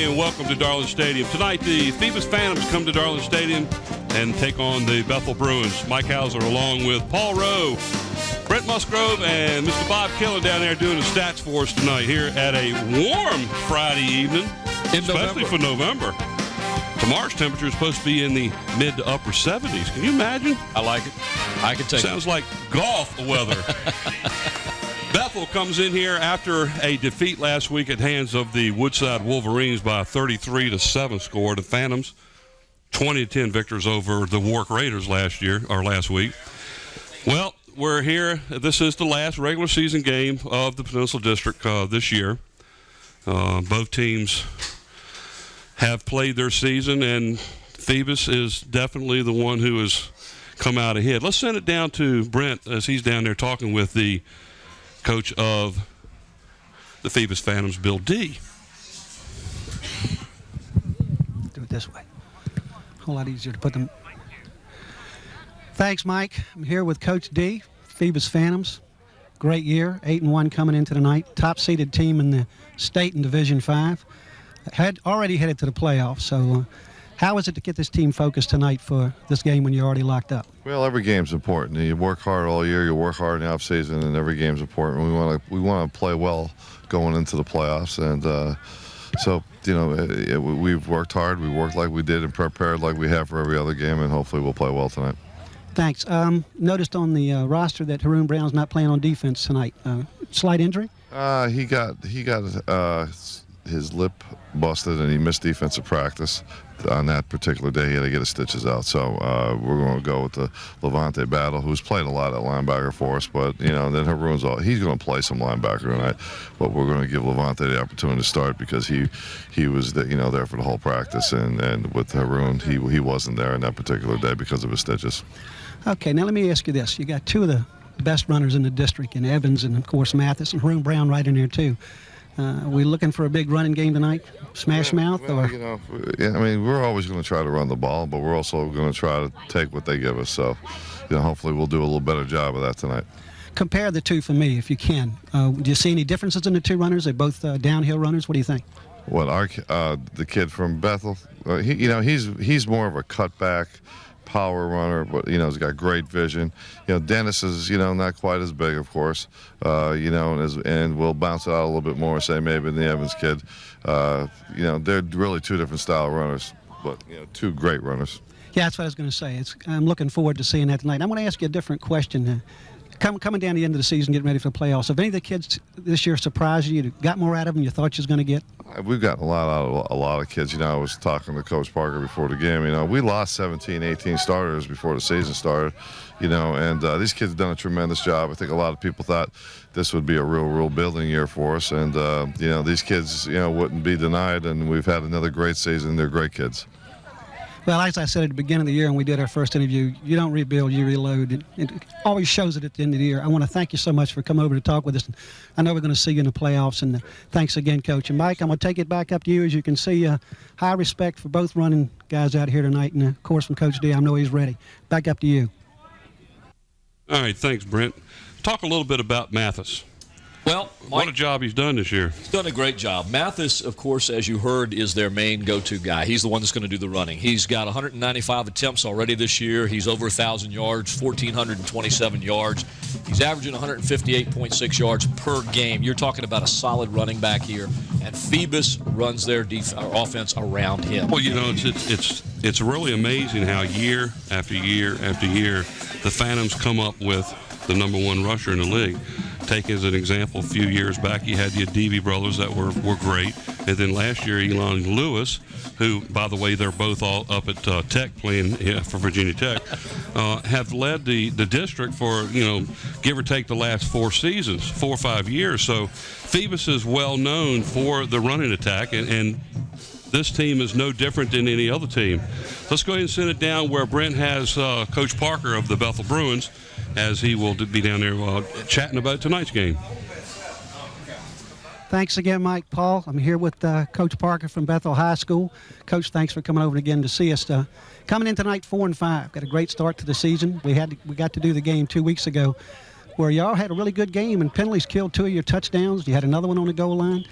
day and welcome to Darling Stadium. Tonight, the Phoebus Phantoms come to Darling Stadium and take on the Bethel Bruins. Mike Hauser along with Paul Rowe, Brent Musgrove, and Mr. Bob Killen down there doing the stats for us tonight here at a warm Friday evening, especially for November. Tomorrow's temperature is supposed to be in the mid to upper 70s. Can you imagine? I like it. I can take it. Sounds like golf weather. Bethel comes in here after a defeat last week at hands of the Woodside Wolverines by a 33-7 score. The Phantoms, 20-10 victors over the Warwick Raiders last week. Well, we're here. This is the last regular season game of the Peninsula District this year. Both teams have played their season, and Phoebus is definitely the one who has come out ahead. Let's send it down to Brent as he's down there talking with the coach of the Phoebus Phantoms, Bill D. Do it this way. A whole lot easier to put them. Thanks, Mike. I'm here with Coach D, Phoebus Phantoms. Great year, 8-1 coming into tonight. Top-seeded team in the state in Division 5. Had already headed to the playoffs. So how is it to get this team focused tonight for this game when you're already locked up? Well, every game's important. You work hard all year. You work hard in the off season, and every game's important. We want to play well going into the playoffs, and so we've worked hard. We worked like we did and prepared like we have for every other game, and hopefully we'll play well tonight. Thanks. Noticed on the roster that Haroon Brown's not playing on defense tonight. Slight injury? He got his lip busted, and he missed defensive practice. On that particular day, he had to get his stitches out. So we're going to go with the Levante Battle, who's played a lot at linebacker for us. But, then Haroon's he's going to play some linebacker tonight. But we're going to give Levante the opportunity to start because he was there for the whole practice. And with Haroon, he wasn't there on that particular day because of his stitches. Okay, now let me ask you this. You got two of the best runners in the district in Evans and, of course, Mathis, and Haroon Brown right in there, too. Are we looking for a big running game tonight? Smash mouth? Or? We're always going to try to run the ball, but we're also going to try to take what they give us. So, hopefully we'll do a little better job of that tonight. Compare the two for me, if you can. Do you see any differences in the two runners? They're both downhill runners. What do you think? What, the kid from Bethel? He's more of a cutback power runner, but he's got great vision. Dennis is not quite as big, of course, and we'll bounce it out a little bit more, say maybe than the Evans kid. They're really two different style runners, but two great runners. Yeah, that's what I was going to say. I'm looking forward to seeing that tonight. I'm going to ask you a different question. Coming down the end of the season, getting ready for the playoffs, have any of the kids this year surprised you? Got more out of them you thought you was going to get? We've gotten a lot out of a lot of kids. I was talking to Coach Parker before the game. We lost 17, 18 starters before the season started, and these kids have done a tremendous job. I think a lot of people thought this would be a real building year for us, and these kids, wouldn't be denied. And we've had another great season. They're great kids. Well, as I said at the beginning of the year when we did our first interview, you don't rebuild, you reload. It always shows it at the end of the year. I want to thank you so much for coming over to talk with us. I know we're going to see you in the playoffs, and thanks again, Coach. And, Mike, I'm going to take it back up to you. As you can see, high respect for both running guys out here tonight, and, of course, from Coach D, I know he's ready. Back up to you. All right, thanks, Brent. Talk a little bit about Mathis. Well, Mike, what a job he's done this year. He's done a great job. Mathis, of course, as you heard, is their main go-to guy. He's the one that's going to do the running. He's got 195 attempts already this year. He's over 1,000 yards, 1,427 yards. He's averaging 158.6 yards per game. You're talking about a solid running back here, and Phoebus runs their offense around him. Well, it's really amazing how year after year after year the Phantoms come up with the number one rusher in the league. Take as an example, a few years back, you had the Adivi brothers that were great. And then last year, Elon Lewis, who, by the way, they're both all up at Tech playing for Virginia Tech, have led the district for, give or take the last 4 seasons, 4 or 5 years. So Phoebus is well known for the running attack, and this team is no different than any other team. Let's go ahead and send it down where Brent has Coach Parker of the Bethel Bruins, as he will be down there chatting about tonight's game. Thanks again, Mike. Paul, I'm here with Coach Parker from Bethel High School. Coach, thanks for coming over again to see us. Coming in tonight 4-5. Got a great start to the season. We got to do the game 2 weeks ago where y'all had a really good game and penalties killed 2 of your touchdowns. You had another one on the goal line.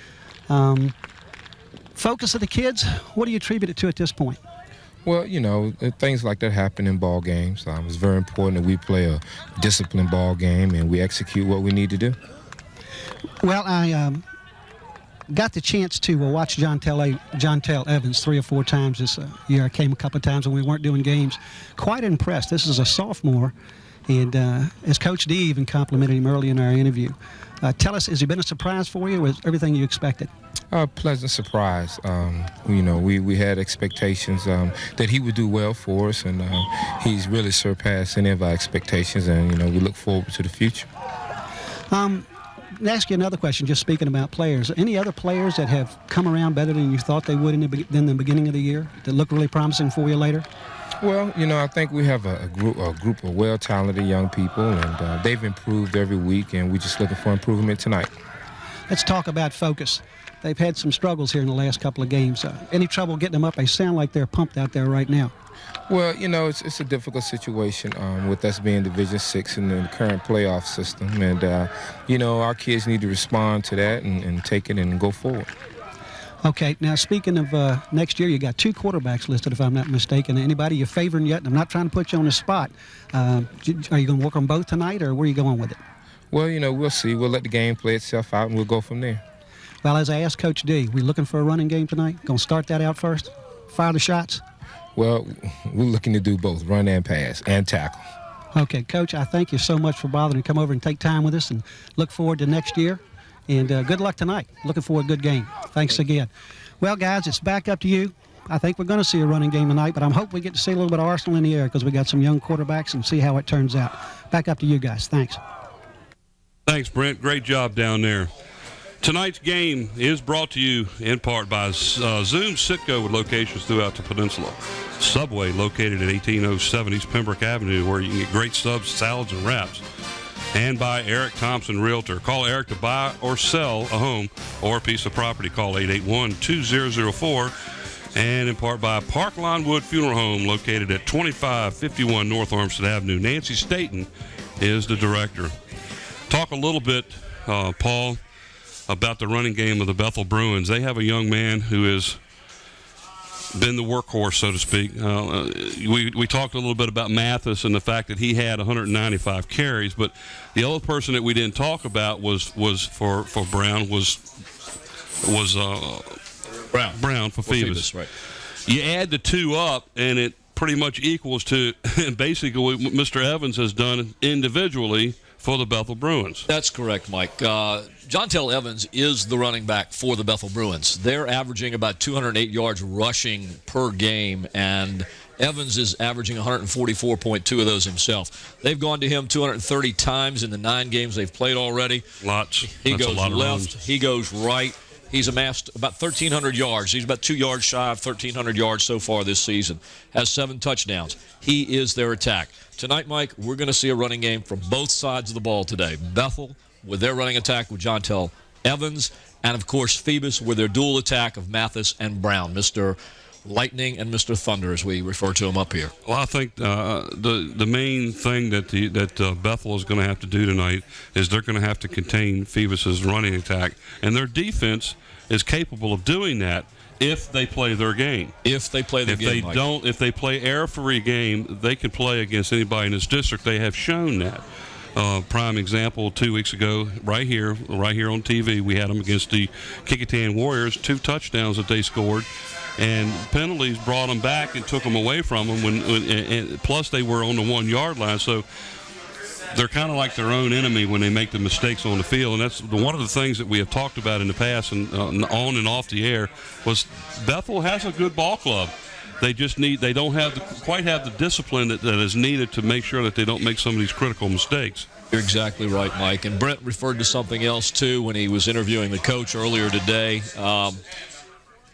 focus of the kids, what do you attribute it to at this point? Well, you know, things like that happen in ball games. It's very important that we play a disciplined ball game and we execute what we need to do. Well, I got the chance to watch John Tell Evans 3 or 4 times this year. I came a couple of times when we weren't doing games. Quite impressed. This is a sophomore, and as Coach D even complimented him early in our interview. Tell us, has he been a surprise for you, or was everything you expected? A pleasant surprise. You know, we had expectations that he would do well for us, and he's really surpassed any of our expectations, and, you know, we look forward to the future. Let me ask you another question, just speaking about players. Any other players that have come around better than you thought they would in the beginning of the year that look really promising for you later? Well, you know, I think we have a group of well-talented young people, and they've improved every week, and we're just looking for improvement tonight. Let's talk about focus. They've had some struggles here in the last couple of games. Any trouble getting them up? They sound like they're pumped out there right now. Well, you know, it's a difficult situation with us being Division VI in the current playoff system. And, you know, our kids need to respond to that and take it and go forward. Okay, now speaking of next year, you got 2 quarterbacks listed, if I'm not mistaken. Anybody you're favoring yet? I'm not trying to put you on the spot. Are you going to work on both tonight, or where are you going with it? Well, you know, we'll see. We'll let the game play itself out, and we'll go from there. Well, as I asked Coach D, we looking for a running game tonight? Going to start that out first? Fire the shots? Well, we're looking to do both, run and pass and tackle. Okay, Coach, I thank you so much for bothering to come over and take time with us, and look forward to next year. And good luck tonight. Looking for a good game. Thanks again. Well, guys, it's back up to you. I think we're going to see a running game tonight, but I'm hoping we get to see a little bit of Arsenal in the air because we got some young quarterbacks, and see how it turns out. Back up to you guys. Thanks. Thanks, Brent. Great job down there. Tonight's game is brought to you in part by Zoom Sitco with locations throughout the peninsula. Subway located at 1807 East Pembroke Avenue, where you can get great subs, salads, and wraps. And by Eric Thompson Realtor. Call Eric to buy or sell a home or a piece of property. Call 881-2004. And in part by Parkline Wood Funeral Home, located at 2551 North Armstead Avenue. Nancy Staten is the director. Talk a little bit, Paul, about the running game of the Bethel Bruins. They have a young man who has been the workhorse, so to speak. We talked a little bit about Mathis and the fact that he had 195 carries, but the other person that we didn't talk about was for Brown was Brown for Phoebus. Right. You add the 2 up, and it pretty much equals to basically what Mr. Evans has done individually for the Bethel Bruins. That's correct, Mike. John Tell Evans is the running back for the Bethel Bruins. They're averaging about 208 yards rushing per game, and Evans is averaging 144.2 of those himself. They've gone to him 230 times in the 9 games they've played already. Lots. He That's goes a lot of left, runs. he goes right. He's amassed about 1,300 yards. He's about 2 yards shy of 1,300 yards so far this season. Has 7 touchdowns. He is their attack. Tonight, Mike, we're going to see a running game from both sides of the ball today. Bethel with their running attack with John Tell Evans, and, of course, Phoebus with their dual attack of Mathis and Brown, Mr. Lightning and Mr. Thunder, as we refer to him up here. Well, I think the main thing that Bethel is going to have to do tonight is they're going to have to contain Phoebus's running attack, and their defense is capable of doing that if they play their game. If they play the game, If they don't, if they play error-free game, they can play against anybody in this district. They have shown that. Prime example, 2 weeks ago, right here on TV, we had them against the Kickingham Warriors, 2 touchdowns that they scored, and penalties brought them back and took them away from them. And plus, they were on the 1-yard line, so they're kind of like their own enemy when they make the mistakes on the field. And that's one of the things that we have talked about in the past and on and off the air was Bethel has a good ball club. They just they don't quite have the discipline that is needed to make sure that they don't make some of these critical mistakes. You're exactly right, Mike. And Brent referred to something else, too, when he was interviewing the coach earlier today.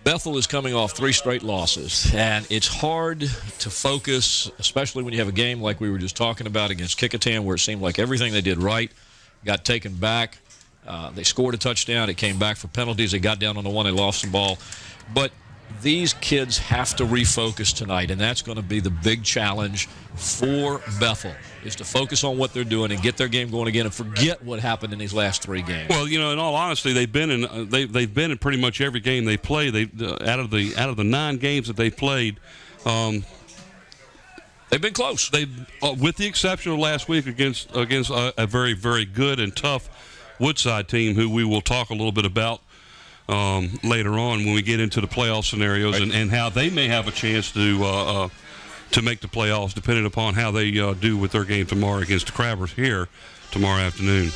Bethel is coming off 3 straight losses, and it's hard to focus, especially when you have a game like we were just talking about against Kickingham, where it seemed like everything they did right got taken back. They scored a touchdown. It came back for penalties. They got down on the one. They lost the ball. But these kids have to refocus tonight, and that's going to be the big challenge for Bethel, is to focus on what they're doing and get their game going again and forget what happened in these last 3 games. Well, in all honesty, they've been in pretty much every game they play. Out of the 9 games that they played, they've been close. They, with the exception of last week against a very, very good and tough Woodside team, who we will talk a little bit about later on when we get into the playoff scenarios, right, and how they may have a chance to make the playoffs, depending upon how they do with their game tomorrow against the Crabbers here tomorrow afternoon.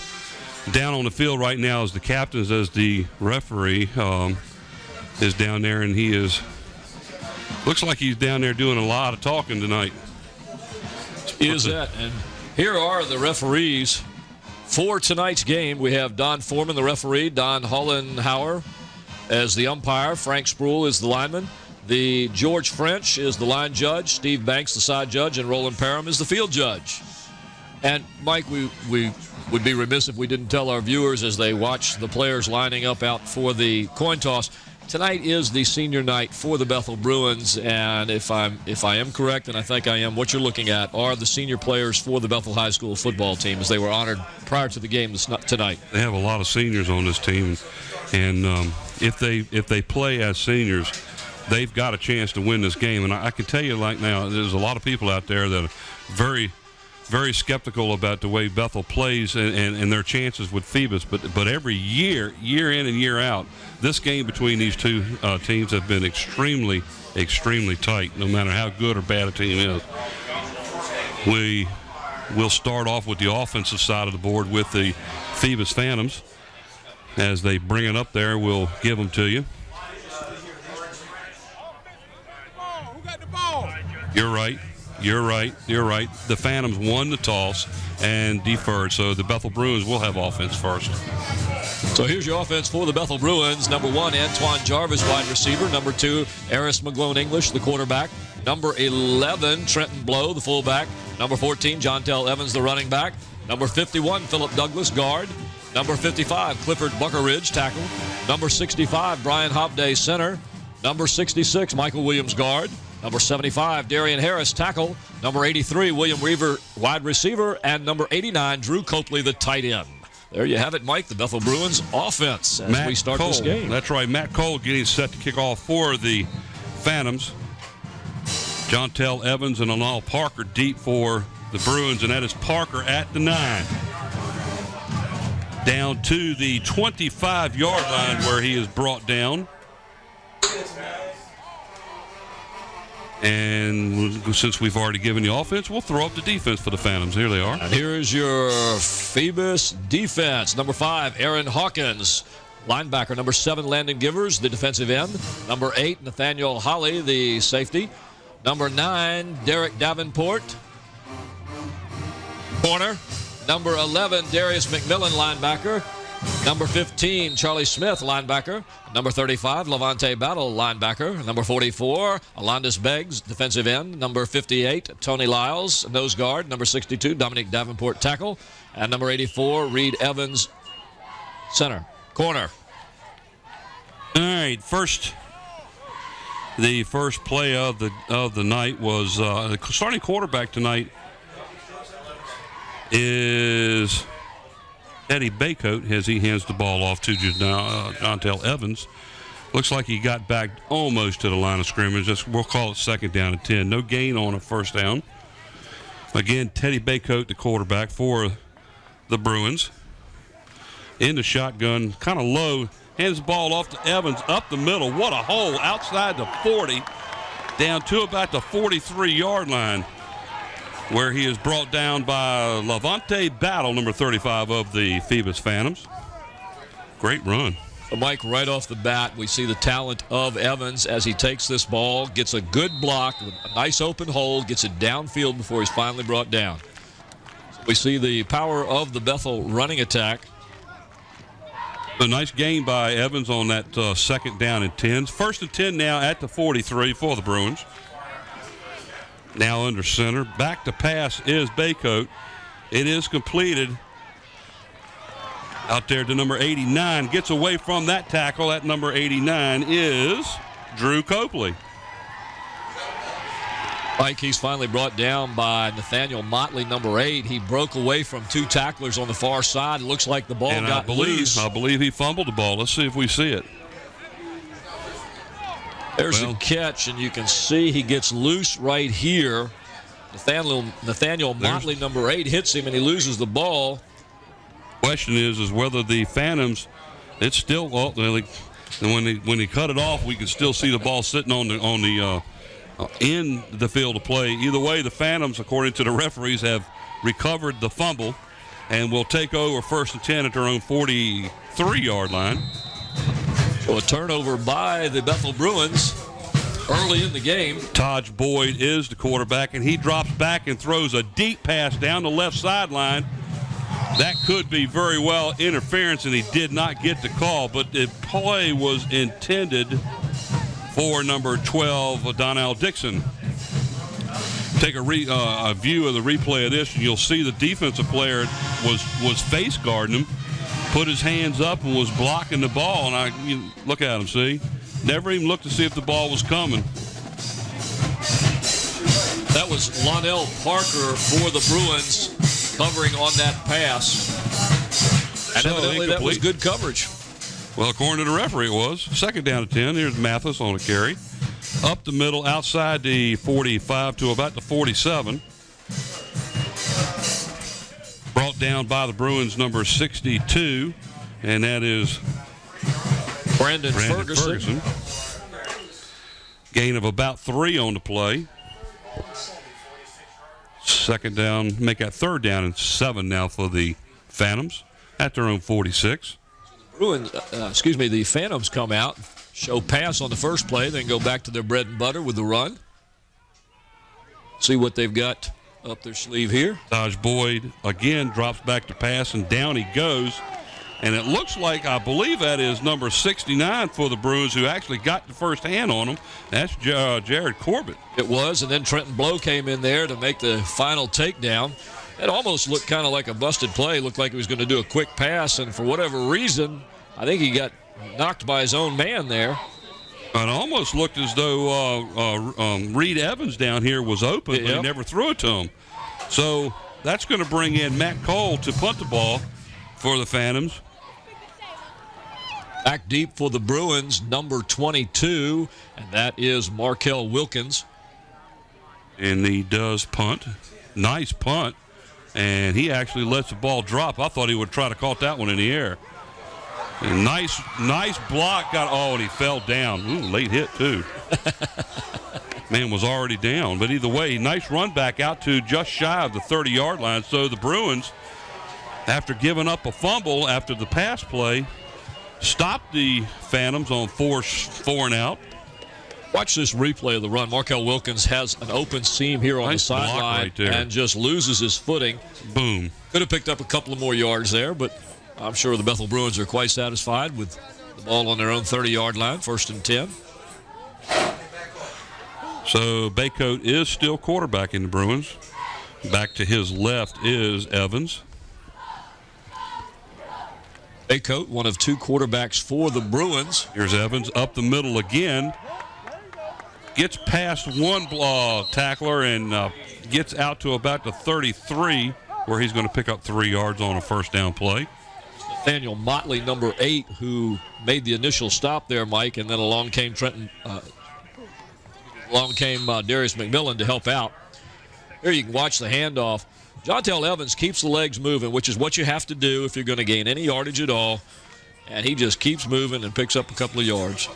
Down on the field right now is the captains, as the referee is down there, and looks like he's down there doing a lot of talking tonight. Is that? And here are the referees for tonight's game. We have Don Foreman, the referee, Don Hollenhauer as the umpire, Frank Sproul is the lineman, the George French is the line judge, Steve Banks the side judge, and Roland Parham is the field judge. And Mike, we would be remiss if we didn't tell our viewers as they watch the players lining up out for the coin toss. Tonight is the senior night for the Bethel Bruins, and if I am correct, and I think I am, what you're looking at are the senior players for the Bethel High School football team as they were honored prior to the game tonight. They have a lot of seniors on this team, and if they play as seniors, they've got a chance to win this game. And I can tell you right now, there's a lot of people out there that are very, very skeptical about the way Bethel plays and their chances with Phoebus. But every year in and year out, this game between these two teams have been extremely, extremely tight, no matter how good or bad a team is. We will start off with the offensive side of the board with the Phoebus Phantoms. As they bring it up there, we'll give them to you. You're right. The Phantoms won the toss and deferred, so the Bethel Bruins will have offense first. So here's your offense for the Bethel Bruins. Number 1, Antoine Jarvis, wide receiver. Number 2, Eris McGlone English, the quarterback. Number 11, Trenton Blow, the fullback. Number 14, Jontel Evans, the running back. Number 51, Philip Douglas, guard. Number 55, Clifford Buckeridge, tackle. Number 65, Brian Hopday, center. Number 66, Michael Williams, guard. Number 75, Darian Harris, tackle. Number 83, William Weaver, wide receiver. And number 89, Drew Copley, the tight end. There you have it, Mike, the Bethel Bruins offense as we start this game. That's right, Matt Cole getting set to kick off for the Phantoms. Jontel Evans and Anal Parker deep for the Bruins, and that is Parker at the 9. Down to the 25-yard line where he is brought down. And since we've already given the offense, we'll throw up the defense for the Phantoms. Here they are. And here is your Phoebus defense. Number 5, Aaron Hawkins, linebacker. Number 7, Landon Givers, the defensive end. Number 8, Nathaniel Holly, the safety. Number 9, Derek Davenport, corner. Number 11, Darius McMillan, linebacker. Number 15, Charlie Smith, linebacker. Number 35, Levante Battle, linebacker. Number 44, Alondis Beggs, defensive end. Number 58, Tony Lyles, nose guard. Number 62, Dominic Davenport, tackle. And number 84, Reed Evans, center, corner. All right, the first play of the night was the starting quarterback tonight is Eddie Baycoat as he hands the ball off to Jontel Evans. Looks like he got back almost to the line of scrimmage. We'll call it second down and 10. No gain on a first down. Again, Teddy Baycoat, the quarterback for the Bruins. In the shotgun, kind of low. Hands the ball off to Evans up the middle. What a hole outside the 40. Down to about the 43-yard line, where he is brought down by Levante Battle, number 35 of the Phoebus Phantoms. Great run. Mike, right off the bat, we see the talent of Evans as he takes this ball, gets a good block, a nice open hole, gets it downfield before he's finally brought down. We see the power of the Bethel running attack. A nice gain by Evans on that second down and 10. First and 10 now at the 43 for the Bruins. Now under center. Back to pass is Baycoat. It is completed. Out there to number 89. Gets away from that tackle. That number 89 is Drew Copley. Mike, he's finally brought down by Nathaniel Motley, number 8. He broke away from 2 tacklers on the far side. It looks like the ball got loose. I believe he fumbled the ball. Let's see if we see it. There's the catch, and you can see he gets loose right here. Nathaniel Motley, number 8, hits him, and he loses the ball. Question is whether the Phantoms, it's still, well, when he cut it off, we can still see the ball sitting on the in the field of play. Either way, the Phantoms, according to the referees, have recovered the fumble and will take over 1st and 10 at their own 43-yard line. So a turnover by the Bethel Bruins early in the game. Taj Boyd is the quarterback, and he drops back and throws a deep pass down the left sideline. That could be very well interference, and he did not get the call, but the play was intended for number 12, Donnell Dixon. Take a view of the replay of this, and you'll see the defensive player was face guarding him, put his hands up and was blocking the ball. And you look at him, see? Never even looked to see if the ball was coming. That was Lonell Parker for the Bruins covering on that pass. And evidently that was good coverage. Well, according to the referee, it was. 2nd down and 10. Here's Mathis on a carry. Up the middle, outside the 45 to about the 47. Brought down by the Bruins, number 62, and that is Brandon Ferguson. Gain of about 3 on the play. 2nd down, make that 3rd down and 7 now for the Phantoms at their own 46. The Phantoms come out, show pass on the first play, then go back to their bread and butter with the run. See what they've got up their sleeve here. Taj Boyd again drops back to pass, and down he goes. And it looks like, I believe that is number 69 for the Bruins, who actually got the first hand on him. That's Jared Corbett. It was, and then Trenton Blow came in there to make the final takedown. It almost looked kind of like a busted play. Looked like he was going to do a quick pass, and for whatever reason, I think he got knocked by his own man there. It almost looked as though Reed Evans down here was open, but he never threw it to him. So that's going to bring in Matt Cole to punt the ball for the Phantoms. Back deep for the Bruins, number 22, and that is Markel Wilkins. And he does punt. Nice punt. And he actually lets the ball drop. I thought he would try to caught that one in the air. And nice block. And he fell down. Ooh, late hit, too. Man was already down. But either way, nice run back out to just shy of the 30-yard line. So the Bruins, after giving up a fumble after the pass play, stopped the Phantoms on 4 and out. Watch this replay of the run. Markel Wilkins has an open seam here on the sideline and just loses his footing. Boom. Could have picked up a couple of more yards there, but I'm sure the Bethel Bruins are quite satisfied with the ball on their own 30-yard line, 1st and 10. So Baycoat is still quarterbacking the Bruins. Back to his left is Evans. Baycoat, one of 2 quarterbacks for the Bruins. Here's Evans up the middle again. Gets past one tackler and gets out to about the 33, where he's going to pick up 3 yards on a 1st down play. Nathaniel Motley, number 8, who made the initial stop there, Mike, and then along came Darius McMillan to help out. Here you can watch the handoff. Jontel Evans keeps the legs moving, which is what you have to do if you're going to gain any yardage at all. And he just keeps moving and picks up a couple of yards.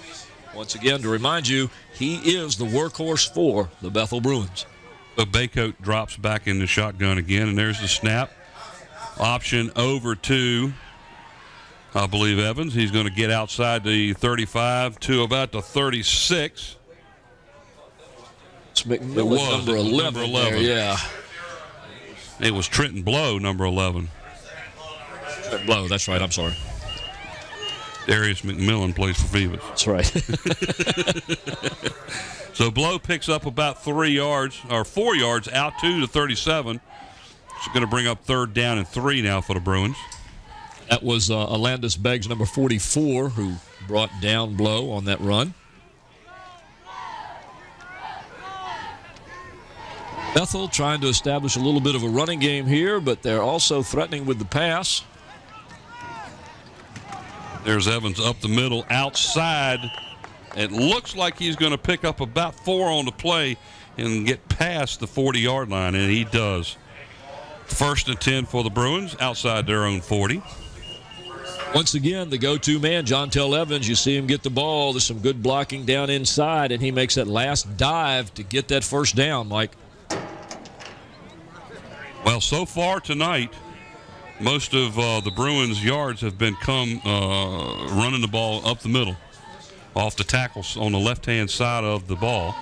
Once again, to remind you, he is the workhorse for the Bethel Bruins. The Baycoat drops back in the shotgun again, and there's the snap. Option over to, I believe, Evans. He's going to get outside the 35 to about the 36. It's McMillan, number 11. There, yeah. It was Trenton Blow, number 11. Trenton Blow, that's right. I'm sorry. Darius McMillan plays for Phoebus. That's right. So Blow picks up about 4 yards out to the 37. It's going to bring up 3rd down and 3 now for the Bruins. That was Alandis Beggs, number 44, who brought down Blow on that run. Bethel trying to establish a little bit of a running game here, but they're also threatening with the pass. There's Evans up the middle, outside. It looks like he's going to pick up about 4 on the play and get past the 40-yard line, and he does. 1st and 10 for the Bruins, outside their own 40. Once again, the go-to man, Jontel Evans, you see him get the ball. There's some good blocking down inside, and he makes that last dive to get that first down, Mike. Well, so far tonight, most of the Bruins' yards have been running the ball up the middle, off the tackles on the left-hand side of the ball.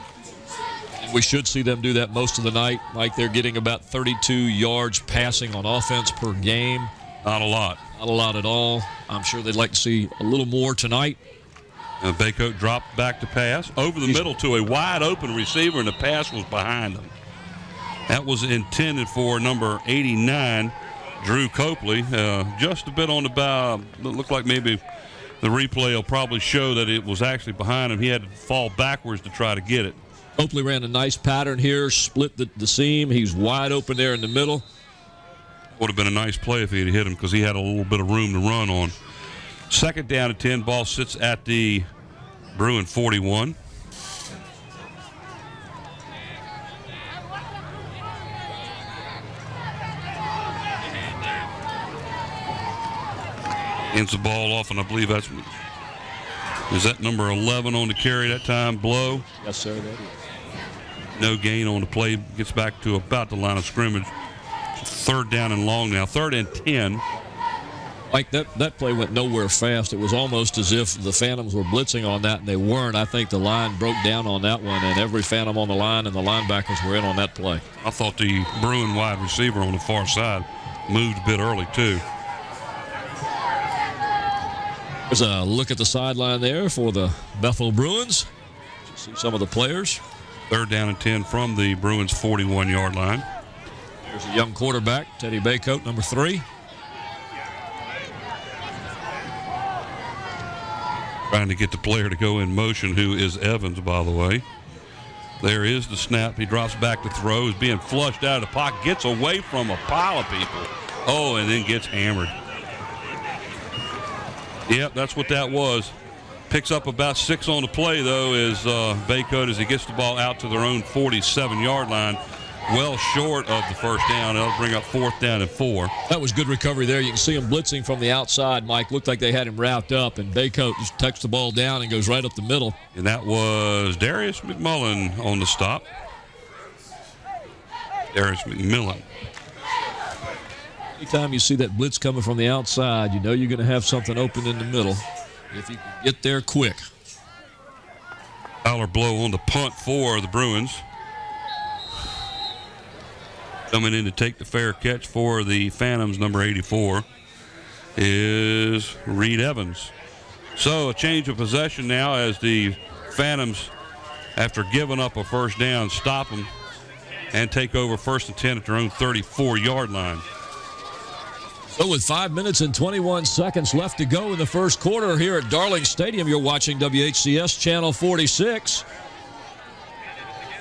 We should see them do that most of the night. Mike, they're getting about 32 yards passing on offense per game. Not a lot. Not a lot at all. I'm sure they'd like to see a little more tonight. Baycoat dropped back to pass over the middle to a wide-open receiver, and the pass was behind him. That was intended for number 89, Drew Copley. Just a bit on the bow. It looked like maybe the replay will probably show that it was actually behind him. He had to fall backwards to try to get it. Copley ran a nice pattern here, split the seam. He's wide open there in the middle. Would have been a nice play if he had hit him because he had a little bit of room to run on. 2nd down and 10. Ball sits at the Bruin 41. Hands the ball off, and I believe is that number 11 on the carry that time, Blow? Yes, sir, that is. No gain on the play. Gets back to about the line of scrimmage. 3rd down and long now. 3rd and 10. Mike, that play went nowhere fast. It was almost as if the Phantoms were blitzing on that, and they weren't. I think the line broke down on that one, and every Phantom on the line and the linebackers were in on that play. I thought the Bruin wide receiver on the far side moved a bit early, too. There's a look at the sideline there for the Bethel Bruins. You see some of the players. 3rd down and 10 from the Bruins' 41-yard line. There's a young quarterback, Teddy Baycoat, number 3. Trying to get the player to go in motion, who is Evans, by the way. There is the snap. He drops back to throw. Is being flushed out of the pocket. Gets away from a pile of people. Oh, and then gets hammered. Yep, that's what that was. Picks up about 6 on the play, though, as Baycoat, as he gets the ball out to their own 47-yard line. Well short of the first down. That'll bring up 4th down and 4. That was good recovery there. You can see him blitzing from the outside, Mike. Looked like they had him wrapped up, and Baycoat just tucks the ball down and goes right up the middle. And that was Darius McMullen on the stop. Darius McMillan. Anytime you see that blitz coming from the outside, you know you're going to have something open in the middle if you can get there quick. Tyler Blow on the punt for the Bruins. Coming in to take the fair catch for the Phantoms, number 84, is Reed Evans. So a change of possession now as the Phantoms, after giving up a first down, stop them and take over 1st and 10 at their own 34-yard line. So with 5 minutes and 21 seconds left to go in the first quarter here at Darling Stadium, you're watching WHCS Channel 46.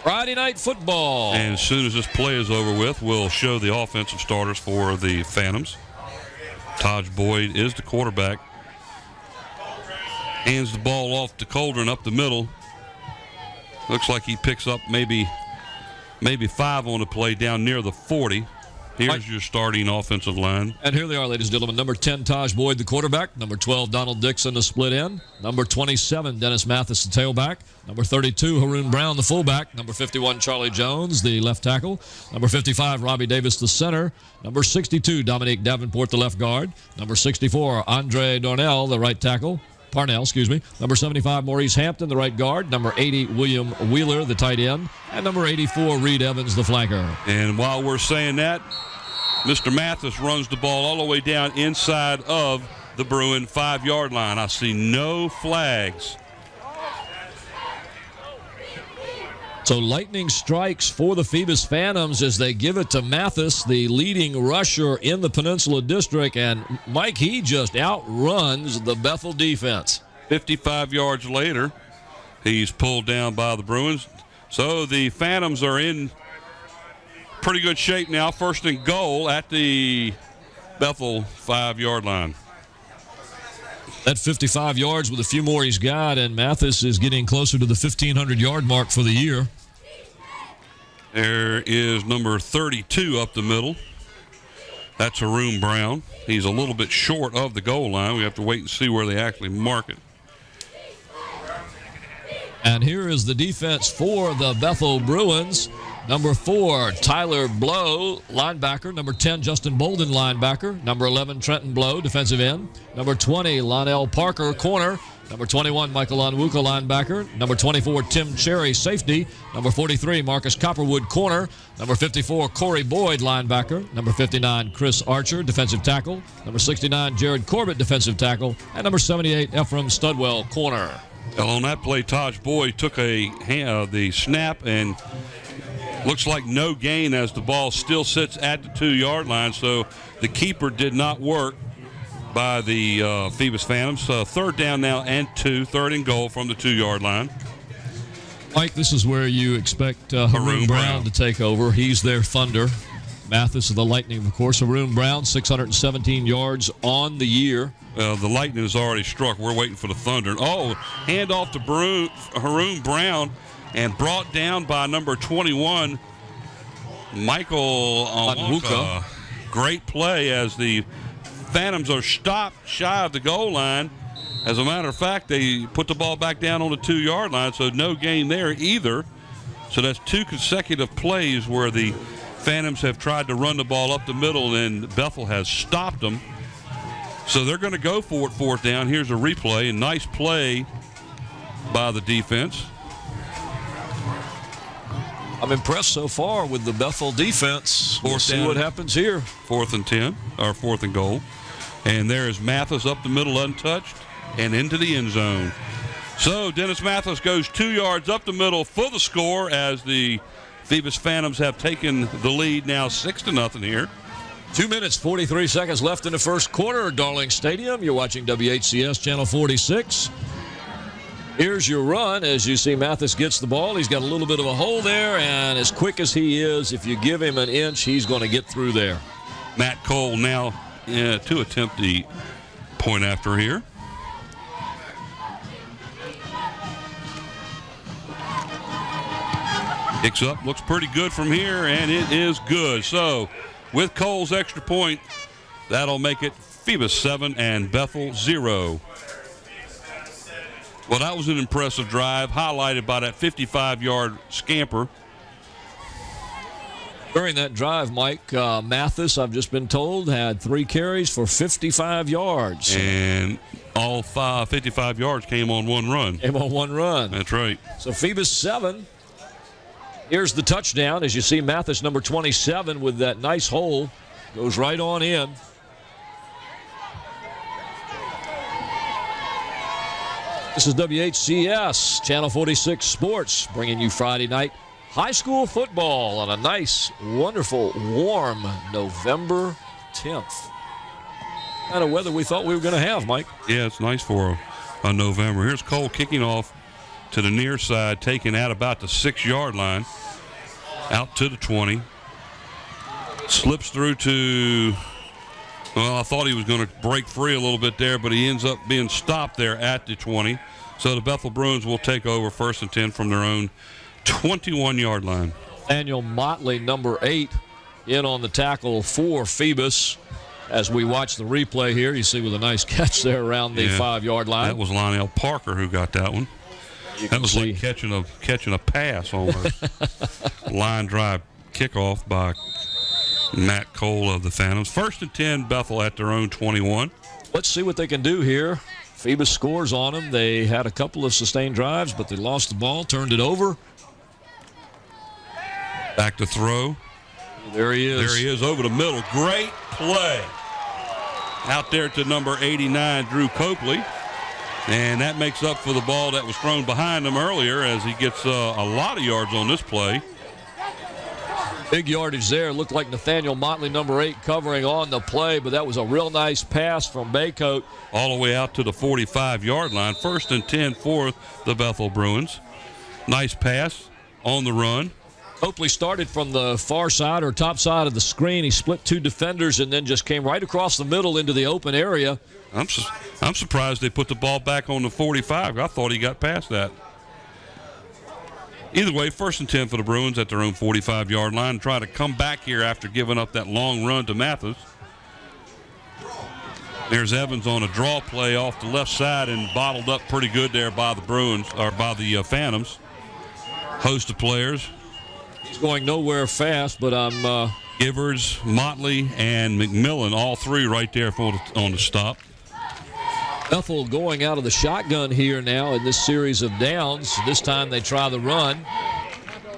Friday Night Football. And as soon as this play is over with, we'll show the offensive starters for the Phantoms. Taj Boyd is the quarterback. Hands the ball off to Coldren up the middle. Looks like he picks up maybe 5 on the play down near the 40. Here's your starting offensive line. And here they are, ladies and gentlemen. Number 10, Taj Boyd, the quarterback. Number 12, Donald Dixon, the split end. Number 27, Dennis Mathis, the tailback. Number 32, Haroon Brown, the fullback. Number 51, Charlie Jones, the left tackle. Number 55, Robbie Davis, the center. Number 62, Dominique Davenport, the left guard. Number 64, Andre Parnell, the right tackle. Number 75, Maurice Hampton, the right guard. Number 80, William Wheeler, the tight end. And number 84, Reed Evans, the flanker. And while we're saying that, Mr. Mathis runs the ball all the way down inside of the Bruin 5-yard line. I see no flags. So lightning strikes for the Phoebus Phantoms as they give it to Mathis, the leading rusher in the Peninsula District. And Mike, he just outruns the Bethel defense. 55 yards later, he's pulled down by the Bruins. So the Phantoms are in pretty good shape now. First and goal at the Bethel 5-yard line. That 55 yards with a few more he's got, and Mathis is getting closer to the 1,500-yard mark for the year. There is number 32 up the middle. That's Haroon Brown. He's a little bit short of the goal line. We have to wait and see where they actually mark it. And here is the defense for the Bethel Bruins. Number 4, Tyler Blow, linebacker. Number 10, Justin Bolden, linebacker. Number 11, Trenton Blow, defensive end. Number 20, Lonell Parker, corner. Number 21, Michael Onwuka, linebacker. Number 24, Tim Cherry, safety. Number 43, Marcus Copperwood, corner. Number 54, Corey Boyd, linebacker. Number 59, Chris Archer, defensive tackle. Number 69, Jared Corbett, defensive tackle. And number 78, Ephraim Studwell, corner. Well, on that play, Taj Boyd took the snap and looks like no gain as the ball still sits at the 2-yard line. So the keeper did not work by the Phoebus Phantoms. Third down now and 2, third and goal from the 2-yard line. Mike, this is where you expect Haroon Brown to take over. He's their Thunder. Mathis of the Lightning, of course. Haroon Brown, 617 yards on the year. The Lightning has already struck. We're waiting for the Thunder. Oh, handoff to Haroon Brown and brought down by number 21, Michael Onwuka. Great play as the Phantoms are stopped shy of the goal line. As a matter of fact, they put the ball back down on the 2-yard line, so no gain there either. So that's 2 consecutive plays where the Phantoms have tried to run the ball up the middle, and Bethel has stopped them. So they're going to go for it, fourth down. Here's a replay. A nice play by the defense. I'm impressed so far with the Bethel defense. We'll see what happens here. 4th and 10, or 4th and goal. And there is Mathis up the middle untouched and into the end zone. So Dennis Mathis goes 2 yards up the middle for the score as the Phoebus Phantoms have taken the lead now 6-0 here. 2 minutes, 43 seconds left in the first quarter at Darling Stadium. You're watching WHCS Channel 46. Here's your run as you see Mathis gets the ball. He's got a little bit of a hole there, and as quick as he is, if you give him an inch, he's going to get through there. Matt Cole now to attempt the point after here. Kicks up, looks pretty good from here, and it is good. So with Cole's extra point, that'll make it Phoebus 7 and Bethel 0. Well, that was an impressive drive, highlighted by that 55-yard scamper. During that drive, Mike, Mathis, I've just been told, had 3 carries for 55 yards. And all 55 yards came on one run. Came on one run. That's right. So Phoebus 7. Here's the touchdown. As you see, Mathis, number 27, with that nice hole, goes right on in. This is WHCS, Channel 46 Sports, bringing you Friday night high school football on a nice, wonderful, warm November 10th. Kind of weather we thought we were going to have, Mike. Yeah, it's nice for a November. Here's Cole kicking off to the near side, taken out about the 6-yard line, out to the 20. Slips through to, well, I thought he was going to break free a little bit there, but he ends up being stopped there at the 20. So the Bethel Bruins will take over 1st and 10 from their own 21-yard line. Daniel Motley, number 8, in on the tackle for Phoebus. As we watch the replay here, you see with a nice catch there around the 5-yard line. That was Lonell Parker who got that one. That was like catching a pass almost. Line drive kickoff by Matt Cole of the Phantoms. 1st and 10, Bethel at their own 21. Let's see what they can do here. Phoebus scores on them. They had a couple of sustained drives, but they lost the ball, turned it over. Back to throw. There he is. There he is over the middle. Great play. Out there to number 89, Drew Copley. And that makes up for the ball that was thrown behind him earlier as he gets a lot of yards on this play. Big yardage there. Looked like Nathaniel Motley, number 8, covering on the play, but that was a real nice pass from Baycoat. All the way out to the 45-yard line. 1st and 10 for the Bethel Bruins. Nice pass on the run. Copley started from the far side or top side of the screen. He split 2 defenders and then just came right across the middle into the open area. I'm surprised they put the ball back on the 45. I thought he got past that. Either way, 1st and 10 for the Bruins at their own 45-yard line. Try to come back here after giving up that long run to Mathis. There's Evans on a draw play off the left side and bottled up pretty good there by the Bruins, or by the Phantoms. Host of players. He's going nowhere fast, but I'm... Givers, Motley, and McMillan, all 3 right there on the stop. Bethel going out of the shotgun here now in this series of downs. This time they try the run.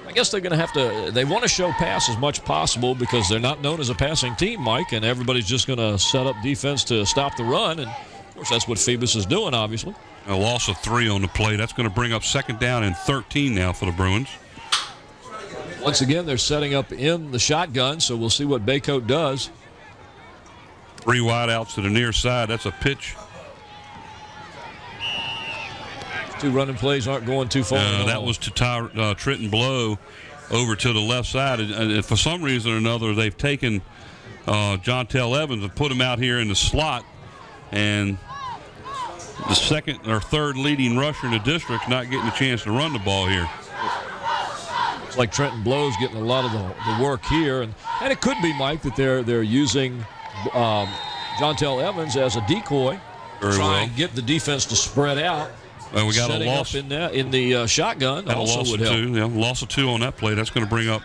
I guess they're going to have to, they want to show pass as much possible because they're not known as a passing team, Mike, and everybody's just going to set up defense to stop the run. And, of course, that's what Phoebus is doing, obviously. A loss of 3 on the play. That's going to bring up 2nd down and 13 now for the Bruins. Once again, they're setting up in the shotgun, so we'll see what Baycoat does. 3 wideouts to the near side. That's a pitch. 2 running plays aren't going too far. That was to Trenton Blow over to the left side. And for some reason or another, they've taken John Tell Evans and put him out here in the slot. And the 2nd or 3rd leading rusher in the district not getting a chance to run the ball here. It's like Trenton Blow's getting a lot of the work here. And it could be, Mike, that they're using John Tell Evans as a decoy to try and get the defense to spread out. Well, we got setting a loss up in the shotgun. Also would help. 2. Yeah, loss of 2 on that play. That's going to bring up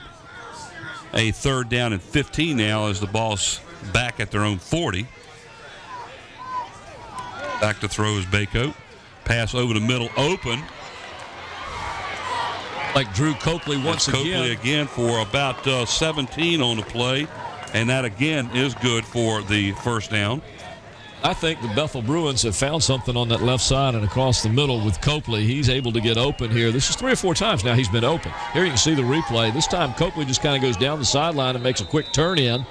a 3rd down and 15 now as the ball's back at their own 40. Back to throw is Baycoat. Pass over the middle, open. Like Drew Copley once again. Copley again for about 17 on the play, and that again is good for the 1st down. I think the Bethel Bruins have found something on that left side and across the middle with Copley. He's able to get open here. This is 3 or 4 times now he's been open. Here you can see the replay. This time Copley just kind of goes down the sideline and makes a quick turn in,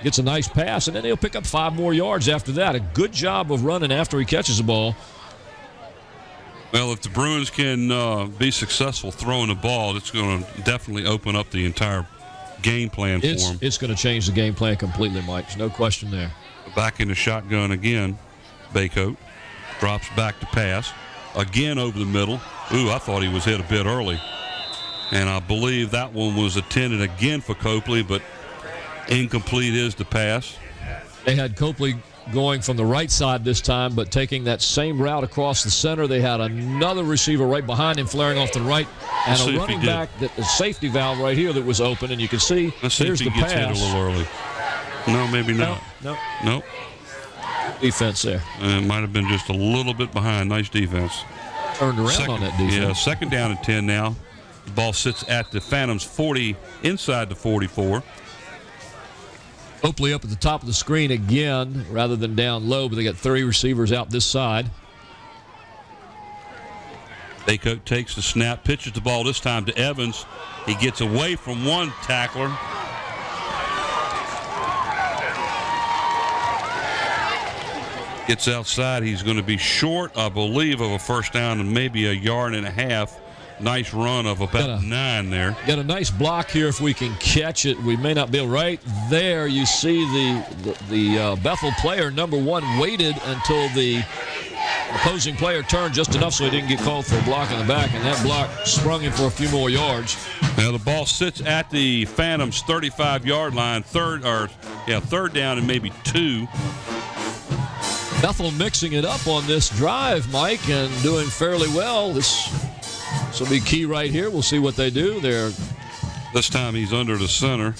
gets a nice pass, and then he'll pick up 5 more yards after that. A good job of running after he catches the ball. Well, if the Bruins can be successful throwing the ball, it's going to definitely open up the entire game plan for them. It's going to change the game plan completely, Mike. There's no question there. Back in the shotgun again. Baycoat drops back to pass. Again over the middle. Ooh, I thought he was hit a bit early. And I believe that one was intended again for Copley, but incomplete is the pass. They had Copley going from the right side this time, but taking that same route across the center. They had another receiver right behind him flaring off the right, and a running back, a safety valve right here that was open, and you can see here's the pass. Hit a little early. No, maybe not. No. Defense there. It might have been just a little bit behind. Nice defense. Turned around on that defense. Yeah, 2nd down and 10 now. The ball sits at the Phantoms 40, inside the 44. Copley up at the top of the screen again rather than down low, but they got 30 receivers out this side. Baycoat takes the snap, pitches the ball this time to Evans. He gets away from one tackler. Gets outside. He's going to be short, I believe, of a 1st down and maybe a yard and a half. Nice run of about 9 there. Got a nice block here if we can catch it. We may not be right there. You see the Bethel player, number 1, waited until the opposing player turned just enough so he didn't get called for a block in the back, and that block sprung him for a few more yards. Now the ball sits at the Phantoms' 35-yard line, 3rd down and maybe 2. Bethel mixing it up on this drive, Mike, and doing fairly well. This will be key right here. We'll see what they do there. This time he's under the center.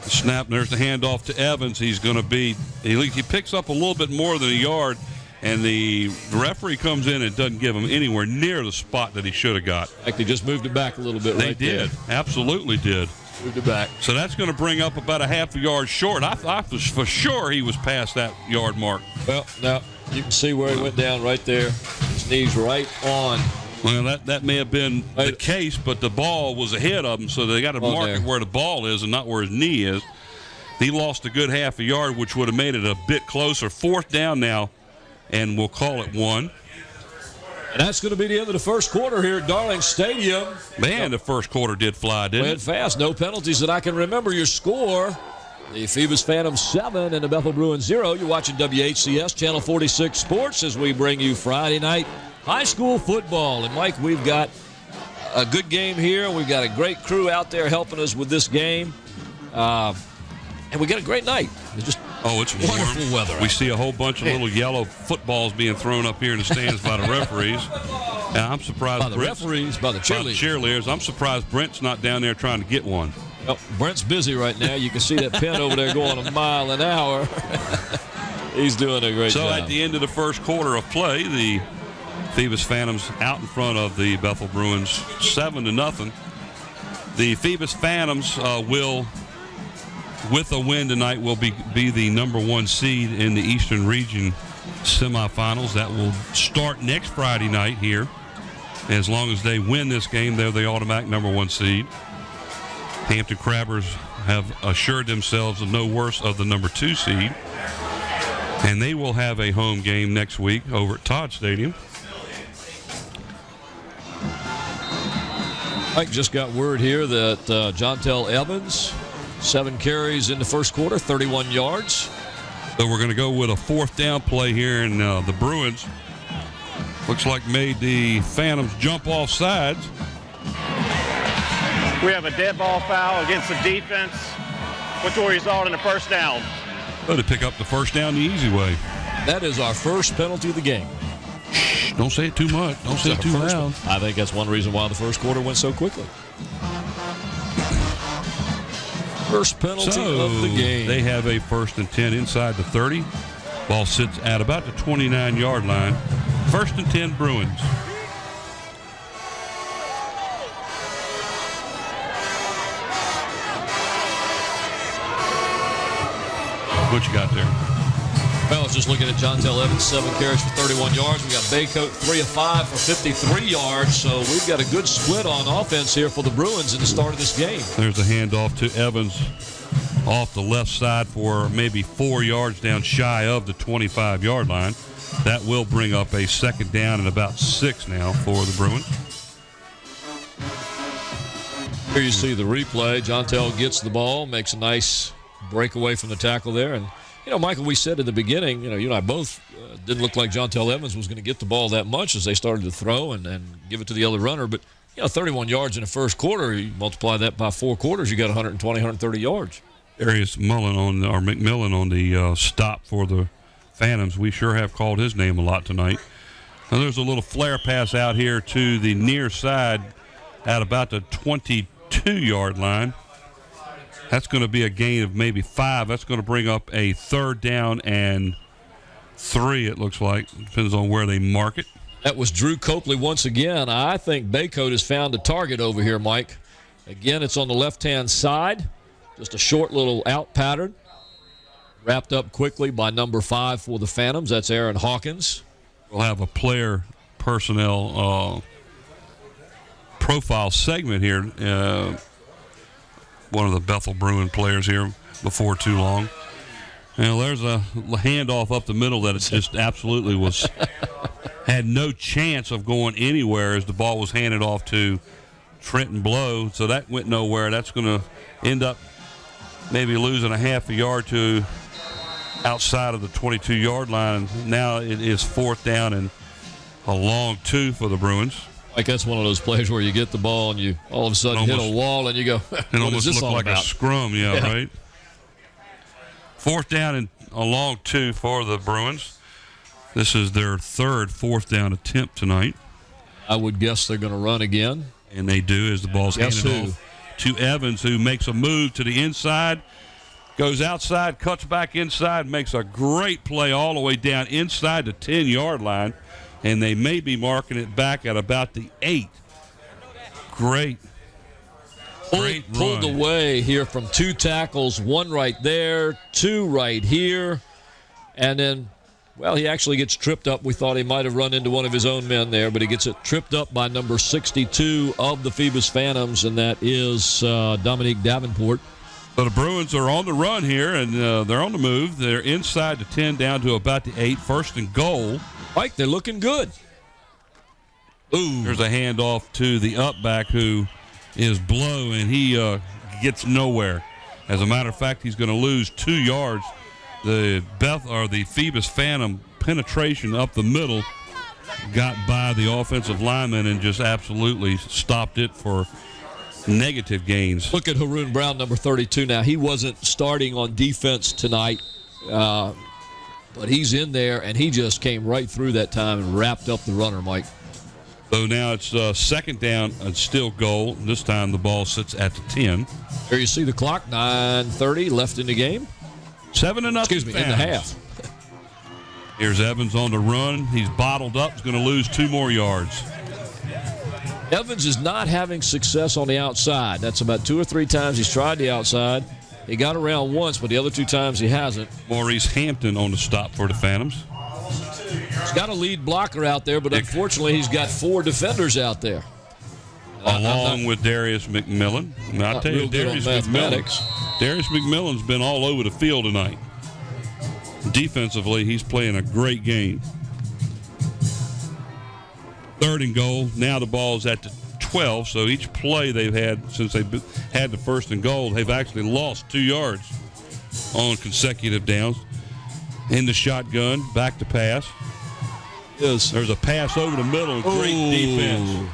The snap, there's the handoff to Evans. He's going to be, he picks up a little bit more than a yard, and the referee comes in and doesn't give him anywhere near the spot that he should have got. Like they just moved it back a little bit right there. They did. Absolutely did. Moved it back. So that's going to bring up about a half a yard short. I thought for sure he was past that yard mark. Well, now you can see where he went down right there. His knee's right on. Well, that may have been the case, but the ball was ahead of him, so they got to mark it where the ball is and not where his knee is. He lost a good half a yard, which would have made it a bit closer. 4th down now, and we'll call it 1. And that's going to be the end of the first quarter here at Darling Stadium. Man, the first quarter did fly, didn't Went it? fast. No penalties that I can remember. Your score, the Phoebus Phantoms 7 and the Bethel Bruins 0. You're watching WHCS Channel 46 Sports as we bring you Friday night high school football. And, Mike, we've got a good game here. We've got a great crew out there helping us with this game. And we got a great night. It's wonderful warm. weather. We see a whole bunch of little yellow footballs being thrown up here in the stands by the referees. And I'm surprised By the referees, by the cheerleaders. I'm surprised Brent's not down there trying to get one. Well, Brent's busy right now. You can see that pin over there going a mile an hour. He's doing a great job. So at the end of the first quarter of play, the Phoebus Phantoms out in front of the Bethel Bruins 7-0. The Phoebus Phantoms will, with a win tonight, will be the number 1 seed in the Eastern Region semifinals. That will start next Friday night here. As long as they win this game, they're the automatic number 1 seed. Hampton Crabbers have assured themselves of no worse of the number 2 seed. And they will have a home game next week over at Todd Stadium. Mike just got word here that Jontel Evans, 7 carries in the first quarter, 31 yards. So we're going to go with a 4th down play here, and the Bruins looks like made the Phantoms jump off sides. We have a dead ball foul against the defense, which will result in a first down. So to pick up the first down the easy way. That is our first penalty of the game. Shh, don't say it too much. Don't say it too loud. I think that's one reason why the first quarter went so quickly. First penalty of the game. They have a 1st and 10 inside the 30. Ball sits at about the 29-yard line. 1st and 10 Bruins. What you got there? Well, I was just looking at Jontel Evans, 7 carries for 31 yards. We got Baycoat, 3 of 5 for 53 yards. So we've got a good split on offense here for the Bruins at the start of this game. There's a handoff to Evans off the left side for maybe 4 yards down shy of the 25-yard line. That will bring up a 2nd down and about 6 now for the Bruins. Here you see the replay. Jontel gets the ball, makes a nice breakaway from the tackle there. And, Michael, we said in the beginning, you and I both didn't look like Jontel Evans was going to get the ball that much as they started to throw and give it to the other runner. But, 31 yards in the first quarter, you multiply that by 4 quarters, you got 120, 130 yards. Darius McMillan on the stop for the Phantoms. We sure have called his name a lot tonight. Now there's a little flare pass out here to the near side at about the 22-yard line. That's going to be a gain of maybe 5. That's going to bring up a 3rd down and 3, it looks like. Depends on where they mark it. That was Drew Copley once again. I think Baycoat has found a target over here, Mike. Again, it's on the left-hand side. Just a short little out pattern. Wrapped up quickly by number 5 for the Phantoms. That's Aaron Hawkins. We'll have a player personnel profile segment here. One of the Bethel Bruin players here before too long. There's a handoff up the middle that it just absolutely had no chance of going anywhere as the ball was handed off to Trenton Blow. So that went nowhere. That's going to end up maybe losing a half a yard to outside of the 22-yard line. Now it is 4th down and a long 2 for the Bruins. Like that's one of those plays where you get the ball and you all of a sudden hit a wall and you go, it almost looked like a scrum, yeah, right? 4th down and a long 2 for the Bruins. This is their 3rd 4th down attempt tonight. I would guess they're going to run again. And they do as the ball's handed off to Evans, who makes a move to the inside, goes outside, cuts back inside, makes a great play all the way down inside the 10-yard line. And they may be marking it back at about the 8. Great run. Pulled away here from 2 tackles, 1 right there, 2 right here. And then, well, he actually gets tripped up. We thought he might have run into one of his own men there, but he gets it tripped up by number 62 of the Phoebus Phantoms, and that is Dominique Davenport. So the Bruins are on the run here, and they're on the move. They're inside the 10 down to about the 8, 1st and goal. Mike, they're looking good. Ooh. There's a handoff to the up back who is Blow, and he gets nowhere. As a matter of fact, he's going to lose 2 yards. The Phoebus Phantom penetration up the middle got by the offensive lineman and just absolutely stopped it for negative gains. Look at Haroon Brown, number 32 now. He wasn't starting on defense tonight, but he's in there, and he just came right through that time and wrapped up the runner, Mike. So now it's second down and still goal. This time the ball sits at the 10. There you see the clock, 9:30 left in the game. 7-0. Excuse me, in the half. Here's Evans on the run. He's bottled up. He's going to lose 2 more yards. Evans is not having success on the outside. That's about 2 or 3 times he's tried the outside. He got around once, but the other 2 times he hasn't. Maurice Hampton on the stop for the Phantoms. He's got a lead blocker out there, but unfortunately he's got 4 defenders out there. Along with Darius McMillan. And I'll tell you, Darius McMillan's been all over the field tonight. Defensively, he's playing a great game. 3rd and goal. Now the ball's at the 12, so each play they've had since they've had the 1st and goal, they've actually lost 2 yards on consecutive downs. In the shotgun, back to pass. Yes. There's a pass over the middle, great defense.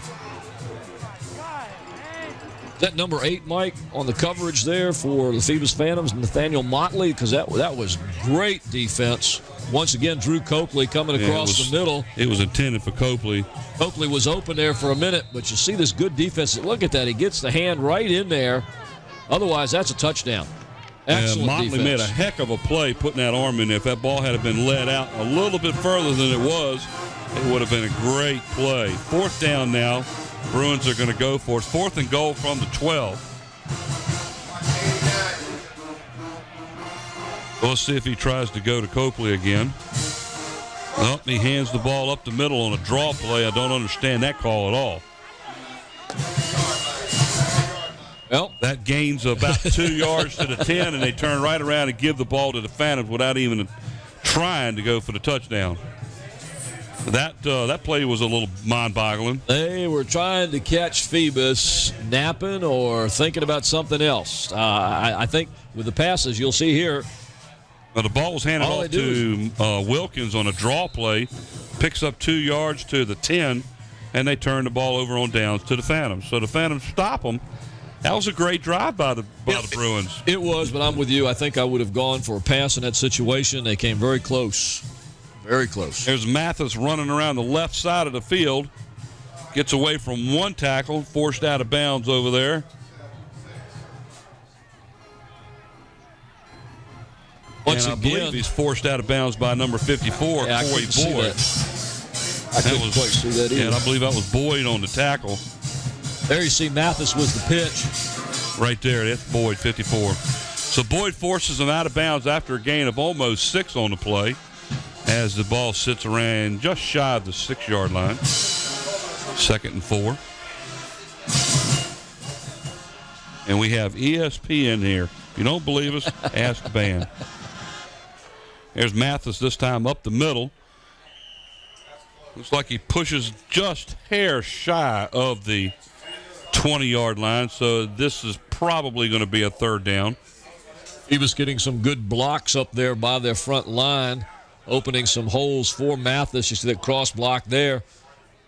Is that number 8, Mike, on the coverage there for the Phoebus Phantoms, Nathaniel Motley? Because that was great defense. Once again, Drew Copley coming across the middle. It was intended for Copley. Copley was open there for a minute, but you see this good defense. Look at that. He gets the hand right in there. Otherwise, that's a touchdown. Excellent Motley defense. made a heck of a play putting that arm in there. If that ball had been led out a little bit further than it was, it would have been a great play. 4th down now. Bruins are going to go for it. 4th and goal from the 12. We'll see if he tries to go to Copley again. Oh, he hands the ball up the middle on a draw play. I don't understand that call at all. Well, that gains about 2 yards to the 10, and they turn right around and give the ball to the Phantoms without even trying to go for the touchdown. That play was a little mind-boggling. They were trying to catch Phoebus napping or thinking about something else. I think with the passes you'll see here. Well, the ball was handed off to Wilkins on a draw play, picks up 2 yards to the 10, and they turn the ball over on downs to the Phantoms. So the Phantoms stop them. That was a great drive by the Bruins. It was, but I'm with you. I think I would have gone for a pass in that situation. They came very close. Very close. There's Mathis running around the left side of the field. Gets away from one tackle, forced out of bounds over there. Once and I believe he's forced out of bounds by number 54, yeah, Corey Boyd. I couldn't quite see that either. Yeah, and I believe that was Boyd on the tackle. There you see Mathis was the pitch. Right there, that's Boyd, 54. So Boyd forces him out of bounds after a gain of almost 6 on the play as the ball sits around just shy of the 6-yard line. 2nd and 4. And we have ESPN here. If you don't believe us, ask the band. There's Mathis this time up the middle. Looks like he pushes just hair shy of the 20-yard line, so this is probably going to be a 3rd down. He was getting some good blocks up there by their front line, opening some holes for Mathis. You see that cross block there,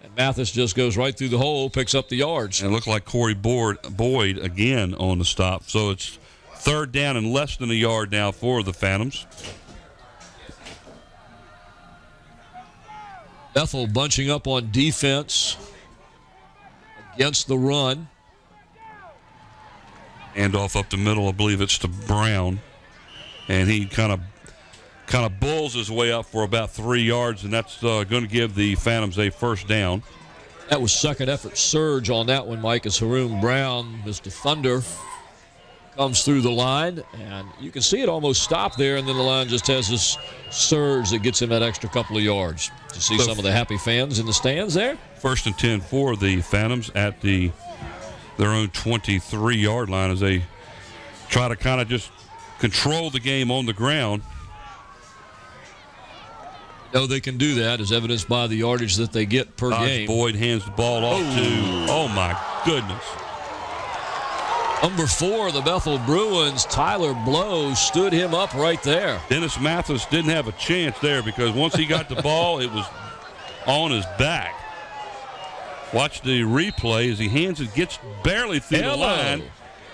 and Mathis just goes right through the hole, picks up the yards. And it looked like Corey Boyd again on the stop, so it's 3rd down and less than a yard now for the Phantoms. Bethel bunching up on defense against the run. Handoff up the middle, I believe it's to Brown. And he kind of bulls his way up for about 3 yards, and that's going to give the Phantoms a 1st down. That was second effort surge on that one, Mike, as Haroon Brown, Mr. Thunder, comes through the line. And you can see it almost stop there, and then the line just has this surge that gets him that extra couple of yards. You see some of the happy fans in the stands there? 1st and 10 for the Phantoms at their own 23-yard line as they try to kind of just control the game on the ground. No, they can do that, as evidenced by the yardage that they get per game. Boyd hands the ball off to, oh my goodness. Number 4, the Bethel Bruins, Tyler Blow, stood him up right there. Dennis Mathis didn't have a chance there because once he got the ball, it was on his back. Watch the replay as he hands it, gets barely through the line.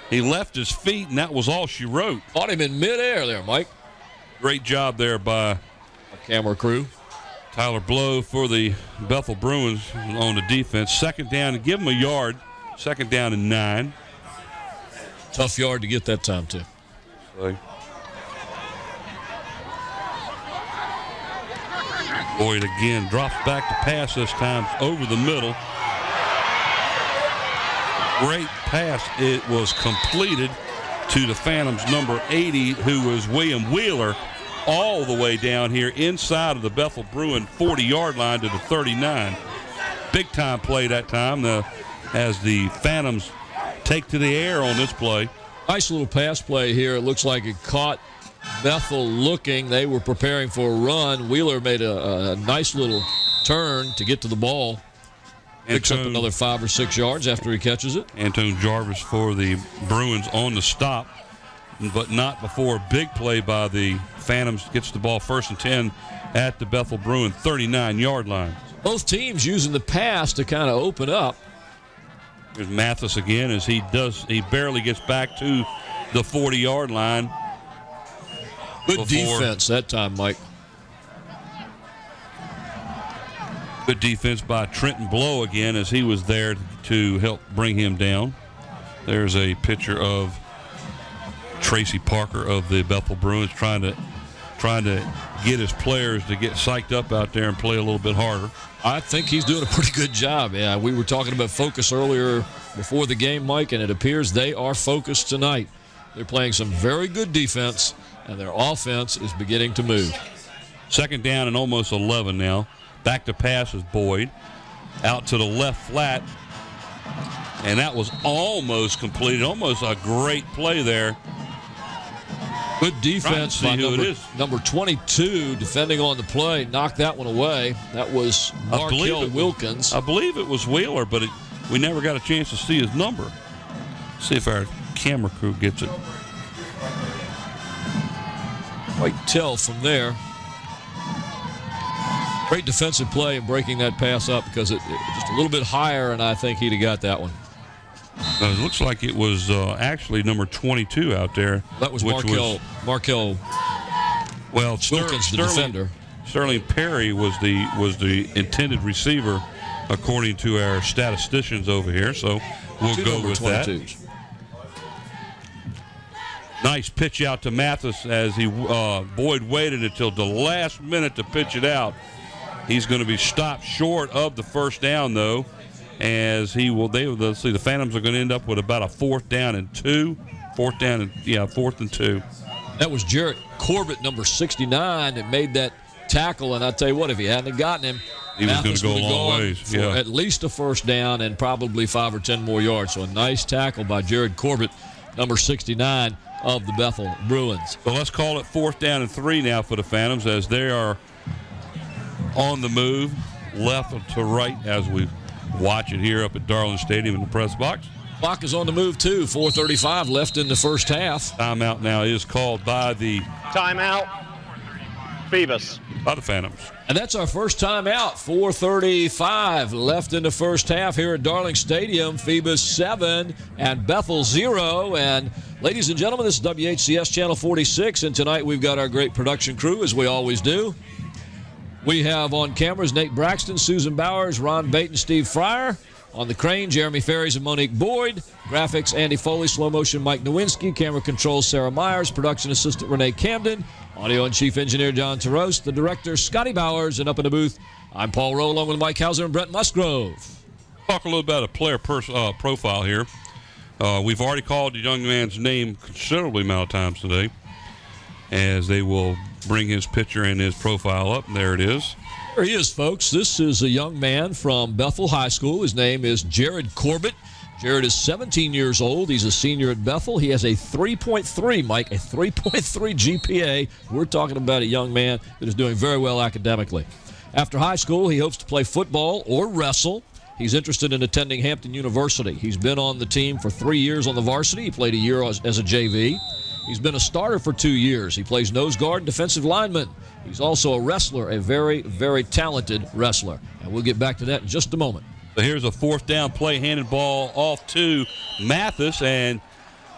He left his feet, and that was all she wrote. Caught him in midair there, Mike. Great job there by camera crew. Tyler Blow for the Bethel Bruins on the defense. Second down, and give him a yard. Second down and 9. Tough yard to get that time, too. Boyd again drops back to pass this time over the middle. Great pass. It was completed to the Phantoms' number 80, who was William Wheeler, all the way down here inside of the Bethel Bruin 40-yard line to the 39. Big-time play that time as the Phantoms take to the air on this play. Nice little pass play here. It looks like it caught Bethel looking. They were preparing for a run. Wheeler made a nice little turn to get to the ball. Picks up another 5 or 6 yards after he catches it. Antone Jarvis for the Bruins on the stop, but not before a big play by the Phantoms. Gets the ball 1st and 10 at the Bethel Bruin 39-yard line. Both teams using the pass to kind of open up. Here's Mathis again as he barely gets back to the 40-yard line. Good defense that time, Mike. Good defense by Trenton Blow again as he was there to help bring him down. There's a picture of Tracy Parker of the Bethel Bruins trying to get his players to get psyched up out there and play a little bit harder. I think he's doing a pretty good job. Yeah, we were talking about focus earlier before the game, Mike, and it appears they are focused tonight. They're playing some very good defense, and their offense is beginning to move. Second down and almost 11 now. Back to pass is Boyd. Out to the left flat. And that was almost completed. Almost a great play there. Good defense by number 22 defending on the play. Knocked that one away. That was Markel Wilkins. I believe it was Wheeler, but we never got a chance to see his number. See if our camera crew gets it. Quite tell from there. Great defensive play in breaking that pass up because it just a little bit higher, and I think he'd have got that one. It looks like it was actually number 22 out there. That was Markel Wilkins, the defender. Sterling Perry was the intended receiver, according to our statisticians over here. So we'll go with 22s. That. Nice pitch out to Mathis as Boyd waited until the last minute to pitch it out. He's going to be stopped short of the first down, though, as let's see, the Phantoms are going to end up with about a 4th down and 2. 4th and 2. That was Jarrett Corbett, number 69, that made that tackle, and I tell you what, if he hadn't gotten him, he was going to go a long ways. For at least a first down and probably 5 or 10 more yards. So a nice tackle by Jarrett Corbett, number 69 of the Bethel Bruins. So let's call it 4th down and 3 now for the Phantoms as they are on the move, left to right as we watch it here up at Darling Stadium in the press box. Clock is on the move, too. 4:35 left in the first half. Timeout now is called by the... Timeout, Phoebus. By the Phantoms. And that's our first timeout. 4:35 left in the first half here at Darling Stadium. Phoebus 7 and Bethel 0. And ladies and gentlemen, this is WHCS Channel 46. And tonight we've got our great production crew, as we always do. We have on cameras Nate Braxton, Susan Bowers, Ron Baton, Steve Fryer. On the crane, Jeremy Ferries and Monique Boyd. Graphics, Andy Foley. Slow motion, Mike Nowinski. Camera controls, Sarah Myers. Production assistant, Renee Camden. Audio and chief engineer, John Taros. The director, Scotty Bowers. And up in the booth, I'm Paul Rowe, along with Mike Hauser and Brent Musgrove. Talk a little about a player profile here. We've already called the young man's name considerably amount of times today, as they will bring his picture and his profile up. And there it is. There he is, folks. This is a young man from Bethel High School. His name is Jared Corbett. Jared is 17 years old. He's a senior at Bethel. He has a 3.3, Mike, a 3.3 GPA. We're talking about a young man that is doing very well academically. After high school, he hopes to play football or wrestle. He's interested in attending Hampton University. He's been on the team for 3 years on the varsity. He played a year as a JV. He's been a starter for 2 years. He plays nose guard and defensive lineman. He's also a wrestler, a very, very talented wrestler. And we'll get back to that in just a moment. So here's a fourth down play, handed ball off to Mathis, and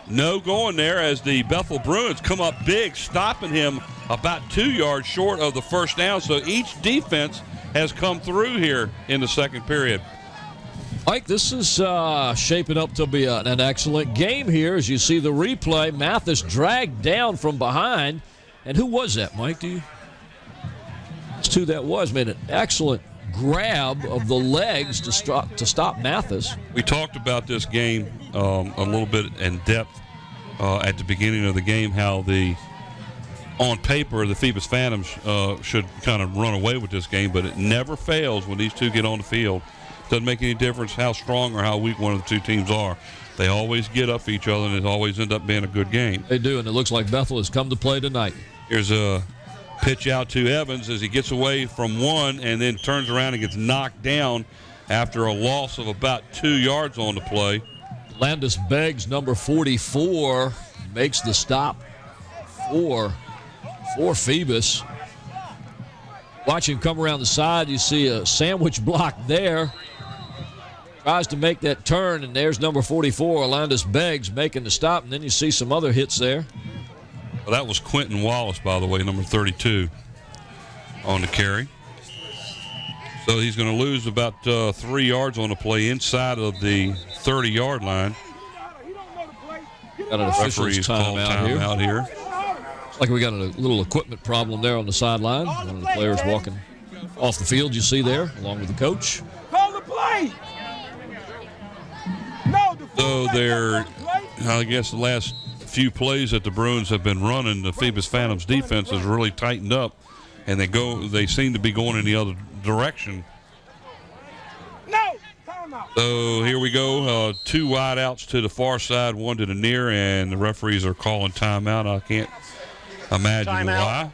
no going there as the Bethel Bruins come up big, stopping him about 2 yards short of the first down. So each defense has come through here in the second period. Mike, this is shaping up to be an excellent game here. As you see the replay, Mathis dragged down from behind. And who was that, Mike? That's who that was. Made an excellent grab of the legs to stop Mathis. We talked about this game a little bit in depth at the beginning of the game, how on paper the Phoebus Phantoms should kind of run away with this game, but it never fails when these two get on the field. Doesn't make any difference how strong or how weak one of the two teams are. They always get up for each other, and it always ends up being a good game. They do, and it looks like Bethel has come to play tonight. Here's a pitch out to Evans as he gets away from one and then turns around and gets knocked down after a loss of about 2 yards on the play. Landis Beggs, number 44, makes the stop for Phoebus. Watch him come around the side. You see a sandwich block there. Tries to make that turn, and there's number 44, Landis Beggs, making the stop. And then you see some other hits there. Well, that was Quentin Wallace, by the way, number 32 on the carry. So he's going to lose about 3 yards on the play inside of the 30-yard line. Got an official's timeout here. Looks like we got a little equipment problem there on the sideline. One of the players walking off the field, you see there, along with the coach. Call the play. So I guess the last few plays that the Bruins have been running, the Phoebus Phantoms defense has really tightened up, and they seem to be going in the other direction. So here we go, 2 wideouts to the far side, 1 to the near, and the referees are calling timeout. I can't imagine why.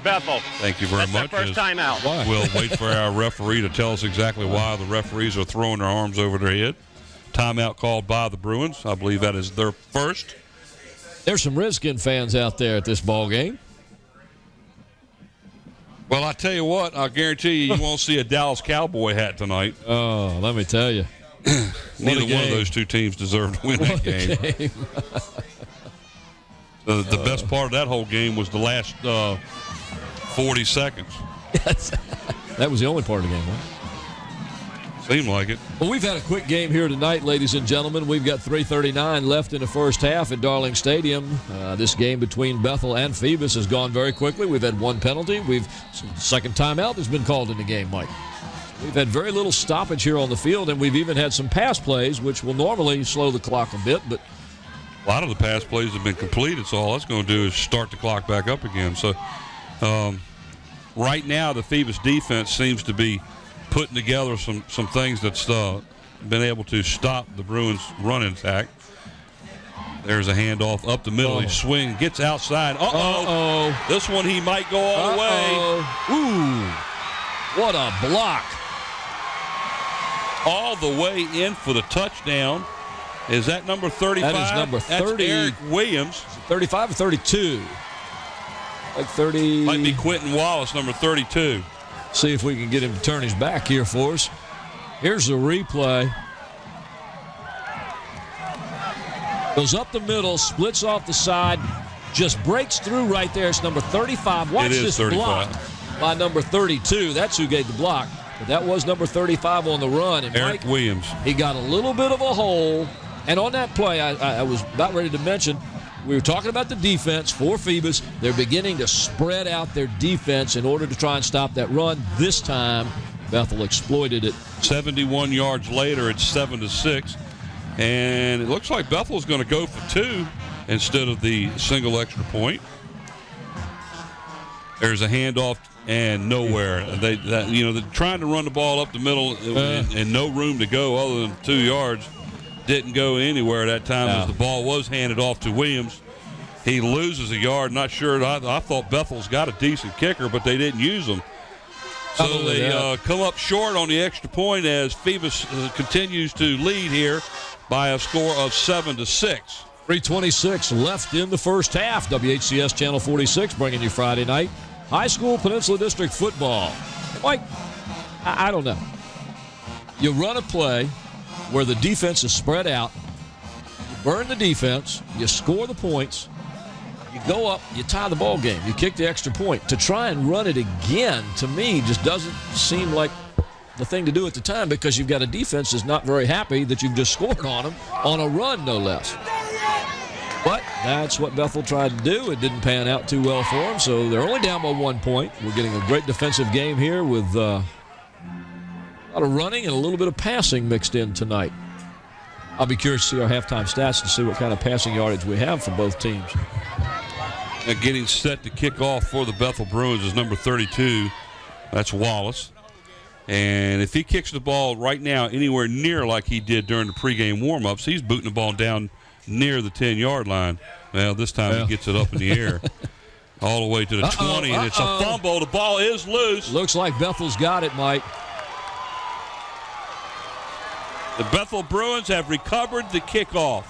Bethel. Thank you very That's much. Their first timeout. We'll wait for our referee to tell us exactly why the referees are throwing their arms over their head. Timeout called by the Bruins. I believe that is their first. There's some Redskin fans out there at this ball game. Well, I tell you what, I guarantee you won't see a Dallas Cowboy hat tonight. Oh, let me tell you. Neither one of those two teams deserved to win that game. The best part of that whole game was the last 40 seconds. Yes. That was the only part of the game, right? Seemed like it. Well, we've had a quick game here tonight, ladies and gentlemen. We've got 3:39 left in the first half at Darling Stadium. This game between Bethel and Phoebus has gone very quickly. We've had one penalty. Second timeout has been called in the game, Mike. We've had very little stoppage here on the field, and we've even had some pass plays, which will normally slow the clock a bit. But a lot of the pass plays have been completed, so all that's going to do is start the clock back up again. So right now the Phoebus defense seems to be putting together some things that's been able to stop the Bruins' running attack. There's a handoff up the middle. He swings, gets outside. Uh-oh. This one he might go all the way. Ooh, what a block. All the way in for the touchdown. Is that number 35? That is number 30. That's Eric Williams. 35 or 32? Like 30. Might be Quentin Wallace, number 32. See if we can get him to turn his back here for us. Here's the replay. Goes up the middle, splits off the side, just breaks through right there. It's number 35. Watch this 35. Block by number 32. That's who gave the block. But that was number 35 on the run. And Eric Williams. He got a little bit of a hole. And on that play, I was about ready to mention, we were talking about the defense for Phoebus. They're beginning to spread out their defense in order to try and stop that run. This time, Bethel exploited it. 71 yards later, it's 7-6. And it looks like Bethel's going to go for 2 instead of the single extra point. There's a handoff and nowhere. They're trying to run the ball up the middle and no room to go other than 2 yards. didn't go anywhere that time as the ball was handed off to Williams. He loses a yard. Not sure. I thought Bethel's got a decent kicker, but they didn't use him. So they come up short on the extra point as Phoebus continues to lead here by a score of 7-6. 3:26 left in the first half. WHCS Channel 46 bringing you Friday night high school Peninsula District football. Mike, I don't know. You run a play where the defense is spread out, you burn the defense, you score the points, you go up, you tie the ball game, you kick the extra point. To try and run it again, to me, just doesn't seem like the thing to do at the time, because you've got a defense that's not very happy that you've just scored on them on a run, no less. But that's what Bethel tried to do. It didn't pan out too well for them, so they're only down by 1 point. We're getting a great defensive game here with a lot of running and a little bit of passing mixed in tonight. I'll be curious to see our halftime stats to see what kind of passing yardage we have from both teams. Now getting set to kick off for the Bethel Bruins is number 32. That's Wallace. And if he kicks the ball right now anywhere near like he did during the pregame warm-ups, he's booting the ball down near the 10-yard line. Well, this time he gets it up in the air all the way to the 20, and it's a fumble. The ball is loose. Looks like Bethel's got it, Mike. The Bethel Bruins have recovered the kickoff.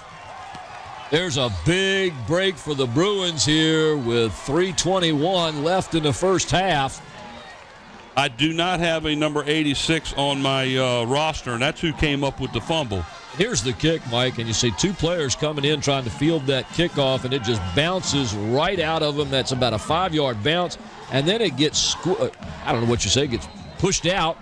There's a big break for the Bruins here with 3:21 left in the first half. I do not have a number 86 on my roster, and that's who came up with the fumble. Here's the kick, Mike, and you see two players coming in trying to field that kickoff, and it just bounces right out of them. That's about a 5-yard bounce, and then it gets, I don't know what you say, gets pushed out.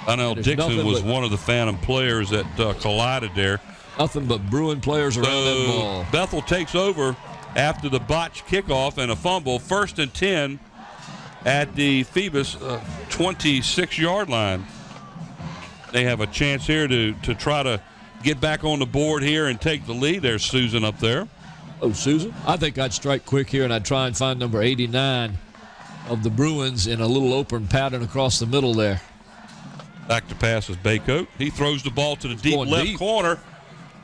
Donnell Dixon was one of the Phantom players that collided there. Nothing but Bruin players around that ball. Bethel takes over after the botched kickoff and a fumble. 1st and 10 at the Phoebus 26-yard line. They have a chance here to try to get back on the board here and take the lead. There's Susan up there. Oh, Susan? I think I'd strike quick here, and I'd try and find number 89 of the Bruins in a little open pattern across the middle there. Back to pass is Baycoat. He throws the ball to the deep left corner.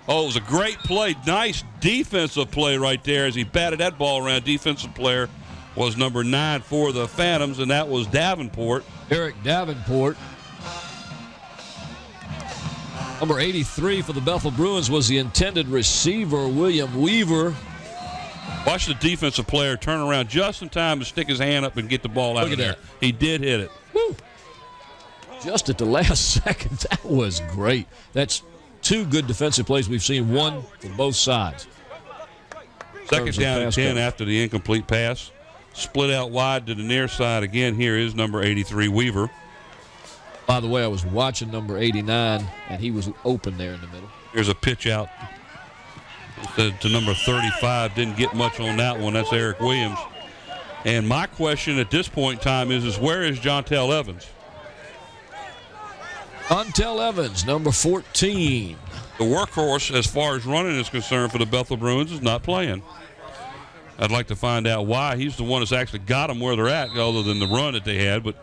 Oh, it was a great play. Nice defensive play right there as he batted that ball around. Defensive player was number 9 for the Phantoms, and that was Davenport. Eric Davenport. Number 83 for the Bethel Bruins was the intended receiver, William Weaver. Watch the defensive player turn around just in time to stick his hand up and get the ball out of there. He did hit it. Woo. Just at the last second. That was great. That's two good defensive plays we've seen, one from both sides. Second down and 10 after the incomplete pass. Split out wide to the near side. Again, here is number 83, Weaver. By the way, I was watching number 89, and he was open there in the middle. Here's a pitch out to number 35. Didn't get much on that one. That's Eric Williams. And my question at this point in time is where is Jontel Evans? Jontel Evans, number 14. The workhorse, as far as running is concerned for the Bethel Bruins, is not playing. I'd like to find out why. He's the one that's actually got them where they're at, other than the run that they had. But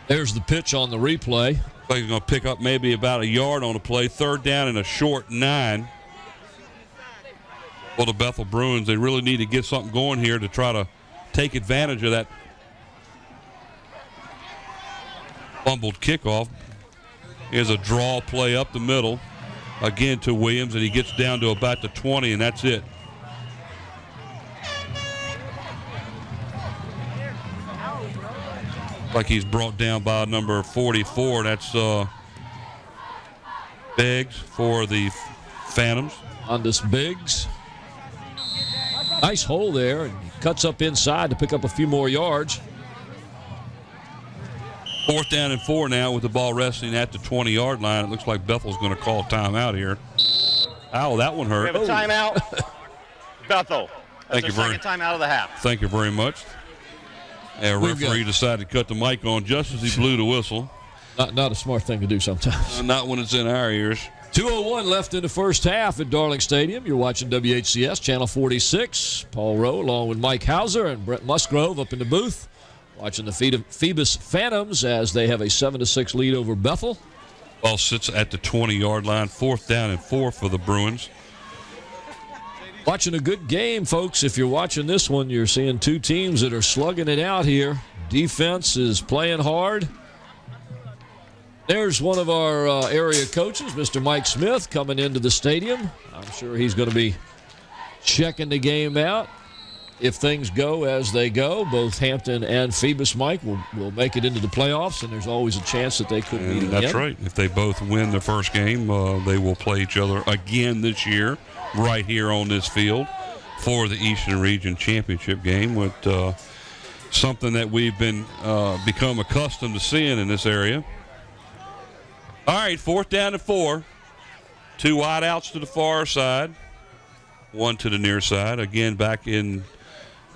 there's the pitch on the replay. I think he's going to pick up maybe about a yard on the play. 3rd down and a short 9. Well, the Bethel Bruins, they really need to get something going here to try to take advantage of that fumbled kickoff. Here's a draw play up the middle. Again to Williams, and he gets down to about the 20, and that's it. Like he's brought down by number 44. That's Biggs for the Phantoms. Ondus Biggs. Nice hole there, and he cuts up inside to pick up a few more yards. 4th down and 4 now with the ball resting at the 20-yard line. It looks like Bethel's going to call a timeout here. Ow, that one hurt. We have a timeout. Bethel. Thank you very much. Second timeout of the half. Thank you very much. And referee decided to cut the mic on just as he blew the whistle. Not a smart thing to do sometimes. Not when it's in our ears. 2:01 left in the first half at Darling Stadium. You're watching WHCS Channel 46. Paul Rowe along with Mike Hauser and Brett Musgrove up in the booth. Watching the Phoebus Phantoms as they have a 7-6 lead over Bethel. Ball sits at the 20-yard line. 4th down and 4 for the Bruins. Watching a good game, folks. If you're watching this one, you're seeing two teams that are slugging it out here. Defense is playing hard. There's one of our area coaches, Mr. Mike Smith, coming into the stadium. I'm sure he's going to be checking the game out. If things go as they go, both Hampton and Phoebus, Mike, will make it into the playoffs, and there's always a chance that they could meet again. That's right. If they both win their first game, they will play each other again this year, right here on this field for the Eastern Region Championship game, with something that we've been become accustomed to seeing in this area. All right, 4th down and 4. 2 wide outs to the far side, 1 to the near side. Again, back in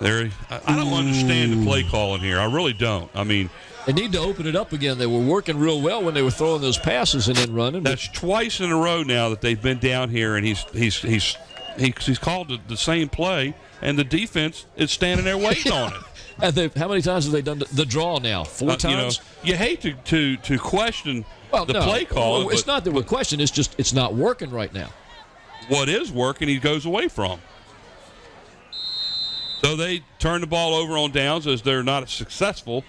there. I don't understand the play calling here. I really don't. I mean, they need to open it up again. They were working real well when they were throwing those passes and then running. That's twice in a row now that they've been down here, and he's called the same play, and the defense is standing there waiting on it. And how many times have they done the draw now? 4 times? You hate to question play call. Well, it's not that we're questioning. It's just it's not working right now. What is working, he goes away from. So they turn the ball over on downs as they're not successful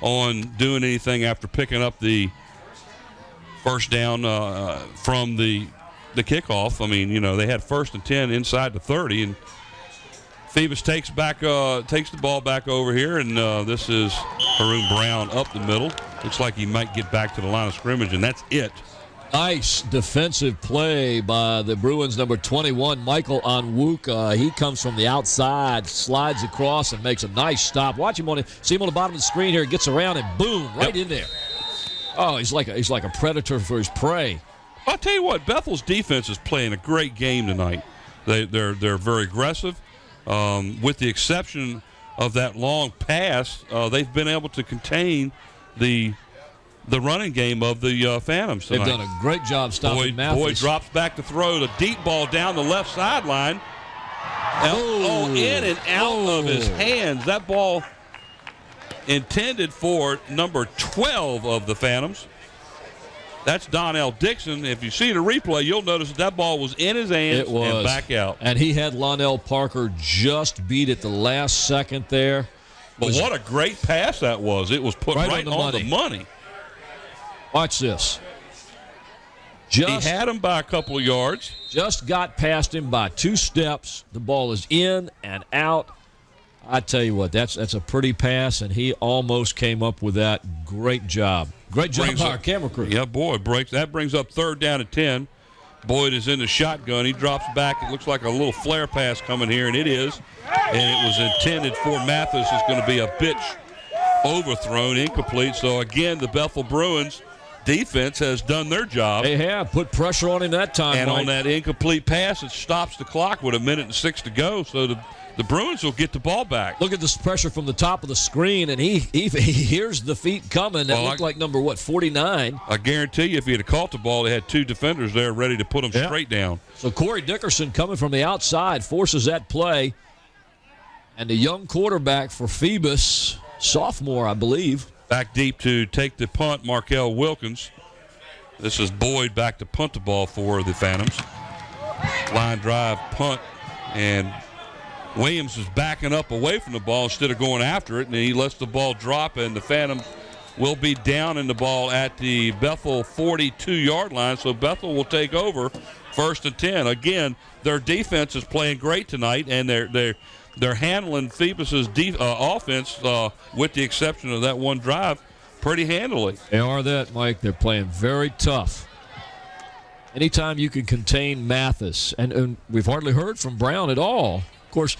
on doing anything after picking up the first down from the kickoff. I mean, they had 1st and 10 inside the 30, and Phoebus takes the ball back over here, and this is Haroon Brown up the middle. Looks like he might get back to the line of scrimmage, and that's it. Nice defensive play by the Bruins, number 21, Michael Onwuka. He comes from the outside, slides across, and makes a nice stop. Watch him see him on the bottom of the screen here. Gets around and boom, right in there. Oh, he's like a predator for his prey. I'll tell you what, Bethel's defense is playing a great game tonight. They're very aggressive. With the exception of that long pass, they've been able to contain the running game of the Phantoms tonight. They've done a great job stopping Mathis. Boyd drops back to throw the deep ball down the left sideline. In and out of his hands. That ball intended for number 12 of the Phantoms. That's Donnell Dixon. If you see the replay, you'll notice that ball was in his hands and back out. And he had Lonnell Parker just beat at the last second there. But what a great pass that was. It was put right on the money. Watch this. He had him by a couple of yards. Just got past him by 2 steps. The ball is in and out. I tell you what, that's a pretty pass, and he almost came up with that. Great job. Great job by our camera crew. Yeah, boy, that brings up 3rd down and 10. Boyd is in the shotgun. He drops back. It looks like a little flare pass coming here, and it is. And it was intended for Mathis. It's going to be a pitch overthrown, incomplete. So, again, the Bethel Bruins defense has done their job. They have put pressure on him that time. And on that incomplete pass, it stops the clock with 1:06 to go. So the Bruins will get the ball back. Look at this pressure from the top of the screen, and he hears the feet coming. That looked like number 49. I guarantee you, if he had caught the ball, they had 2 defenders there ready to put him straight down. So Corey Dickerson coming from the outside forces that play, and the young quarterback for Phoebus, sophomore, I believe. Back deep to take the punt, Markel Wilkins. This is Boyd back to punt the ball for the Phantoms. Line drive, punt, and Williams is backing up away from the ball instead of going after it, and he lets the ball drop, and the Phantoms will be down in the ball at the Bethel 42-yard line, so Bethel will take over 1st and 10. Again, their defense is playing great tonight, and they're handling Phoebus's offense, with the exception of that one drive, pretty handily. They are that, Mike. They're playing very tough. Anytime you can contain Mathis, and we've hardly heard from Brown at all. Of course,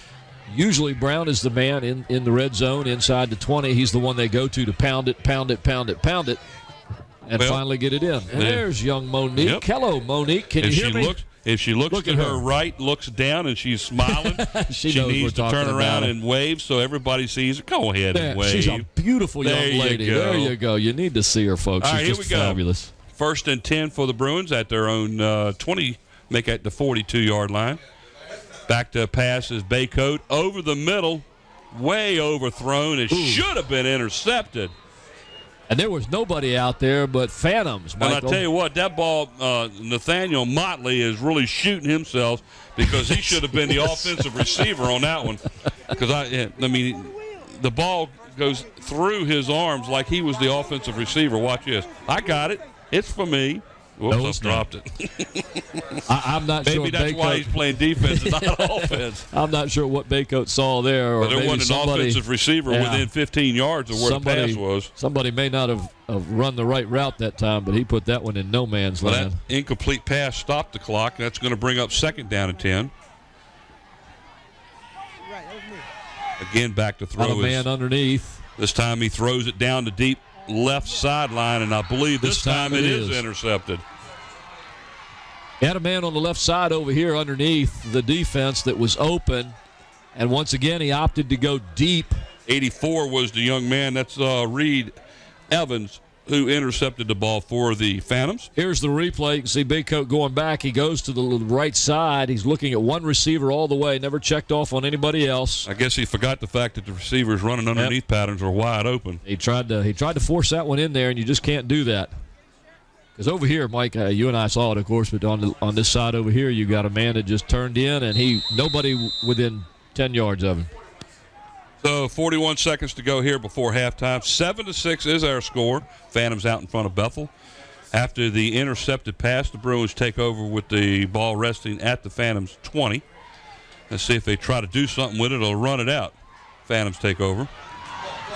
usually Brown is the man in the red zone inside the 20. He's the one they go to pound it, and finally get it in. And there's young Monique. Yep. Hello, Monique. Can you hear me? If she looks to her right, looks down, and she's smiling, she needs to turn around and wave so everybody sees her. Go ahead and wave. She's a beautiful young lady. There you go. You need to see her, folks. All right, she's just fabulous. 1st and 10 for the Bruins at their own 20, make it the 42-yard line. Back to pass is Baycoat over the middle, way overthrown. It should have been intercepted. And there was nobody out there but Phantoms, Michael. And I tell you what, that ball, Nathaniel Motley is really shooting himself because he should have been the offensive receiver on that one. Because, I mean, the ball goes through his arms like he was the offensive receiver. Watch this. I got it. It's for me. Whoops, No, I it's dropped it. I'm not sure. Maybe that's why he's playing defense and not offense. I'm not sure what Baycoat saw there. Or But there maybe wasn't an offensive receiver within 15 yards of where the pass was. Somebody may not have run the right route that time, but he put that one in no man's land. That incomplete pass stopped the clock. That's going to bring up 2nd down and 10. Again, back to throw. Got a man underneath. This time he throws it down the deep left sideline, and I believe this time it is intercepted. He had a man on the left side over here underneath the defense that was open, and once again he opted to go deep. 84 was the young man. That's Reed Evans, who intercepted the ball for the Phantoms. Here's the replay. You can see Baycoat going back. He goes to the right side. He's looking at one receiver all the way, never checked off on anybody else. I guess he forgot the fact that the receivers running underneath patterns are wide open. He tried to force that one in there, and you just can't do that. Because over here, Mike, you and I saw it, of course, but on this side over here, you got a man that just turned in, and nobody within 10 yards of him. So 41 seconds to go here before halftime. 7-6 is our score. Phantoms out in front of Bethel. After the intercepted pass, the Bruins take over with the ball resting at the Phantoms 20. Let's see if they try to do something with it or run it out. Phantoms take over.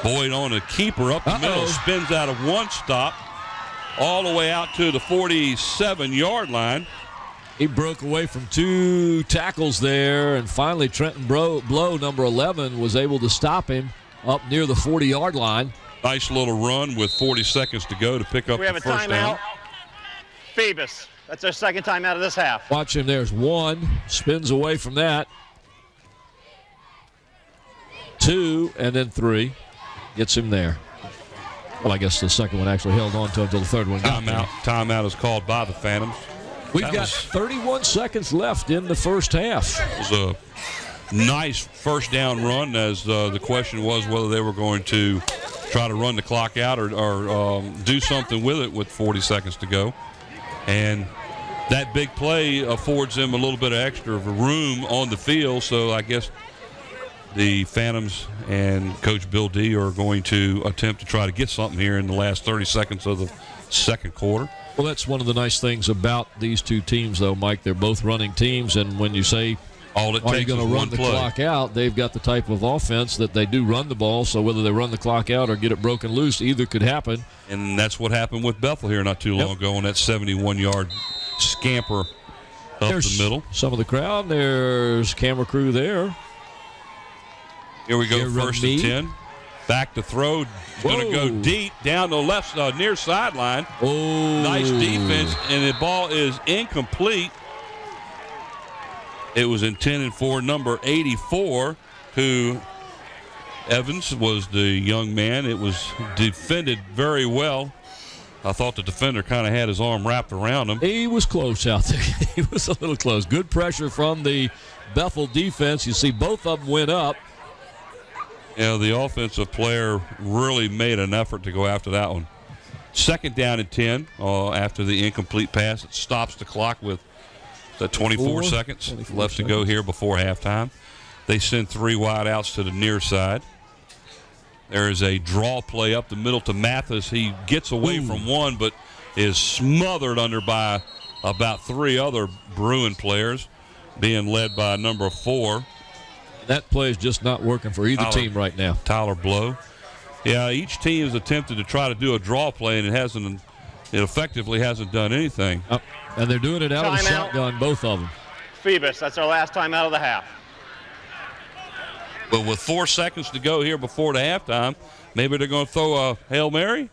Boyd on a keeper up the middle, spins out of one stop all the way out to the 47-yard line. He broke away from 2 tackles there, and finally Trenton Blow, number 11, was able to stop him up near the 40-yard line. Nice little run with 40 seconds to go to pick up the first down. We have a timeout. Phoebus. That's our 2nd timeout of this half. Watch him. There's 1. Spins away from that. 2, and then 3. Gets him there. Well, I guess the second one actually held on to him until the third one got there. Timeout is called by the Phantoms. We've got 31 seconds left in the first half. It was a nice first down run, as the question was whether they were going to try to run the clock out or do something with it with 40 seconds to go. And that big play affords them a little bit of extra room on the field, so I guess the Phantoms and Coach Bill D are going to attempt to try to get something here in the last 30 seconds of the second quarter. Well, that's one of the nice things about these two teams, though, Mike. They're both running teams, and when you say, all it are you takes going is to run one the play. clock out, they've got the type of offense that they do run the ball, so whether they run the clock out or get it broken loose, either could happen. And that's what happened with Bethel here not too long ago on that 71-yard scamper up the middle. Some of the crowd. There's camera crew there. Here we go, first and 10. Back to throw. Going to go deep down the left near sideline. Oh, nice defense, and the ball is incomplete. It was intended for number 84, who Evans was the young man. It was defended very well. I thought the defender kind of had his arm wrapped around him. He was close out there. He was a little close. Good pressure from the Bethel defense. You see both of them went up. Yeah, the offensive player really made an effort to go after that one. Second down and 10 after the incomplete pass. It stops the clock with 24 seconds left to go here before halftime. They send 3 wide outs to the near side. There is a draw play up the middle to Mathis. He gets away from one, but is smothered under by about 3 other Bruin players, being led by number 4. That play is just not working for either team right now. Tyler Blow. Yeah, each team has attempted to try to do a draw play, and it effectively hasn't done anything. And they're doing it out of the shotgun, both of them. Phoebus, that's our last time out of the half. But with 4 seconds to go here before the halftime, maybe they're going to throw a Hail Mary?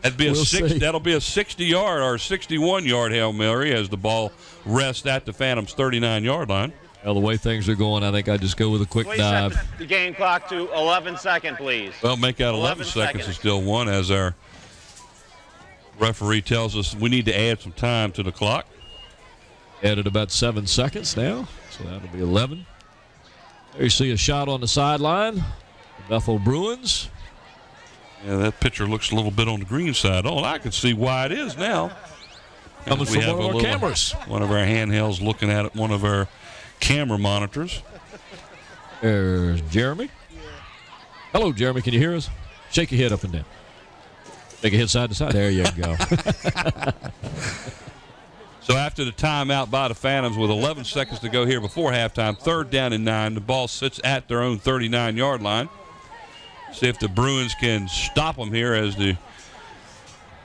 That'll be a 60-yard or 61-yard Hail Mary as the ball rests at the Phantoms' 39-yard line. Well, the way things are going, I think I'd just go with a quick dive. Set the game clock to 11 seconds, please. Well, make out 11 seconds is still one, as our referee tells us we need to add some time to the clock. Added about 7 seconds now, so that'll be 11. There you see a shot on the sideline. The Bethel Bruins. Yeah, that pitcher looks a little bit on the green side. Oh, I can see why it is now. Coming from one of our cameras. One of our handhelds looking at it, one of our camera monitors. There's Jeremy. Hello, Jeremy. Can you hear us? Shake your head up and down. Take a hit side to side. There you go. So after the timeout by the Phantoms with 11 seconds to go here before halftime, 3rd down and 9, the ball sits at their own 39-yard line. See if the Bruins can stop them here, as the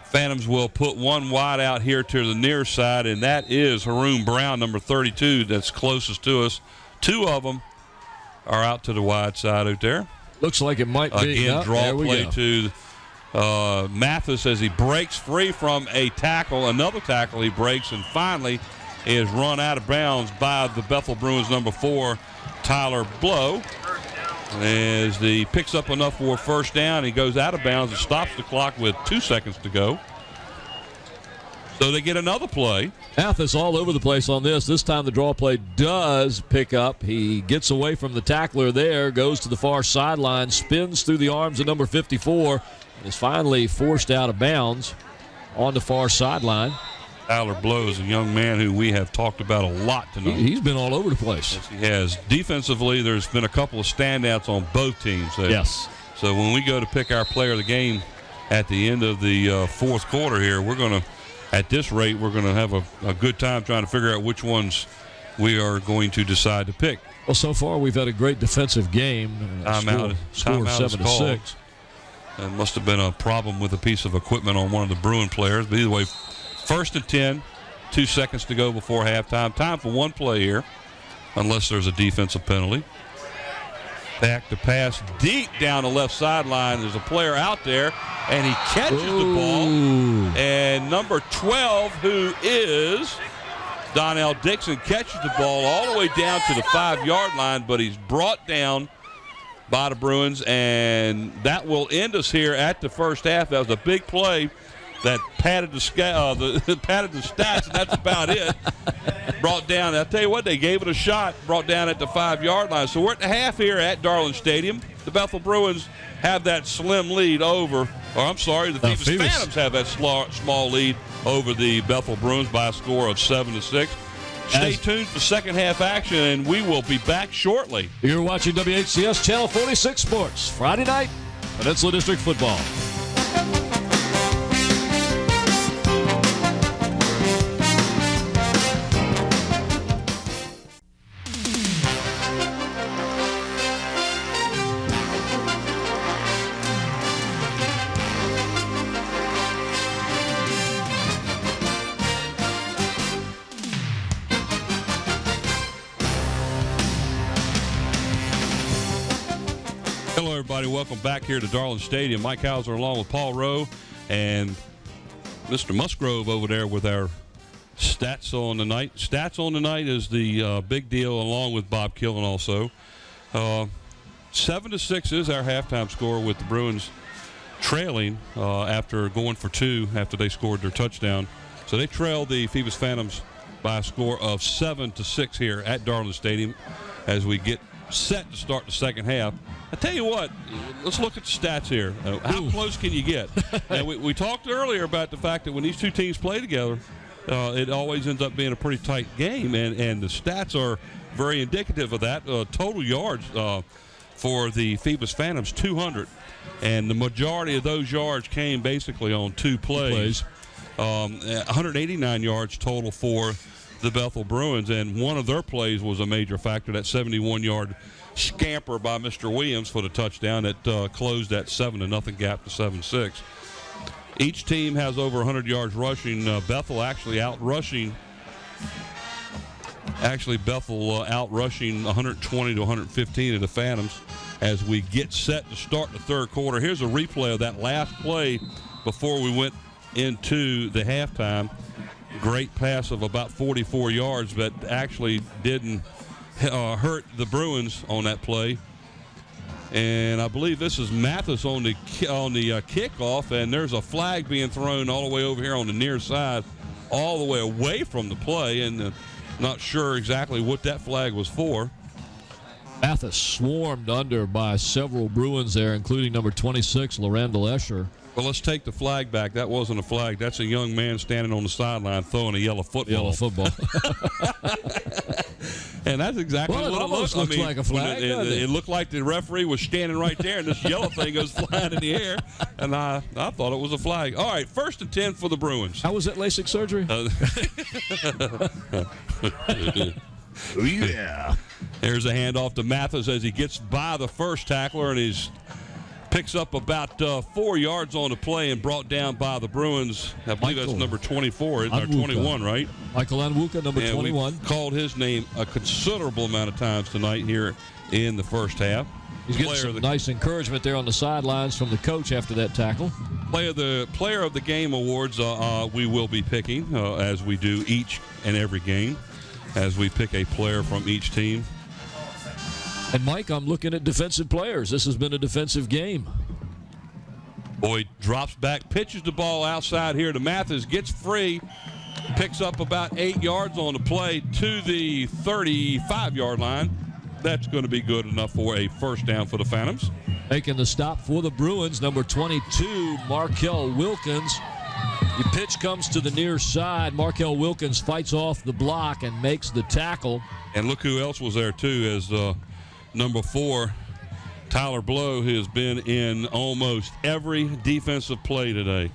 Phantoms will put one wide out here to the near side, and that is Haroon Brown, number 32, that's closest to us. 2 of them are out to the wide side out there. Looks like it might be. Again, draw play to Mathis as he breaks free from a tackle. Another tackle he breaks, and finally is run out of bounds by the Bethel Bruins number 4, Tyler Blow. As he picks up enough for a first down, he goes out of bounds and stops the clock with 2 seconds to go. So they get another play. Mathis all over the place on this. This time the draw play does pick up. He gets away from the tackler there, goes to the far sideline, spins through the arms of number 54, and is finally forced out of bounds on the far sideline. Tyler Blow is a young man who we have talked about a lot tonight. He's been all over the place. Yes, he has. Defensively, there's been a couple of standouts on both teams. Yes. So when we go to pick our player of the game at the end of the fourth quarter here, we're going to, at this rate, we're going to have a good time trying to figure out which ones we are going to decide to pick. Well, so far we've had a great defensive game. Timeout 7-6. There must have been a problem with a piece of equipment on one of the Bruin players. But either way, 1st and 10, 2 seconds to go before halftime. Time for one play here, unless there's a defensive penalty. Back to pass deep down the left sideline. There's a player out there, and he catches the ball. And number 12, who is Donnell Dixon, catches the ball all the way down to the 5-yard line, but he's brought down by the Bruins, and that will end us here at the first half. That was a big play that padded the stats, and that's about it. Brought down, I'll tell you what, they gave it a shot, brought down at the 5-yard line. So we're at the half here at Darling Stadium. The Bethel Bruins have that slim lead over, the Phoebus Phantoms have that small lead over the Bethel Bruins by a score of 7-6. Stay tuned for second half action, and we will be back shortly. You're watching WHCS Channel 46 Sports, Friday night, Peninsula District Football. Hello, everybody. Welcome back here to Darling Stadium. Mike Hauser along with Paul Rowe and Mr. Musgrove over there with our stats on the night. Stats on the night is the big deal, along with Bob Killen also. 7-6 is our halftime score, with the Bruins trailing after going for 2 after they scored their touchdown. So they trailed the Phoebus Phantoms by a score of 7-6 here at Darling Stadium as we get set to start the second half. I tell you what, let's look at the stats here. How close can you get? And we talked earlier about the fact that when these two teams play together, it always ends up being a pretty tight game, and the stats are very indicative of that. Total yards for the Phoebus Phantoms, 200, and the majority of those yards came basically on 2 plays. 189 yards total for the Bethel Bruins, and one of their plays was a major factor, that 71-yard scamper by Mr. Williams for the touchdown that closed that 7-0 gap to 7-6. Each team has over 100 yards rushing. Bethel actually out-rushing 120 to 115 of the Phantoms as we get set to start the third quarter. Here's a replay of that last play before we went into the halftime. Great pass of about 44 yards, but actually didn't hurt the Bruins on that play. And I believe this is Mathis on the kickoff, and there's a flag being thrown all the way over here on the near side, all the way away from the play, and not sure exactly what that flag was for. Mathis swarmed under by several Bruins there, including number 26, Lorandall Escher. Well, let's take the flag back. That wasn't a flag. That's a young man standing on the sideline throwing a yellow football. Yellow football. And that's exactly well, what it almost looks like a flag. It looked like the referee was standing right there, and this yellow thing goes flying in the air, and I thought it was a flag. All right, 1st and 10 for the Bruins. How was that LASIK surgery? Oh, yeah. There's a handoff to Mathis as he gets by the first tackler, and he's picks up about 4 yards on the play and brought down by the Bruins. I believe that's number 24, or 21, right? Michael Anwuka, number 21. We've called his name a considerable amount of times tonight here in the first half. He's getting some nice encouragement there on the sidelines from the coach after that tackle. Player of the game awards we will be picking, as we do each and every game, as we pick a player from each team. And, Mike, I'm looking at defensive players. This has been a defensive game. Boyd drops back, pitches the ball outside here to Mathis, gets free, picks up about 8 yards on the play to the 35-yard line. That's going to be good enough for a first down for the Phantoms. Making the stop for the Bruins, number 22, Markel Wilkins. The pitch comes to the near side. Markel Wilkins fights off the block and makes the tackle. And look who else was there, too, as number 4, Tyler Blow, who has been in almost every defensive play today.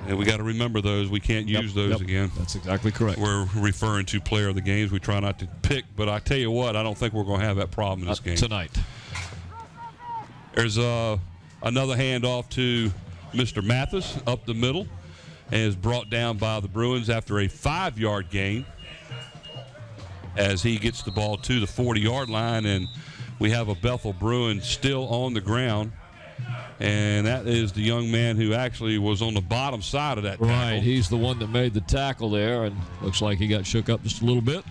And we got to remember those. We can't use those again. That's exactly correct. We're referring to player of the games. We try not to pick, but I tell you what, I don't think we're going to have that problem in this game tonight. There's another handoff to Mr. Mathis up the middle, and is brought down by the Bruins after a 5-yard gain, as he gets the ball to the 40-yard line, and we have a Bethel Bruin still on the ground, and that is the young man who actually was on the bottom side of that tackle. Right, he's the one that made the tackle there, and looks like he got shook up just a little bit.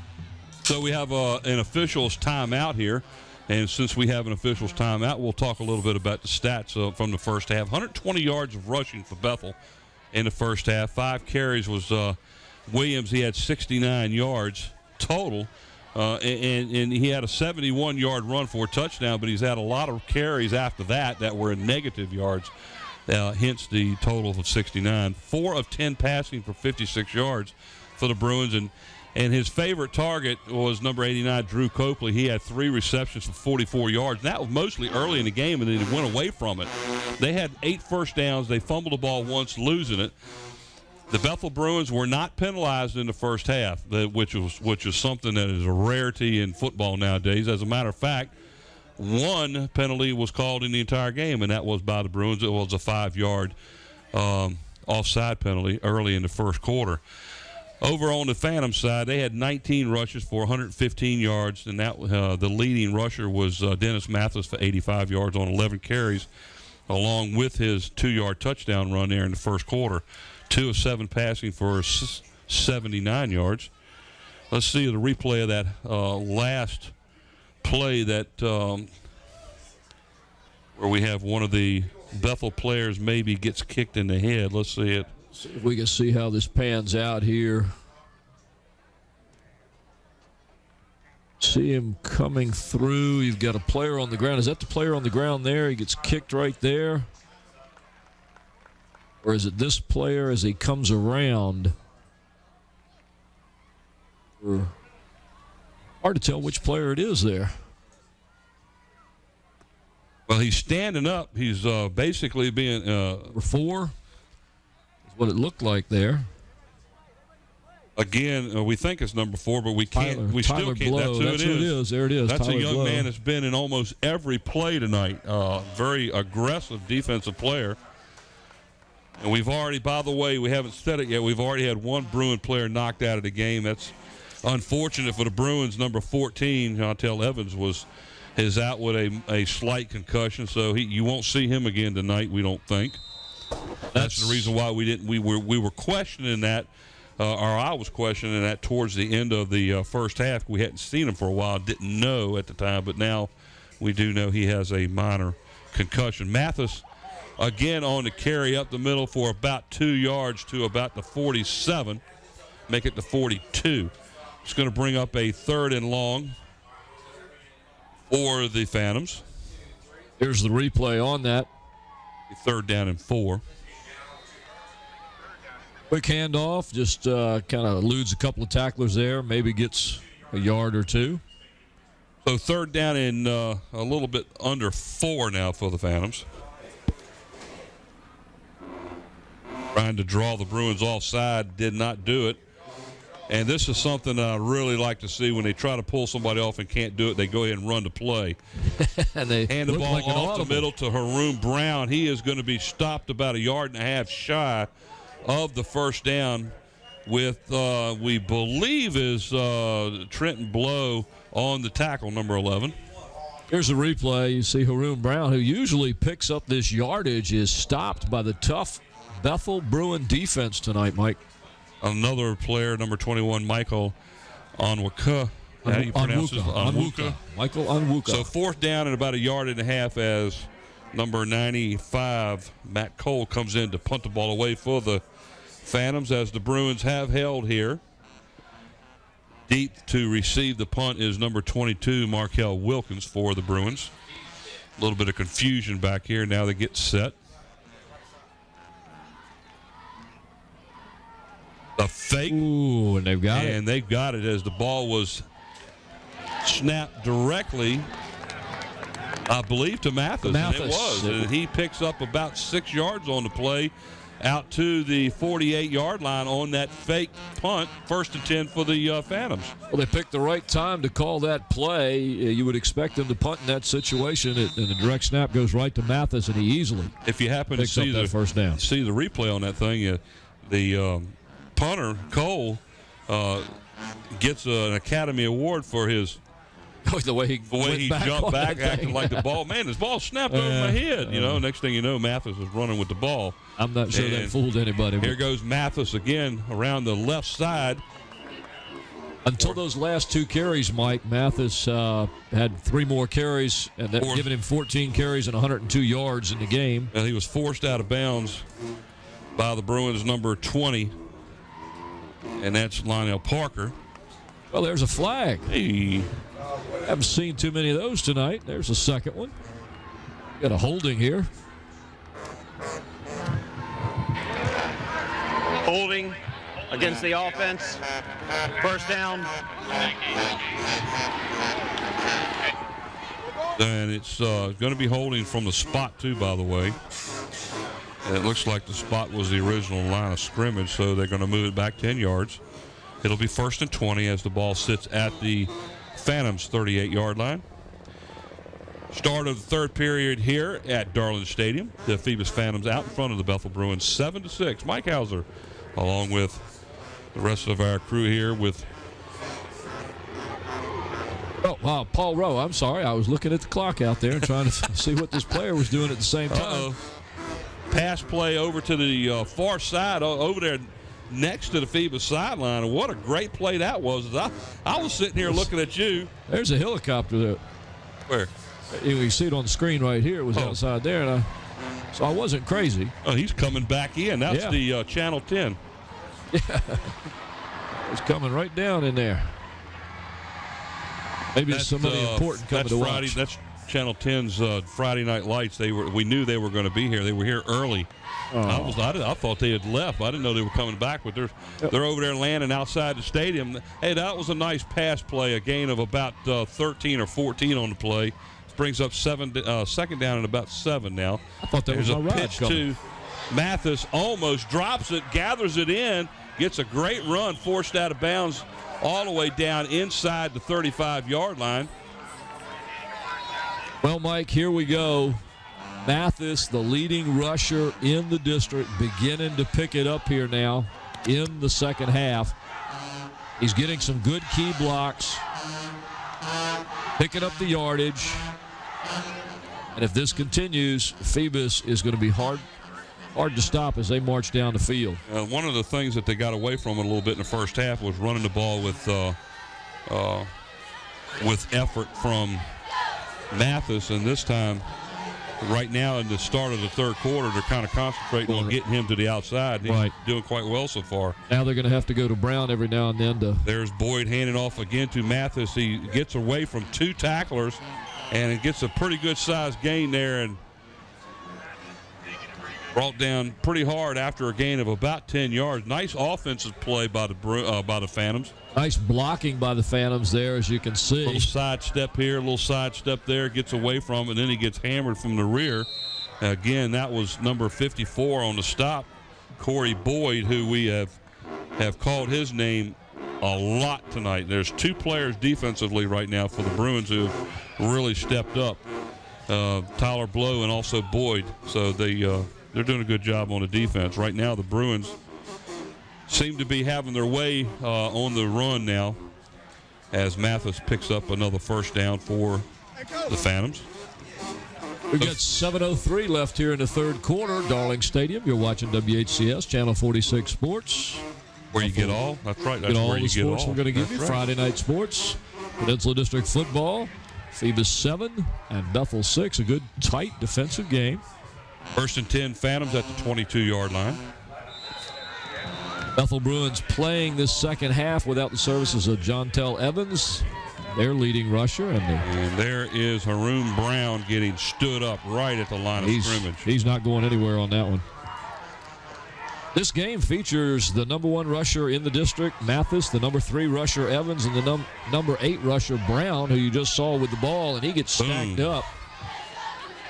So we have an official's timeout here, and since we have an official's timeout, we'll talk a little bit about the stats from the first half. 120 yards of rushing for Bethel in the first half. 5 carries was Williams. He had 69 yards total, and he had a 71-yard run for a touchdown, but he's had a lot of carries after that were in negative yards, hence the total of 69. 4 of 10 passing for 56 yards for the Bruins, and his favorite target was number 89, Drew Copley. He had 3 receptions for 44 yards. That was mostly early in the game, and then he went away from it. They had 8 first downs. They fumbled the ball once, losing it. The Bethel Bruins were not penalized in the first half, which is something that is a rarity in football nowadays. As a matter of fact, 1 penalty was called in the entire game, and that was by the Bruins. It was a 5-yard offside penalty early in the first quarter. Over on the Phantom side, they had 19 rushes for 115 yards, and that the leading rusher was Dennis Mathis for 85 yards on 11 carries, along with his 2-yard touchdown run there in the first quarter. 2 of 7 passing for 79 yards. Let's see the replay of that last play that where we have one of the Bethel players maybe gets kicked in the head. Let's see it. See if we can see how this pans out here. See him coming through. You've got a player on the ground. Is that the player on the ground there? He gets kicked right there. Or is it this player as he comes around? Hard to tell which player it is there. Well, he's standing up. He's basically being... Number 4 is what it looked like there. Again, we think it's number 4, but we can't. We still can't. Blow. That's who it is. There it is. That's Tyler a young Blow. man that's been in almost every play tonight. Very aggressive defensive player. And we've already, by the way, we haven't said it yet, we've already had 1 Bruin player knocked out of the game. That's unfortunate for the Bruins. Number 14, Jontel Evans, is out with a slight concussion, so you won't see him again tonight, we don't think. That's the reason why we were questioning that, or I was questioning that towards the end of the first half. We hadn't seen him for a while, didn't know at the time, but now we do know he has a minor concussion. Mathis, again, on the carry up the middle for about 2 yards to about the 47. Make it the 42. It's going to bring up a 3rd and long for the Phantoms. Here's the replay on that. 3rd down and 4. Quick handoff, just kind of eludes a couple of tacklers there, maybe gets a yard or two. So 3rd down and a little bit under 4 now for the Phantoms. Trying to draw the Bruins offside, did not do it. And this is something I really like to see when they try to pull somebody off and can't do it. They go ahead and run the play. And they hand the ball like off the middle to Haroon Brown. He is going to be stopped about a yard and a half shy of the first down with, we believe, is Trenton Blow on the tackle, number 11. Here's a replay. You see Haroon Brown, who usually picks up this yardage, is stopped by the tough Bethel Bruin defense tonight, Mike. Another player, number 21, Michael Onwuka. How do you pronounce it? Onwuka. Michael Onwuka. So 4th down and about a yard and a half as number 95, Matt Cole, comes in to punt the ball away for the Phantoms, as the Bruins have held here. Deep to receive the punt is number 22, Markel Wilkins, for the Bruins. A little bit of confusion back here. Now they get set. The fake. Ooh, and they've got it. And they've got it as the ball was snapped directly, I believe, to Mathis. And it was. And he picks up about 6 yards on the play out to the 48-yard line on that fake punt. 1st and 10 for the Phantoms. Well, they picked the right time to call that play. You would expect them to punt in that situation, and the direct snap goes right to Mathis, and he easily if you happen to picks up see that first down. See the replay on that thing, the punter, Cole, gets an Academy Award for his the way he jumped back acting like the ball. Man, this ball snapped over my head. Next thing you know, Mathis is running with the ball. I'm not sure that fooled anybody. Here goes Mathis again around the left side. Until those last 2 carries, Mike, Mathis had 3 more carries, and that giving him 14 carries and 102 yards in the game. And he was forced out of bounds by the Bruins' number 20, and that's Lionel Parker. Well, there's a flag. Hey. Haven't seen too many of those tonight. There's a second one. Got a holding here. Holding against the offense. 1st down. And it's going to be holding from the spot, too, by the way. And it looks like the spot was the original line of scrimmage, so they're going to move it back 10 yards. It'll be 1st and 20 as the ball sits at the Phantoms' 38-yard line. Start of the 3rd period here at Darling Stadium. The Phoebus Phantoms out in front of the Bethel Bruins 7-6. Mike Hauser, along with the rest of our crew here with... Oh, wow, Paul Rowe. I'm sorry. I was looking at the clock out there and trying to see what this player was doing at the same time. Pass play over to the far side, over there next to the Phoebus sideline. And what a great play that was. I was sitting here looking at you. There's a helicopter there. Where? You see it on the screen right here. It was outside there, and so I wasn't crazy. Oh, he's coming back in. That's the Channel 10. Yeah. It's coming right down in there. Maybe it's somebody important coming to watch. That's Channel 10's Friday Night Lights. We knew they were going to be here. They were here early. I thought they had left. I didn't know they were coming back, but they're over there landing outside the stadium. Hey, that was a nice pass play, a gain of about 13 or 14 on the play. Brings up 2nd down and about 7 now. I thought there was a pitch coming. to Mathis, almost drops it, gathers it in, gets a great run, forced out of bounds all the way down inside the 35-yard line. Well, Mike, here we go. Mathis, the leading rusher in the district, beginning to pick it up here now in the second half. He's getting some good key blocks, picking up the yardage. And if this continues, Phoebus is going to be hard to stop as they march down the field. One of the things that they got away from it a little bit in the first half was running the ball with effort from Mathis, and this time, right now in the start of the 3rd quarter, they're kind of concentrating on getting him to the outside. He's doing quite well so far. Now they're going to have to go to Brown every now and then. There's Boyd handing off again to Mathis. He gets away from 2 tacklers and it gets a pretty good sized gain there and brought down pretty hard after a gain of about 10 yards. Nice offensive play by the Phantoms. Nice blocking by the Phantoms there, as you can see. Little sidestep here, little sidestep there, gets away from it, and then he gets hammered from the rear. Again, that was number 54 on the stop, Corey Boyd, who we have called his name a lot tonight. There's 2 players defensively right now for the Bruins who have really stepped up, Tyler Blow and also Boyd. So they're doing a good job on the defense. Right now the Bruins seem to be having their way on the run now as Mathis picks up another first down for the Phantoms. We've got 7:03 left here in the third quarter. Darling Stadium. You're watching WHCS, Channel 46 Sports. Where you get all. That's right. That's Get all where the you get sports all. we're going to give That's you. right. Friday night sports, Peninsula District football, Phoebus 7 and Bethel 6. A good, tight defensive game. First and 10, Phantoms at the 22-yard line. Bethel Bruins playing this second half without the services of Jontel Evans, their leading rusher. And there is Haroon Brown getting stood up right at the line of scrimmage. He's not going anywhere on that one. This game features the number 1 rusher in the district, Mathis, the number 3 rusher, Evans, and the number 8 rusher, Brown, who you just saw with the ball, and he gets stacked up.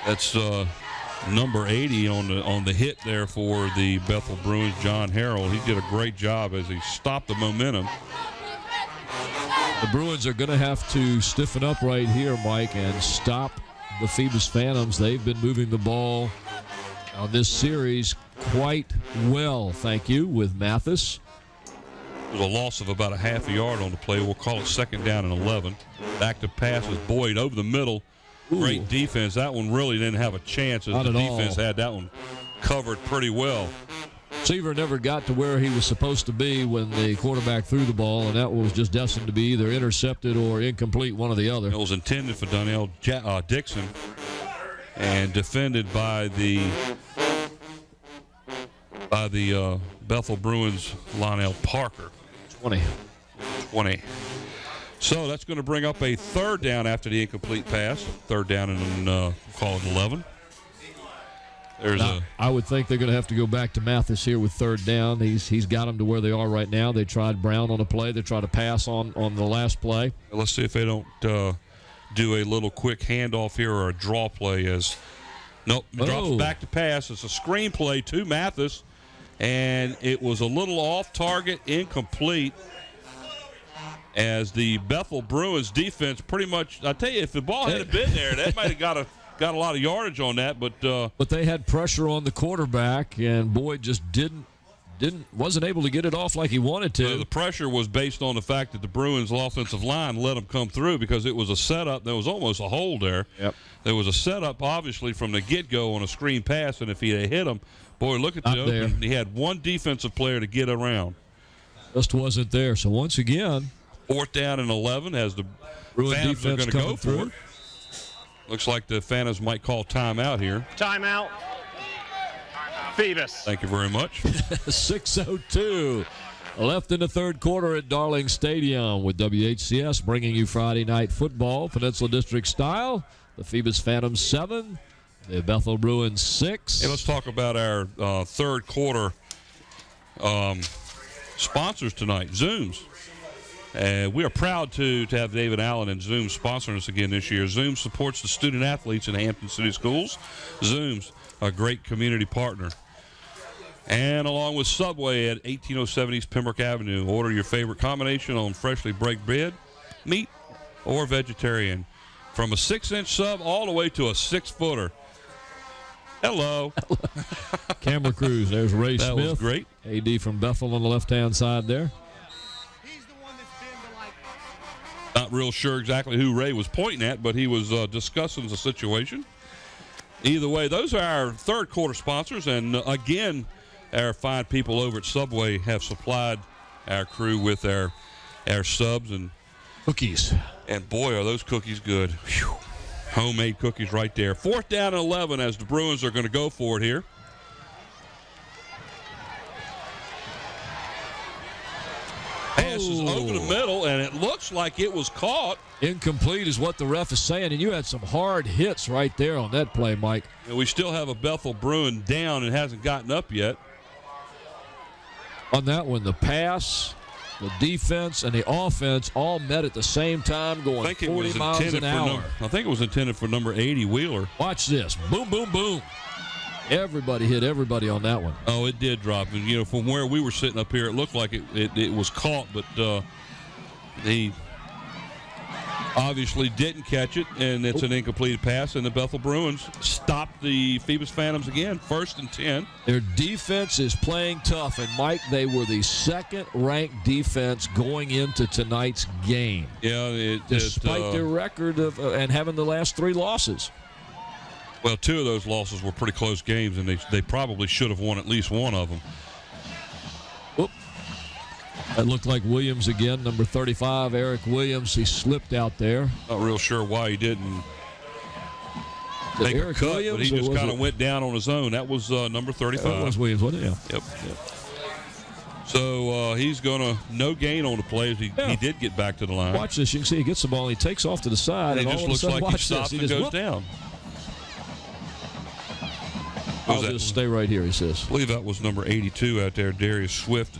That's number 80 on the hit there for the Bethel Bruins, John Harrell. He did a great job as he stopped the momentum. The Bruins are going to have to stiffen up right here, Mike, and stop the Phoebus Phantoms. They've been moving the ball on this series quite well, thank you, with Mathis. It was a loss of about a half a yard on the play. We'll call it second down and 11. Back to pass with Boyd over the middle. Ooh. Great defense. That one really didn't have a chance as Not the at defense all. had that one covered pretty well. Seaver never got to where he was supposed to be when the quarterback threw the ball, and that was just destined to be either intercepted or incomplete, one or the other. It was intended for Donnell Dixon and defended by the Bethel Bruins, Lionel Parker. 20. So that's going to bring up a third down after the incomplete pass. Third down and we'll call it 11. I would think they're going to have to go back to Mathis here with third down. He's got them to where they are right now. They tried Brown on a play. They tried to pass on the last play. Let's see if they don't do a little quick handoff here or a draw play nope, drops back to pass. It's a screen play to Mathis, and it was a little off target, incomplete, as the Bethel Bruins defense pretty much, I tell you, if the ball had been there, that might have got a lot of yardage on that, but they had pressure on the quarterback, and Boyd just wasn't able to get it off like he wanted to. The pressure was based on the fact that the Bruins' offensive line let them come through because it was a setup. There was almost a hole there. Yep. There was a setup, obviously, from the get-go on a screen pass, and if he had hit him, boy, look at the open. He had one defensive player to get around. Just wasn't there. So once again, fourth down and 11 as the Bruin Phantoms are going to go through. for it. Looks like the Phantoms might call timeout here. Timeout. Phoebus. Thank you very much. 6:02 left in the third quarter at Darling Stadium with WHCS bringing you Friday night football, Peninsula District style. The Phoebus Phantoms 7, the Bethel Bruins 6. Hey, let's talk about our third quarter sponsors tonight, Zooms. We are proud to have David Allen and Zoom sponsoring us again this year. Zoom supports the student athletes in Hampton City Schools. Zoom's a great community partner. And along with Subway at 1807 East Pembroke Avenue, order your favorite combination on freshly baked bread, meat, or vegetarian. From a 6-inch sub all the way to a 6-footer. Hello. Camera crews. There's Ray Smith. That was great. AD from Bethel on the left-hand side there. Not real sure exactly who Ray was pointing at, but he was discussing the situation. Either way, those are our third quarter sponsors. And again, our fine people over at Subway have supplied our crew with our subs and cookies. And boy, are those cookies good. Whew. Homemade cookies right there. Fourth down and 11 as the Bruins are going to go for it here. Pass is over the middle, and it looks like it was caught. Incomplete is what the ref is saying, and you had some hard hits right there on that play, Mike. And we still have a Bethel Bruin down and hasn't gotten up yet. On that one, the pass, the defense, and the offense all met at the same time, going 40 miles an hour. I think it was intended for number 80, Wheeler. Watch this. Boom, boom, boom. Everybody hit everybody on that one. Oh, it did drop. And, you know, from where we were sitting up here, it looked like it was caught, but he obviously didn't catch it, and it's an incompleted pass, and the Bethel Bruins stopped the Phoebus Phantoms again, 1st and 10. Their defense is playing tough, and, Mike, they were the second-ranked defense going into tonight's game. Yeah, despite their record of and having the last 3 losses. Well, 2 of those losses were pretty close games, and they probably should have won at least one of them. Whoop. That looked like Williams again, number 35, Eric Williams. He slipped out there. Not real sure why he didn't make a cut, Williams, but he just kind of went down on his own. That was number 35. That was Williams, wasn't it? Yeah. Yep. So he's going to no gain on the play as he did get back to the line. Watch this. You can see he gets the ball. He takes off to the side. And all just of a looks sudden, like he watch stops this. and goes down. I'll just stay right here, he says. I believe that was number 82 out there, Darius Swift.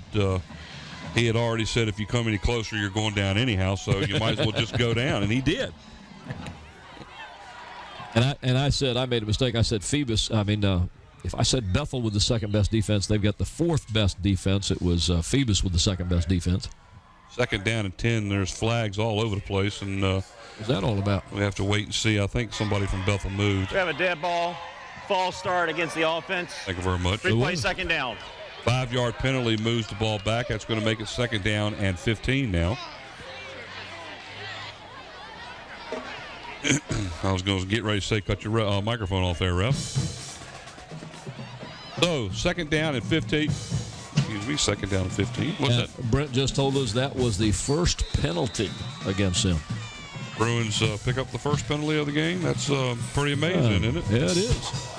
He had already said if you come any closer, you're going down anyhow, so you might as well just go down, and he did. And I said, I made a mistake. I said Phoebus. I mean, if I said Bethel with the second-best defense, they've got the 4th-best defense. It was Phoebus with the second-best defense. 2nd down and 10. There's flags all over the place, and what's that all about? We have to wait and see. I think somebody from Bethel moved. We have a dead ball. False start against the offense. Thank you very much. Replay 2nd down. 5-yard penalty moves the ball back. That's going to make it 2nd down and 15 now. I was going to get ready to say cut your microphone off there, ref. So, 2nd down and 15. Excuse me, 2nd down and 15. What's that? Brent just told us that was the first penalty against them. Bruins pick up the first penalty of the game. That's pretty amazing, isn't it? Yeah, it is.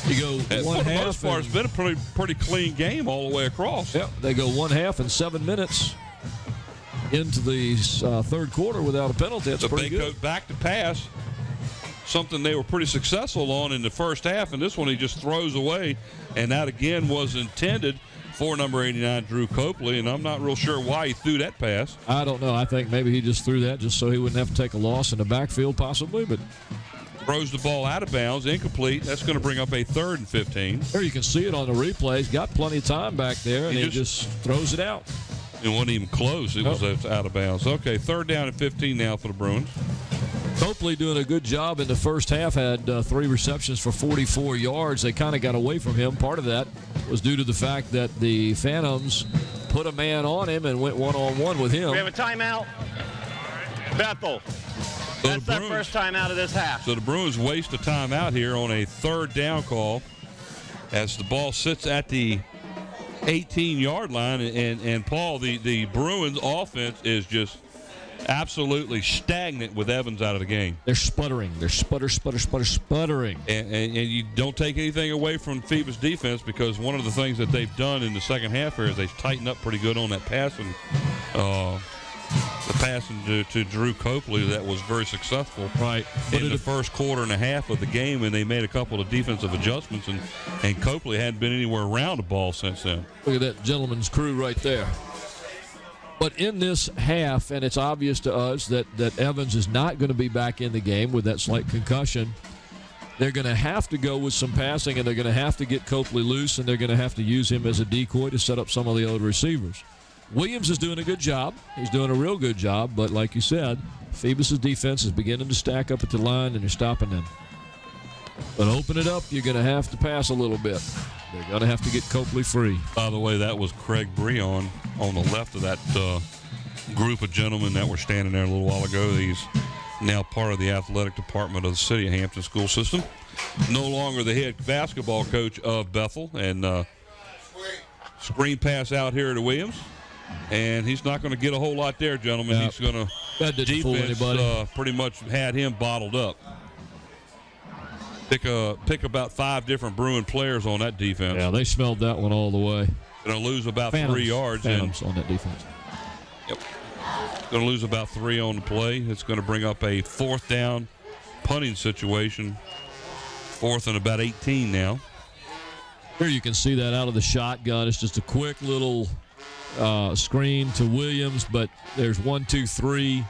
You go one for the half. most part, it's been a pretty clean game all the way across. Yeah, they go 1 half and 7 minutes into the 3rd quarter without a penalty. That's pretty good. They go back to pass, something they were pretty successful on in the first half, and this one he just throws away, and that again was intended for number 89, Drew Copley, and I'm not real sure why he threw that pass. I don't know. I think maybe he just threw that just so he wouldn't have to take a loss in the backfield possibly, but throws the ball out of bounds, incomplete. That's going to bring up a 3rd and 15. There you can see it on the replay. He's got plenty of time back there, and he just throws it out. It wasn't even close. It was out of bounds. Okay, 3rd down and 15 now for the Bruins. Copley doing a good job in the first half, had 3 receptions for 44 yards. They kind of got away from him. Part of that was due to the fact that the Phantoms put a man on him and went one-on-one with him. We have a timeout. Bethel. That's their first timeout of this half. So the Bruins waste a timeout here on a 3rd down call as the ball sits at the 18-yard line. And Paul, the Bruins offense is just absolutely stagnant with Evans out of the game. They're sputtering. They're sputtering. And you don't take anything away from Phoebus defense, because one of the things that they've done in the second half here is they've tightened up pretty good on that passing. The passing to Drew Copley that was very successful in the first quarter and a half of the game, and they made a couple of defensive adjustments, and Copley hadn't been anywhere around the ball since then. Look at that gentleman's crew right there. But in this half, and it's obvious to us that Evans is not going to be back in the game with that slight concussion, they're going to have to go with some passing, and they're going to have to get Copley loose, and they're going to have to use him as a decoy to set up some of the other receivers. Williams is doing a good job. He's doing a real good job, but like you said, Phoebus' defense is beginning to stack up at the line, and they're stopping them. But open it up, you're going to have to pass a little bit. They're going to have to get Copley free. By the way, that was Craig Breon on the left of that group of gentlemen that were standing there a little while ago. He's now part of the athletic department of the City of Hampton school system. No longer the head basketball coach of Bethel. And screen pass out here to Williams. And he's not going to get a whole lot there, gentlemen. Yep. He's going to that didn't fool anybody. Pretty much had him bottled up. Pick about 5 different Bruin players on that defense. Yeah, they smelled that one all the way. Going to lose about Phantoms, 3 yards. Phantoms on that defense. Yep. Going to lose about 3 on the play. It's going to bring up a 4th down punting situation. 4th and about 18 now. Here you can see that out of the shotgun. It's just a quick little screen to Williams, but there's 1, 2, 3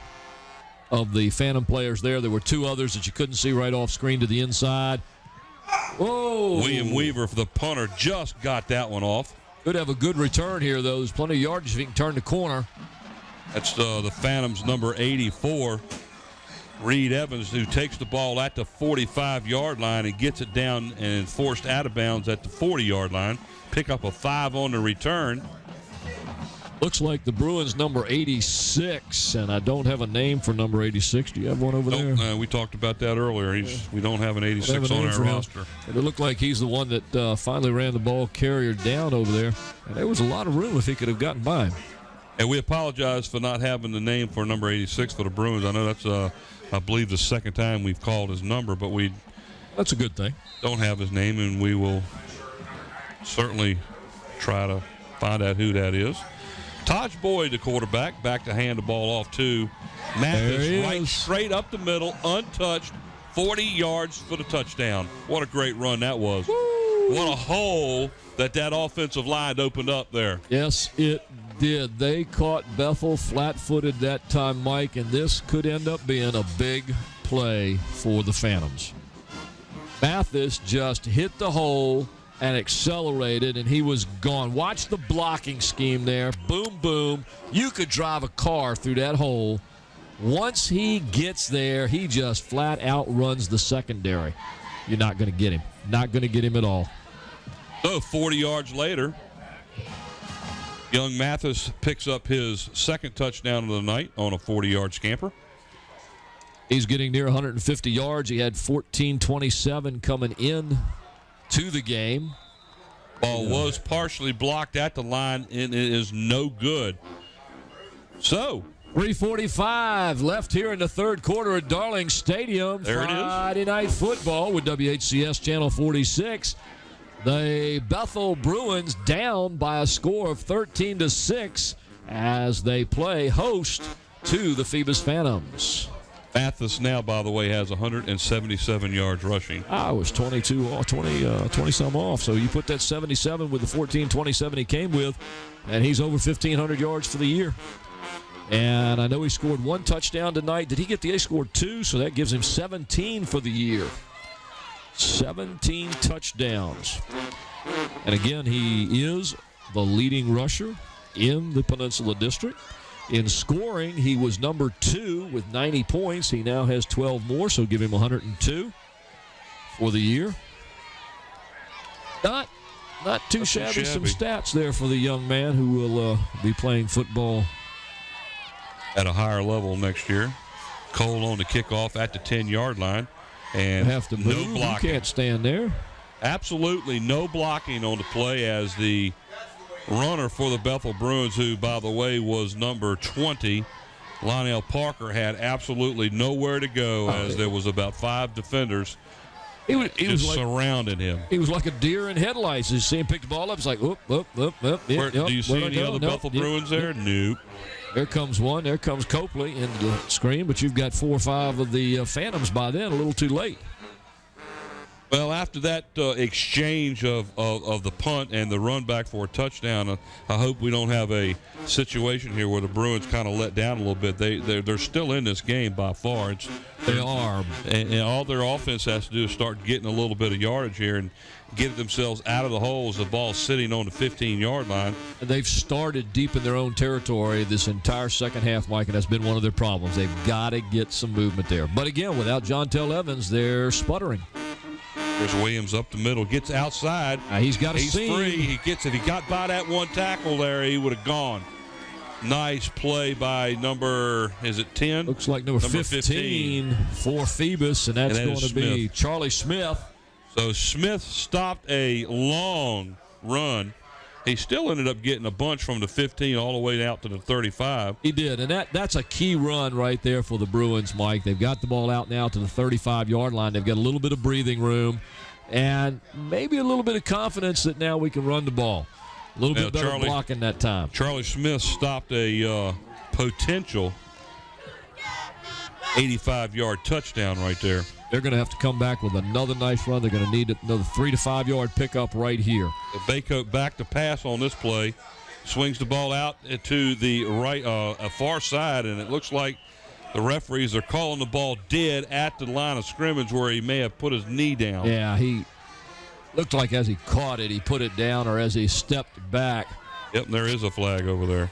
of the Phantom players there. There were 2 others that you couldn't see right off screen to the inside. Whoa! William Weaver, for the punter, just got that one off. Could have a good return here, though. There's plenty of yardage if he can turn the corner. That's the Phantoms' number 84, Reed Evans, who takes the ball at the 45-yard line and gets it down and forced out of bounds at the 40-yard line. Pick up a 5 on the return. Looks like the Bruins number 86, and I don't have a name for number 86. Do you have one over there? We talked about that earlier. We don't have an 86 on our roster. It looked like he's the one that finally ran the ball carrier down over there. And there was a lot of room if he could have gotten by him. And we apologize for not having the name for number 86 for the Bruins. I know that's, I believe, the second time we've called his number, but that's a good thing. Don't have his name, and we will certainly try to find out who that is. Taj Boyd, the quarterback, back to hand the ball off to Mathis, right straight up the middle, untouched, 40 yards for the touchdown. What a great run that was. Woo. What a hole that offensive line opened up there. Yes, it did. They caught Bethel flat-footed that time, Mike, and this could end up being a big play for the Phantoms. Mathis just hit the hole and accelerated, and he was gone. Watch the blocking scheme there. Boom, boom. You could drive a car through that hole. Once he gets there, he just flat outruns the secondary. You're not going to get him. Not going to get him at all. So 40 yards later, young Mathis picks up his second touchdown of the night on a 40-yard scamper. He's getting near 150 yards. He had 14:27 coming in to the game. Ball was partially blocked at the line, and it is no good. So 3:45 left here in the third quarter at Darling Stadium. There it is. Friday Night Football with WHCS Channel 46. The Bethel Bruins down by a score of 13-6 as they play host to the Phoebus Phantoms. Mathis now, by the way, has 177 yards rushing. I was 20-some off. So you put that 77 with the 14-27 he came with, and he's over 1,500 yards for the year. And I know he scored 1 touchdown tonight. Did he get the A? Scored 2, so that gives him 17 for the year. 17 touchdowns. And again, he is the leading rusher in the Peninsula District. In scoring, he was number 2 with 90 points. He now has 12 more, so give him 102 for the year. Not too shabby. Some stats there for the young man who will be playing football at a higher level next year. Cole on the kickoff at the 10-yard line. And have to move. No blocking. You can't stand there. Absolutely no blocking on the play as the runner for the Bethel Bruins, who, by the way, was number 20, Lionel Parker, had absolutely nowhere to go as there was about 5 defenders he was like, surrounding him. He was like a deer in headlights. You see him pick the ball up. It's like, whoop. Do you see any other Bethel Bruins there? Nope. There comes one. There comes Copley into the screen, but you've got 4 or 5 of the Phantoms by then, a little too late. Well, after that exchange of the punt and the run back for a touchdown, I hope we don't have a situation here where the Bruins kind of let down a little bit. They're still in this game by far. They are. And all their offense has to do is start getting a little bit of yardage here and get themselves out of the holes. The ball's sitting on the 15-yard line. And they've started deep in their own territory this entire second half, Mike, and that's been one of their problems. They've got to get some movement there. But again, without Jontel Evans, they're sputtering. There's Williams up the middle, gets outside. He's got a He's seam. free. If he got by that one tackle there, he would have gone. Nice play by number, is it 10? Looks like number 15 for Phoebus, and that's going to be Charlie Smith. So Smith stopped a long run. He still ended up getting a bunch from the 15 all the way out to the 35. He did, and that's a key run right there for the Bruins, Mike. They've got the ball out now to the 35-yard line. They've got a little bit of breathing room and maybe a little bit of confidence that now we can run the ball. A little bit better blocking that time. Charlie Smith stopped a potential 85-yard touchdown right there. They're going to have to come back with another nice run. They're going to need another 3 to 5 yard pickup right here. Baycoat back to pass on this play. Swings the ball out to the right, far side, and it looks like the referees are calling the ball dead at the line of scrimmage where he may have put his knee down. Yeah, he looked like as he caught it, he put it down, or as he stepped back. Yep, there is a flag over there.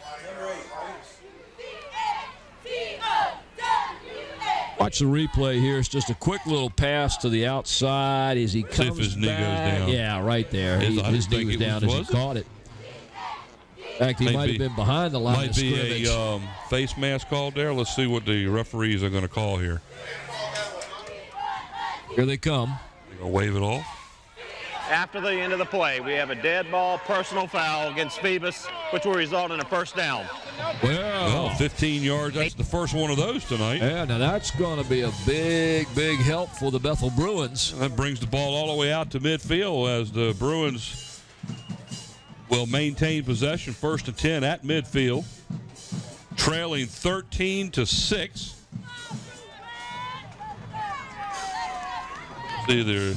Watch the replay here. It's just a quick little pass to the outside as he comes See if his knee goes back. down. Yeah, right there. His knee was down as he caught it. In fact, he might have been behind the line of scrimmage. Might be a face mask called there. Let's see what the referees are going to call here. Here they come. They're going to wave it off. After the end of the play, we have a dead ball personal foul against Phoebus, which will result in a first down. Well, 15 yards. That's the first one of those tonight. Yeah, now that's going to be a big, big help for the Bethel Bruins. That brings the ball all the way out to midfield as the Bruins will maintain possession, 1st and 10 at midfield, trailing 13-6. See there.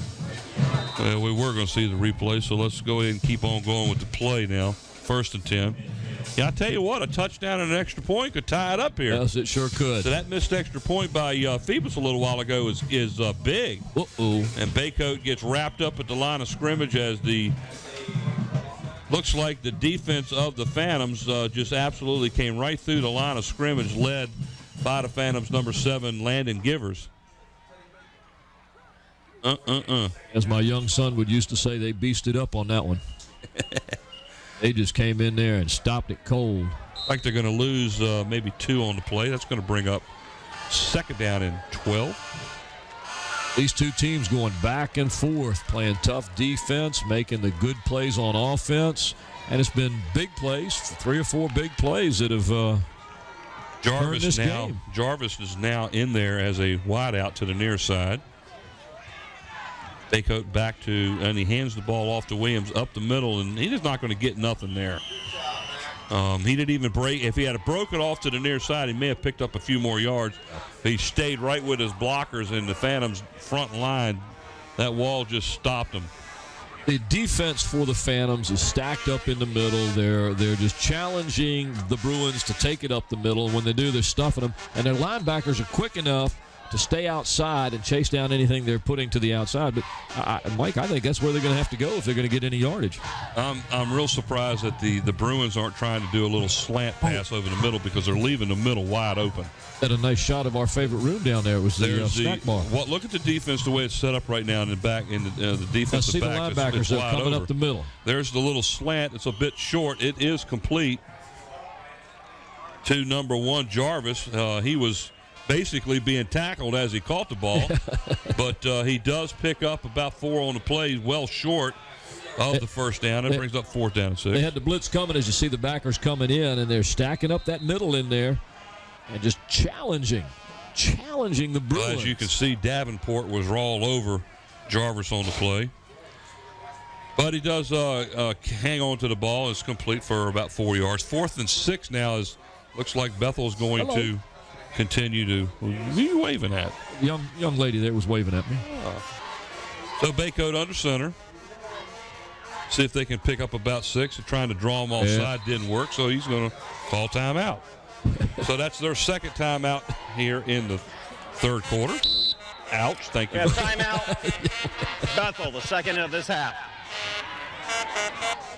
We were going to see the replay, so let's go ahead and keep on going with the play now. 1st and 10. Yeah, I tell you what, a touchdown and an extra point could tie it up here. Yes, it sure could. So that missed extra point by Phoebus a little while ago is big. Uh-oh. And Baycoat gets wrapped up at the line of scrimmage as looks like the defense of the Phantoms just absolutely came right through the line of scrimmage, led by the Phantoms' number 7, Landon Givers. As my young son would used to say, they beasted up on that one. They just came in there and stopped it cold. Like they're going to lose maybe 2 on the play. That's going to bring up 2nd down and 12. These two teams going back and forth, playing tough defense, making the good plays on offense. And it's been big plays, 3 or 4 big plays that have turned this game. Jarvis is now in there as a wideout to the near side. Baycoat back and he hands the ball off to Williams up the middle, and he's just not going to get nothing there. He didn't even break. If he had broken off to the near side, he may have picked up a few more yards. He stayed right with his blockers in the Phantoms' front line. That wall just stopped him. The defense for the Phantoms is stacked up in the middle. They're just challenging the Bruins to take it up the middle. When they do, they're stuffing them. And their linebackers are quick enough to stay outside and chase down anything they're putting to the outside. But, Mike, I think that's where they're going to have to go if they're going to get any yardage. I'm real surprised that the Bruins aren't trying to do a little slant pass over the middle because they're leaving the middle wide open. Had a nice shot of our favorite room down there. Was the snack bar. Look at the defense, the way it's set up right now in the back, in the defensive back. See the linebackers are coming up the middle. There's the little slant. It's a bit short. It is complete to number 1, Jarvis. He was basically being tackled as he caught the ball, but he does pick up about 4 on the play, well short of the first down. It brings up 4th down and 6. They had the blitz coming as you see the backers coming in, and they're stacking up that middle in there and just challenging the Bruins. Well, as you can see, Davenport was all over Jarvis on the play. But he does hang on to the ball. It's complete for about 4 yards. 4th and 6 now looks like Bethel's going to continue to. Who are you waving at? Young lady there was waving at me. So Baycoat under center. See if they can pick up about 6. They're trying to draw him offside. Didn't work, so he's going to call timeout. So that's their 2nd timeout here in the 3rd quarter. Ouch. Thank you. We have timeout. Bethel, the 2nd of this half.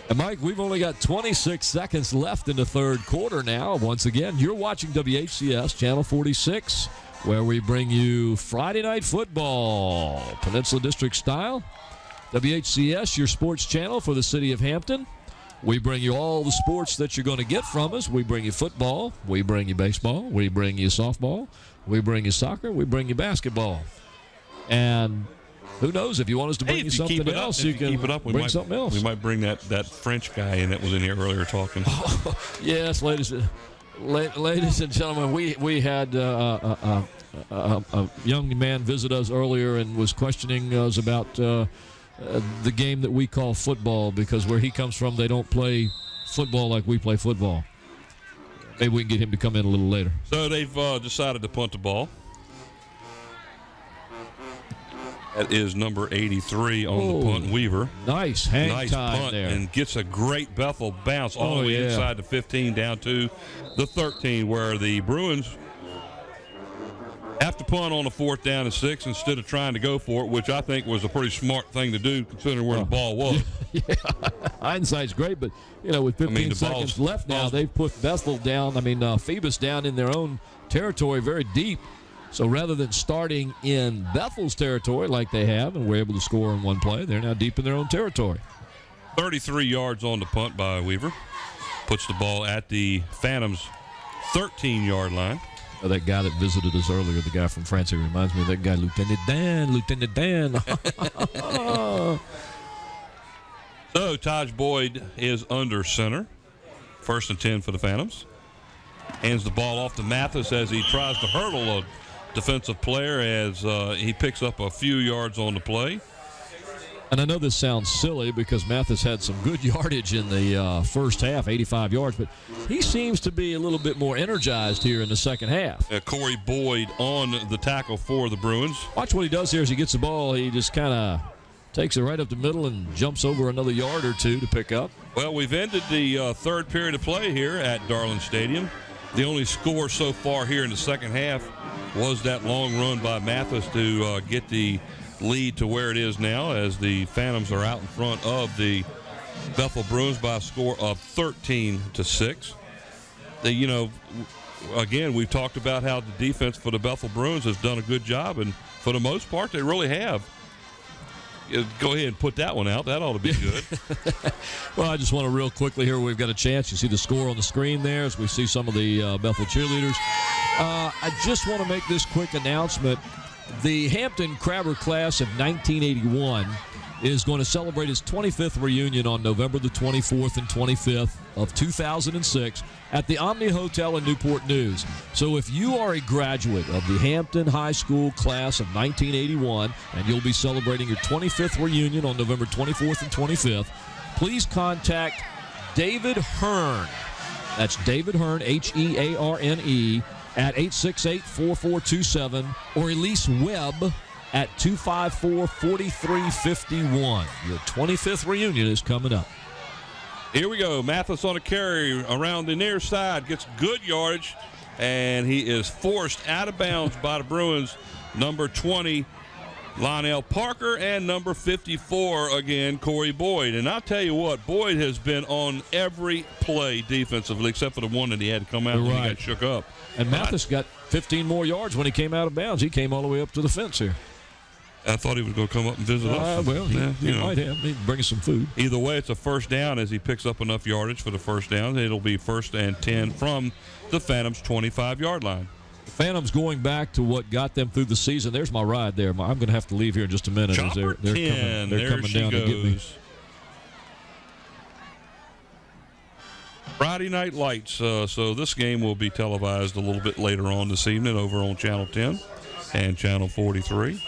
And Mike, we've only got 26 seconds left in the 3rd quarter now. Once again, you're watching WHCS Channel 46, where we bring you Friday Night Football, Peninsula District style. WHCS, your sports channel for the city of Hampton. We bring you all the sports that you're going to get from us. We bring you football. We bring you baseball. We bring you softball. We bring you soccer. We bring you basketball. And who knows, if you want us to bring you something else, you can keep it up. Bring something else. We might bring that French guy in that was in here earlier talking. Yes, ladies and gentlemen, we had a young man visit us earlier and was questioning us about the game that we call football, because where he comes from, they don't play football like we play football. Maybe we can get him to come in a little later. So they've decided to punt the ball. That is number 83 on the punt, Weaver. Nice hang Nice time punt there. and gets a great Bethel bounce all the way inside the 15 down to the 13, where the Bruins have to punt on a 4th down and 6 instead of trying to go for it, which I think was a pretty smart thing to do considering where the ball was. Yeah, hindsight's great, but with 15 seconds left now, they've put Bethel down. Phoebus down in their own territory, very deep. So rather than starting in Bethel's territory like they have and were able to score in one play, they're now deep in their own territory. 33 yards on the punt by Weaver. Puts the ball at the Phantoms' 13-yard line. That guy that visited us earlier, the guy from France, he reminds me of that guy, Lieutenant Dan. So Taj Boyd is under center. 1st and 10 for the Phantoms. Hands the ball off to Mathis as he tries to hurdle a defensive player as he picks up a few yards on the play. And I know this sounds silly because Mathis had some good yardage in the first half, 85 yards, but he seems to be a little bit more energized here in the second half. Corey Boyd on the tackle for the Bruins. Watch what he does here as he gets the ball. He just kind of takes it right up the middle and jumps over another yard or two to pick up. Well, we've ended the third period of play here at Darlin Stadium. The only score so far here in the second half was that long run by Mathis to get the lead to where it is now, as the Phantoms are out in front of the Bethel Bruins by a score of 13-6. Again, we've talked about how the defense for the Bethel Bruins has done a good job, and for the most part, they really have. Go ahead and put that one out. That ought to be good. Well, I just want to real quickly here, we've got a chance. You see the score on the screen there as we see some of the Bethel cheerleaders. I just want to make this quick announcement. The Hampton Crabber class of 1981 is going to celebrate its 25th reunion on November the 24th and 25th of 2006 at the Omni Hotel in Newport News. So if you are a graduate of the Hampton High School class of 1981 and you'll be celebrating your 25th reunion on November 24th and 25th, please contact David Hearn. That's David Hearn, Hearne, at 868-4427, or Elise Webb at 254-4351. Your 25th reunion is coming up. Here we go. Mathis on a carry around the near side. Gets good yardage, and he is forced out of bounds by the Bruins. Number 20, Lionel Parker, and number 54, again, Corey Boyd. And I'll tell you what, Boyd has been on every play defensively except for the one that he had to come out when he got shook up. And Mathis got 15 more yards when he came out of bounds. He came all the way up to the fence here. I thought he was going to come up and visit us. Well, he might have. He'd bring us some food. Either way, it's a first down as he picks up enough yardage for the first down. It'll be 1st and 10 from the Phantoms' 25-yard line. Phantoms going back to what got them through the season. There's my ride there. I'm going to have to leave here in just a minute. Chopper 10. They're coming down to get me. Friday Night Lights. So this game will be televised a little bit later on this evening over on Channel 10 and Channel 43.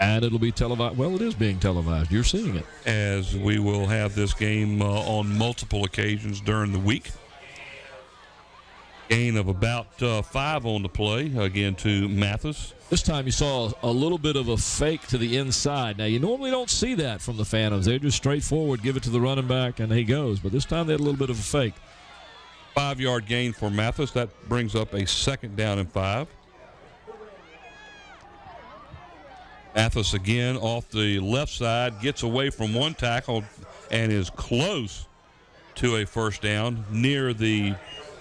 And it'll be televised. Well, it is being televised. You're seeing it. As we will have this game on multiple occasions during the week. Gain of about 5 on the play, again, to Mathis. This time you saw a little bit of a fake to the inside. Now, you normally don't see that from the Phantoms. They're just straightforward, give it to the running back, and he goes. But this time they had a little bit of a fake. 5-yard gain for Mathis. That brings up a 2nd down and 5. Mathis again off the left side, gets away from one tackle and is close to a first down near the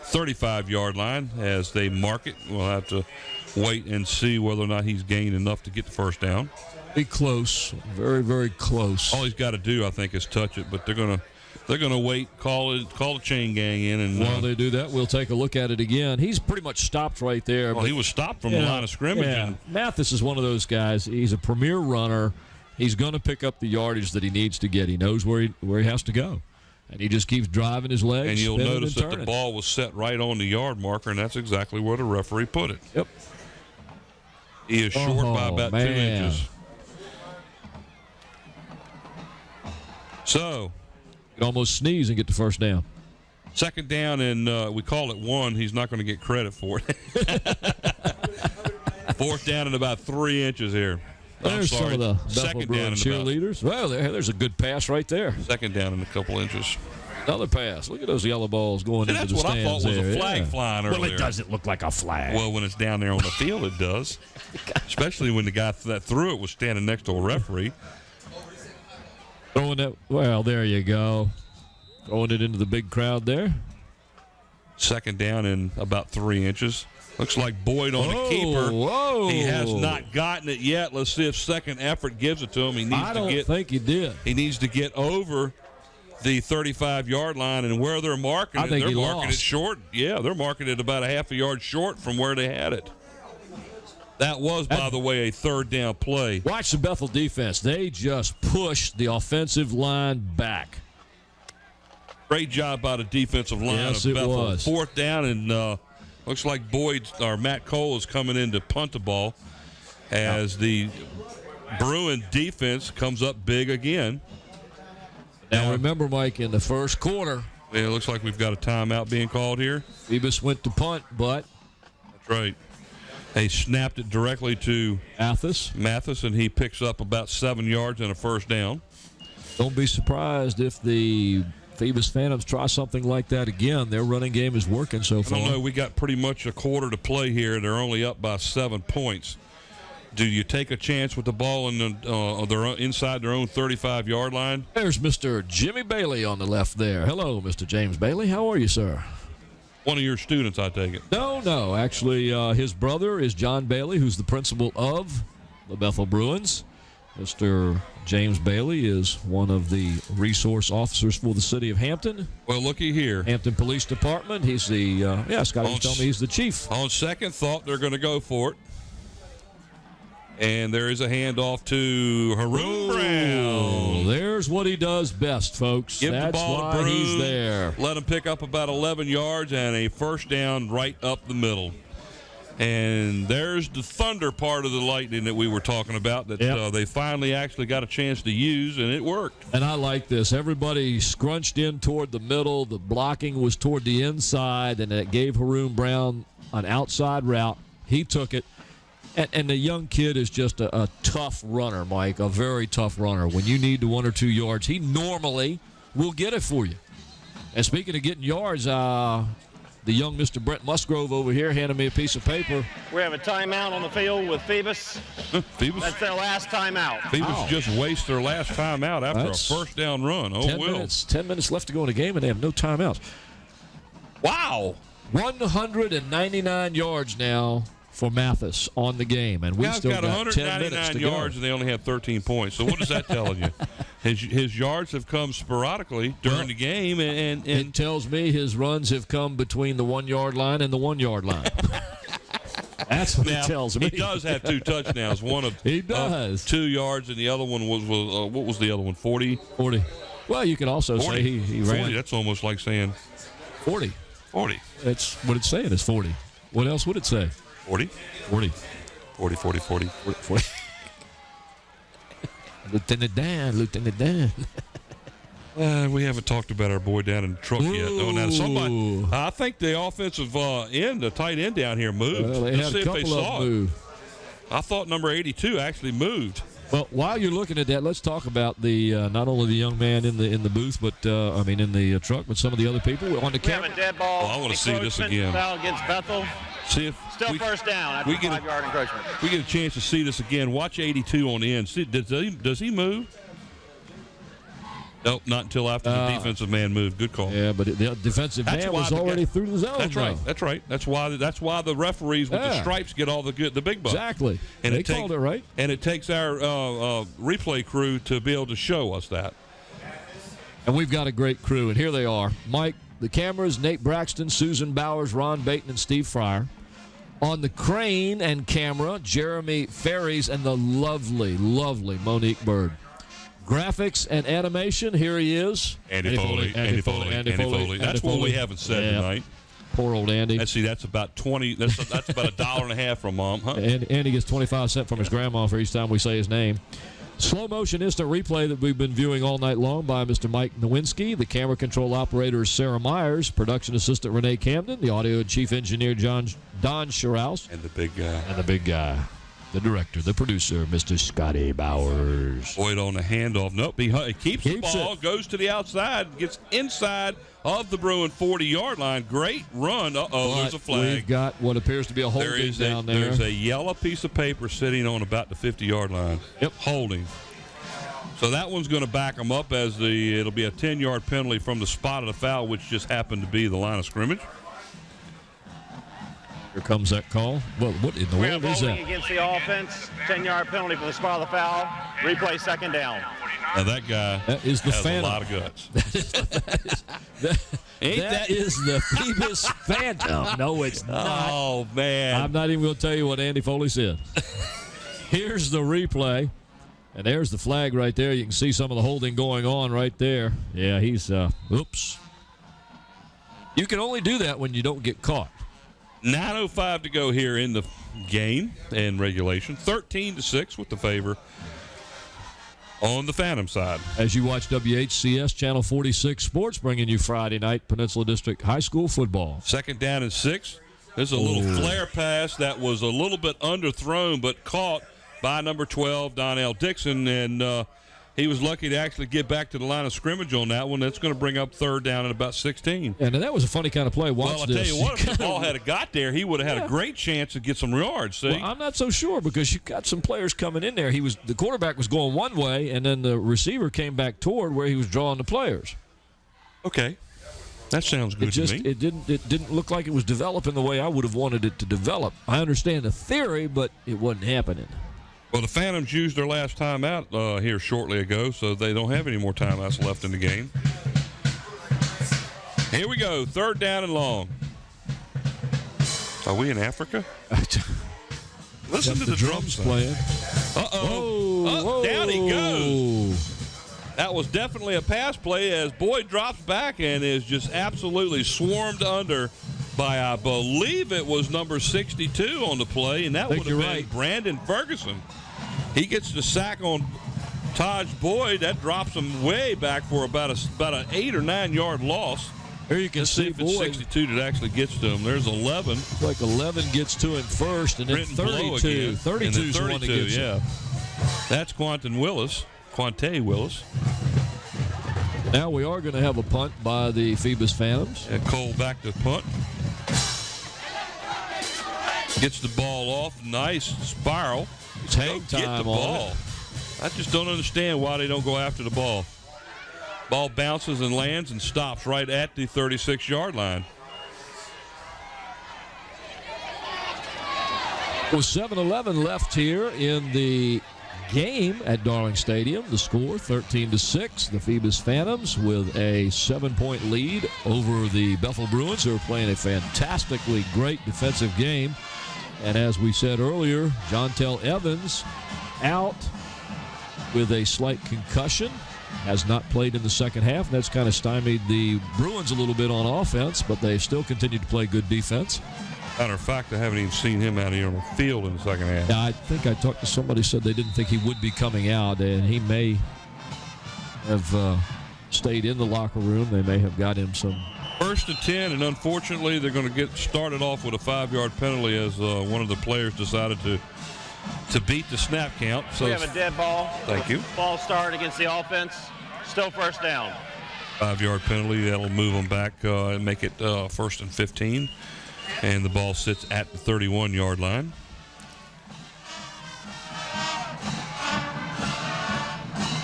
35-yard line as they mark it. We'll have to wait and see whether or not he's gained enough to get the first down. Be close, very, very close. All he's got to do, I think, is touch it, but they're gonna wait, call the chain gang in, and while they do that, we'll take a look at it again. He's pretty much stopped right there. Well, he was stopped from the line of scrimmage. Yeah. Mathis is one of those guys. He's a premier runner. He's going to pick up the yardage that he needs to get. He knows where he has to go. And he just keeps driving his legs. And you'll notice that the ball was set right on the yard marker, and that's exactly where the referee put it. Yep. He is short by about 2 inches. So, you could almost sneeze and get the first down. 2nd down, and we call it 1. He's not going to get credit for it. 4th down and about 3 inches here. There's some of the Bethel second down Bruins and about. cheerleaders. Well, there's a good pass right there. Second down in a couple inches. Another pass. Look at those yellow balls going And into that's the what I stands thought was there. a flag flying earlier. Well, it doesn't look like a flag. Well, when it's down there on the field, it does. Especially when the guy that threw it was standing next to a referee. Throwing that. Well, there you go. Throwing it into the big crowd there. Second down in about 3 inches. Looks like Boyd on the keeper. Whoa. He has not gotten it yet. Let's see if second effort gives it to him. I don't think he did. He needs to get over the 35-yard line, and where they're marking I it, think they're he marking lost. it short. Yeah, they're marking it about a half a yard short from where they had it. That was, by the way, a third down play. Watch the Bethel defense. They just pushed the offensive line back. Great job by the defensive line Yes, of it Bethel. was. Fourth down, and looks like Matt Cole is coming in to punt the ball as the Bruin defense comes up big again. Now, remember, Mike, in the first quarter, it looks like we've got a timeout being called here. Phoebus went to punt, but That's right. They snapped it directly to Mathis, and he picks up about 7 yards and a first down. Don't be surprised if the Phoebus Phantoms try something like that again. Their running game is working so far. I don't know. We got pretty much a quarter to play here. They're only up by 7 points. Do you take a chance with the ball in inside their own 35-yard line? There's Mr. Jimmy Bailey on the left there. Hello, Mr. James Bailey. How are you, sir? One of your students, I take it. No. Actually, his brother is John Bailey, who's the principal of the Bethel Bruins. Mr. James Bailey is one of the resource officers for the city of Hampton. Well, looky here. Hampton Police Department. He's the, Scotty was telling me he's the chief. On second thought, they're going to go for it. And there is a handoff to Haroon Brown. There's what he does best, folks. Give That's the ball why to Bruin. he's there. Let him pick up about 11 yards and a first down right up the middle. And there's the thunder part of the lightning that we were talking about that they finally actually got a chance to use, and it worked. And I like this. Everybody scrunched in toward the middle. The blocking was toward the inside, and it gave Haroon Brown an outside route. He took it. And the young kid is just a tough runner, Mike, a very tough runner. When you need the 1 or 2 yards, he normally will get it for you. And speaking of getting yards, the young Mr. Brent Musgrove over here handed me a piece of paper. We have a timeout on the field with Phoebus. Phoebus? That's their last timeout. Phoebus just wasted their last timeout after a first down run. 10 minutes left to go in the game, and they have no timeouts. Wow. 199 yards now for Mathis on the game, and we still got 10 minutes 199 to yards, go. and they only have 13 points. So what is that telling you? His yards have come sporadically during the game, and it tells me his runs have come between the 1 yard line and the 1 yard line. That's what it tells me. He does have 2 touchdowns. One of 2 yards, and the other one was what was the other one? 40. 40. Well, you could also 40. say he 40. ran. That's almost like saying 40. 40. That's what it's saying is 40. What else would it say? 40. 40. 40, 40, 40. 40. Lieutenant Dan. We haven't talked about our boy down in the truck yet. Oh, now somebody. I think the offensive end, the tight end down here moved. Well, they Let's had see a if they couple of saw them it. move. I thought number 82 actually moved. Well, while you're looking at that, let's talk about the not only the young man in the booth, but in the truck, but some of the other people on the We have camera. a dead ball. I wanna see this encroachment again. Foul against Bethel. See if Still first down after we get a- 5-yard encroachment. we get a chance to see this again. Watch 82 on the end. See, does he move? Nope, not until after the defensive man moved. Good call. Yeah, but the defensive That's man why was the guy- already through the zone. That's right. though. That's right. That's why the referees with the stripes get all the big bucks. Exactly. And They it takes- called it right. And it takes our replay crew to be able to show us that. And we've got a great crew, and here they are. Mike, the cameras, Nate Braxton, Susan Bowers, Ron Baton, and Steve Fryer. On the crane and camera, Jeremy Ferries and the lovely, lovely Monique Bird. Graphics and animation, here he is. Andy Foley. That's what we haven't said tonight. Poor old Andy. That's about 20. That's about $1.50 from Mom, huh? And Andy gets 25 cents from his grandma for each time we say his name. Slow motion instant replay that we've been viewing all night long by Mr. Mike Nowinski. The camera control operator is Sarah Myers. Production assistant Renee Camden. The audio and chief engineer Don Shiraus. And the big guy. And the big guy. the director, the producer, Mr. Scotty Bowers. Boyd on the handoff. Nope, he keeps the ball, it. goes to the outside, gets inside of the Bruin 40-yard line. Great run. Uh-oh, there's a flag. We've got what appears to be a holding down there. There's a yellow piece of paper sitting on about the 50-yard line. Yep. Holding. So that one's going to back them up as it'll be a 10-yard penalty from the spot of the foul, which just happened to be the line of scrimmage. Here comes that call. Well, what in the We have world is holding that? against the offense. 10-yard penalty for the spot of the foul. Replay second down. Now that guy That is the has Phantom. a lot of guts. That is the Phoebus Phantom. No, it's not. Oh, man. I'm not even going to tell you what Andy Foley said. Here's the replay. And there's the flag right there. You can see some of the holding going on right there. Yeah, he's, oops. You can only do that when you don't get caught. 9:05 to go here in the game and regulation. 13-6 with the favor on the Phantom side. As you watch WHCS Channel 46 Sports, bringing you Friday night Peninsula District High School football. 2nd down and 6. There's a little flare pass that was a little bit underthrown but caught by number 12, Donnell Dixon, and he was lucky to actually get back to the line of scrimmage on that one. That's going to bring up 3rd down at about 16. And that was a funny kind of play. Watch Well, I'll this. tell you what, if the ball had got there, he would have had Yeah. a great chance to get some yards, see? Well, I'm not so sure because you got some players coming in there. The quarterback was going one way, and then the receiver came back toward where he was drawing the players. Okay. That sounds good to me. It didn't look like it was developing the way I would have wanted it to develop. I understand the theory, but it wasn't happening. Well, the Phantoms used their last timeout here shortly ago, so they don't have any more timeouts left in the game. Here we go, 3rd down and long. Are we in Africa? Listen to the drums playing. Uh-oh. Down he goes. That was definitely a pass play as Boyd drops back and is just absolutely swarmed under by, I believe it was number 62 on the play, and that would have been right. Brandon Ferguson. He gets the sack on Taj Boyd. That drops him way back for about an 8 or 9 yard loss. Here you can Let's see see if it's Boyd. 62 that actually gets to him. There's 11. It's like 11 gets to him first, and then Brenton Blow 32. again. 32 and then is the one that gets him. That's Quante Willis. Now we are going to have a punt by the Phoebus Phantoms. And Cole back to punt. Gets the ball off. Nice spiral. It's hang Go get time the on ball. it. I just don't understand why they don't go after the ball. Ball bounces and lands and stops right at the 36-yard line. With 7:11 left here in the game at Darling Stadium, the score 13-6. The Phoebus Phantoms with a 7-point lead over the Bethel Bruins, who are playing a fantastically great defensive game. And as we said earlier, Jontel Evans out with a slight concussion, has not played in the second half. That's kind of stymied the Bruins a little bit on offense, but they still continue to play good defense. Matter of fact, I haven't even seen him out here on the field in the second half. Yeah, I think I talked to somebody said they didn't think he would be coming out, and he may have stayed in the locker room. They may have got him some. 1st and 10, and unfortunately, they're going to get started off with a 5-yard penalty as one of the players decided to beat the snap count. So We have a dead ball. Thank you. Ball start against the offense. Still 1st down. 5-yard penalty that'll move them back and make it 1st and 15, and the ball sits at the 31-yard line.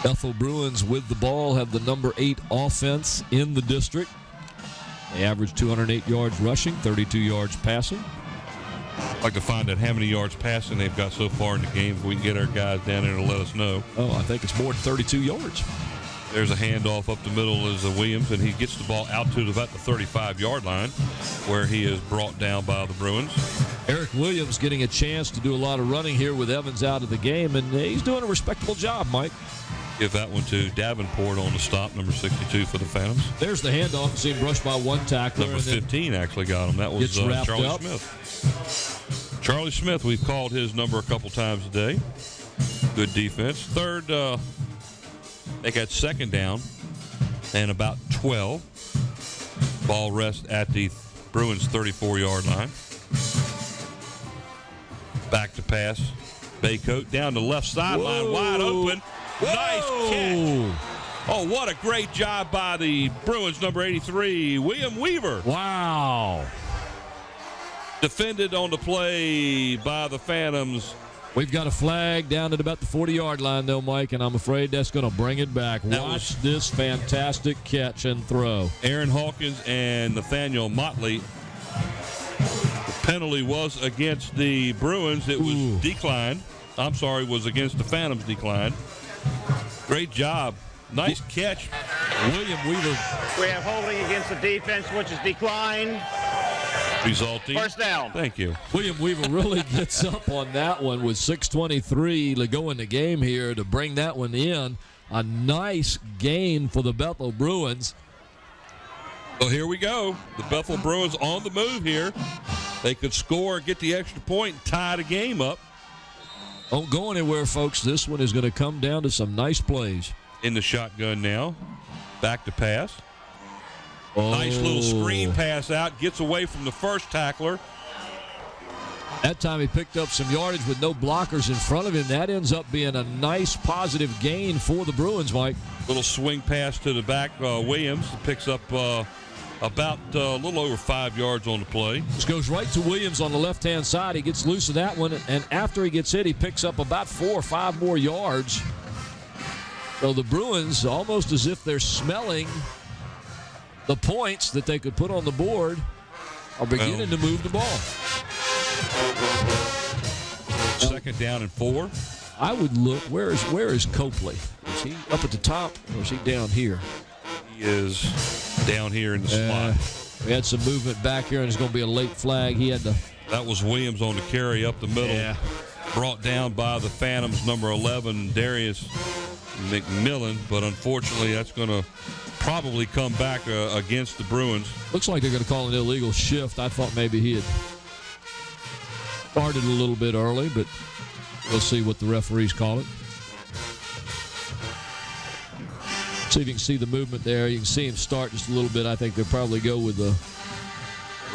Bethel Bruins with the ball have the number 8 offense in the district. They average 208 yards rushing, 32 yards passing. I'd like to find out how many yards passing they've got so far in the game. If we can get our guys down there to let us know. Oh, I think it's more than 32 yards. There's a handoff up the middle as Williams, and he gets the ball out to about the 35-yard line, where he is brought down by the Bruins. Eric Williams getting a chance to do a lot of running here with Evans out of the game, and he's doing a respectable job, Mike. Give that one to Davenport on the stop, number 62 for the Phantoms. There's the handoff. See him brushed by one tackler. Number 15 actually got him. That was gets wrapped Charlie up. Smith. Charlie Smith, we've called his number a couple times today. Good defense. Third, they got 2nd down and about 12. Ball rest at the Bruins 34-yard line. Back to pass Baycoat down the left sideline, wide open. Nice catch. Oh, what a great job by the Bruins, number 83, William Weaver. Wow. Defended on the play by the Phantoms. We've got a flag down at about the 40-yard line, though, Mike, and I'm afraid that's going to bring it back. Watch this fantastic catch and throw. Aaron Hawkins and Nathaniel Motley. The penalty was against the Bruins. It was declined. I'm sorry, was against the Phantoms declined. Great job. Nice catch. William Weaver. We have holding against the defense, which is declined. Resulting. First down. Thank you. William Weaver really gets up on that one with 6:23 to go in the game here to bring that one in. A nice gain for the Bethel Bruins. Well, here we go. The Bethel Bruins on the move here. They could score, get the extra point, and tie the game up. Don't go anywhere, folks. This one is going to come down to some nice plays. In the shotgun now. Back to pass. Nice little screen pass out. Gets away from the first tackler. That time he picked up some yardage with no blockers in front of him. That ends up being a nice positive gain for the Bruins, Mike. Little swing pass to the back. Williams picks up about a little over 5 yards on the play. This goes right to Williams on the left-hand side. He gets loose of that one, and after he gets hit, he picks up about 4 or 5 more yards. So the Bruins, almost as if they're smelling the points that they could put on the board, are beginning to move the ball. Second down and 4. I would look. Where is Copley? Is he up at the top or is he down here? He is down here in the slot. We had some movement back here, and it's going to be a late flag. He had to. That was Williams on the carry up the middle. Yeah. Brought down by the Phantoms, number 11, Darius McMillan. But unfortunately, that's going to probably come back against the Bruins. Looks like they're going to call an illegal shift. I thought maybe he had started a little bit early, but we'll see what the referees call it. See if you can see the movement there. You can see him start just a little bit. I think they'll probably go with the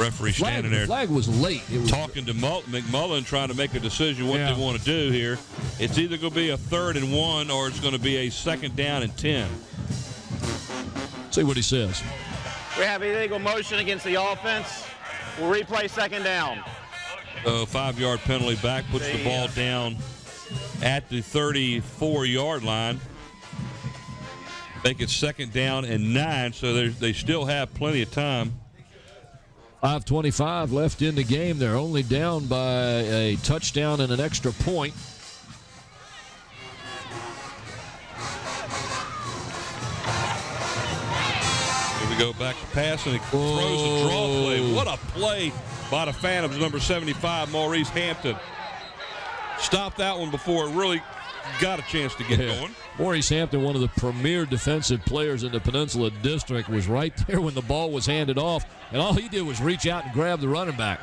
referee standing there. The flag was late. It was talking to McMullen, trying to make a decision what they want to do here. It's either going to be a 3rd and 1 or it's going to be a 2nd down and 10. See what he says. We have illegal motion against the offense. We'll replay 2nd down. 5-yard penalty back, puts the ball down at the 34-yard line. Make it 2nd down and 9, so they still have plenty of time. 5:25 left in the game. They're only down by a touchdown and an extra point. Here we go, back to pass, and he throws a draw play. What a play by the Phantoms, number 75, Maurice Hampton. Stopped that one before it really got a chance to get going. Maurice Hampton, one of the premier defensive players in the Peninsula District, was right there when the ball was handed off, and all he did was reach out and grab the running back.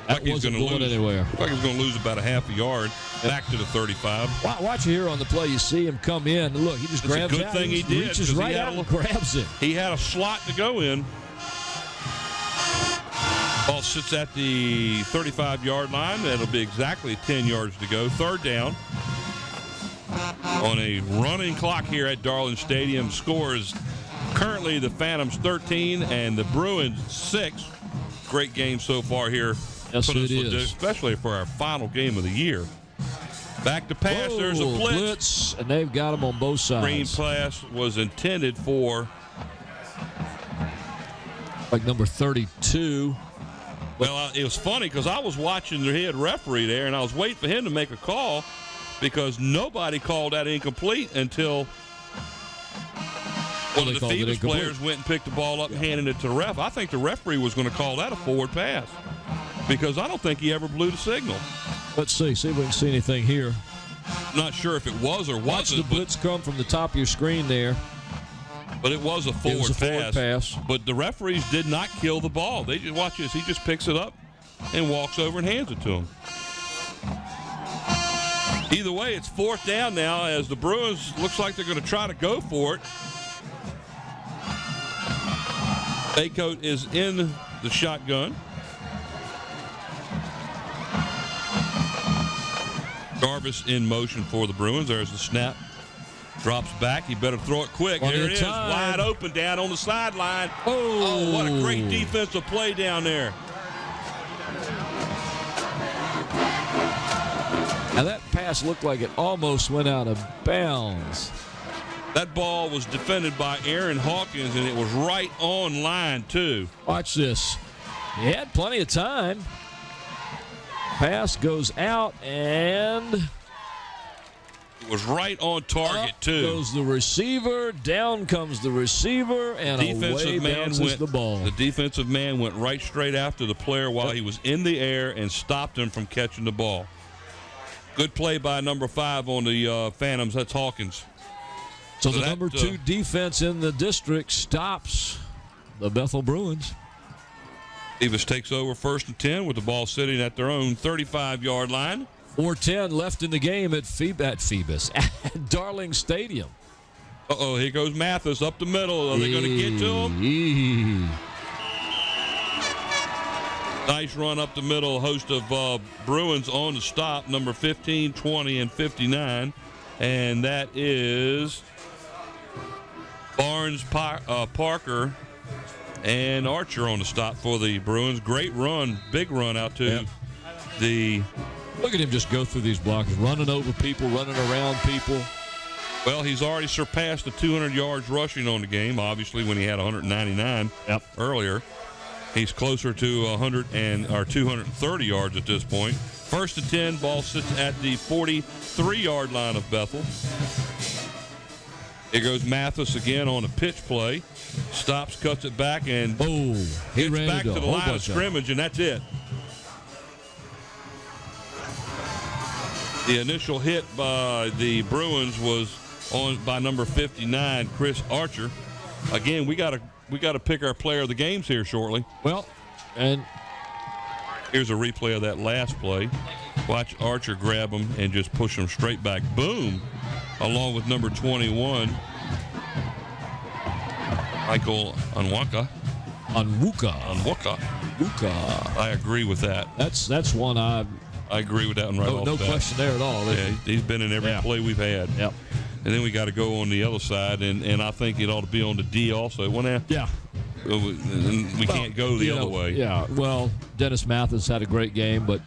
That wasn't going anywhere. Like he's going to lose about a half a yard back to the 35. Watch here on the play. You see him come in. Look, he just grabs out. It's a good thing he did. Reaches right out and grabs it. He had a slot to go in. Ball sits at the 35-yard line. That'll be exactly 10 yards to go. 3rd down. On a running clock here at Darling Stadium. Scores currently the Phantoms 13 and the Bruins 6. Great game so far here. Yes, it is. Especially for our final game of the year. Back to pass. There's a blitz. And they've got them on both sides. Green pass was intended for like number 32. Well, it was funny because I was watching the head referee there, and I was waiting for him to make a call because nobody called that incomplete until one of the Phoebus players went and picked the ball up and handed it to the ref. I think the referee was going to call that a forward pass because I don't think he ever blew the signal. Let's see if we can see anything here. Not sure if it was or wasn't. Watch the blitz come from the top of your screen there. But it was a forward pass. But the referees did not kill the ball. They just watch this. He just picks it up and walks over and hands it to him. Either way, it's 4th down now as the Bruins looks like they're going to try to go for it. Baycoat is in the shotgun. Jarvis in motion for the Bruins. There's the snap. Drops back. He better throw it quick. Plenty There of it is. time. Wide open down on the sideline. Oh, what a great defensive play down there. Now that pass looked like it almost went out of bounds. That ball was defended by Aaron Hawkins, and it was right on line, too. Watch this. He had plenty of time. Pass goes out, and It was right on target, up too. goes the receiver. Down comes the receiver, and away bounces the ball. The defensive man went right straight after the player while he was in the air and stopped him from catching the ball. Good play by number 5 on the Phantoms. That's Hawkins. So the number 2 defense in the district stops the Bethel Bruins. Davis takes over 1st and 10 with the ball sitting at their own 35-yard line. 4:10 left in the game at Phoebus, at Darling Stadium. Uh-oh, here goes Mathis up the middle. Are they going to get to him? Nice run up the middle. Host of Bruins on the stop, number 15, 20, and 59. And that is Barnes, Parker, and Archer on the stop for the Bruins. Great run, big run out to the... Look at him just go through these blocks, running over people, running around people. Well, he's already surpassed the 200 yards rushing on the game, obviously, when he had 199 earlier. He's closer to 230 yards at this point. 1st and 10, ball sits at the 43-yard line of Bethel. Here goes Mathis again on a pitch play. Stops, cuts it back, and he gets ran back to the line of scrimmage, and that's it. The initial hit by the Bruins was by number 59, Chris Archer. Again, we got to pick our player of the games here shortly. Well, and here's a replay of that last play. Watch Archer grab him and just push him straight back. Boom! Along with number 21, Michael Onwuka. I agree with that. That's one I agree with that one right off the bat. No question there at all. Yeah, he's been in every play we've had. Yep. And then we got to go on the other side, and I think it ought to be on the D also. We can't go the other way. Yeah, well, Dennis Mathis had a great game, but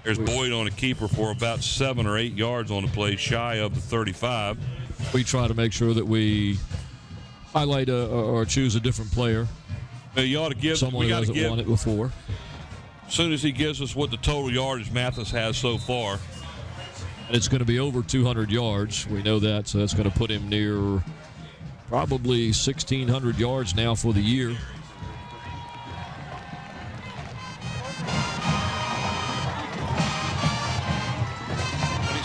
there's Boyd on a keeper for about 7 or 8 yards on the play, shy of the 35. We try to make sure that we highlight or choose a different player. You ought to give someone who hasn't won it before. As soon as he gives us what the total yardage Mathis has so far. And it's going to be over 200 yards. We know that, so that's going to put him near probably 1,600 yards now for the year.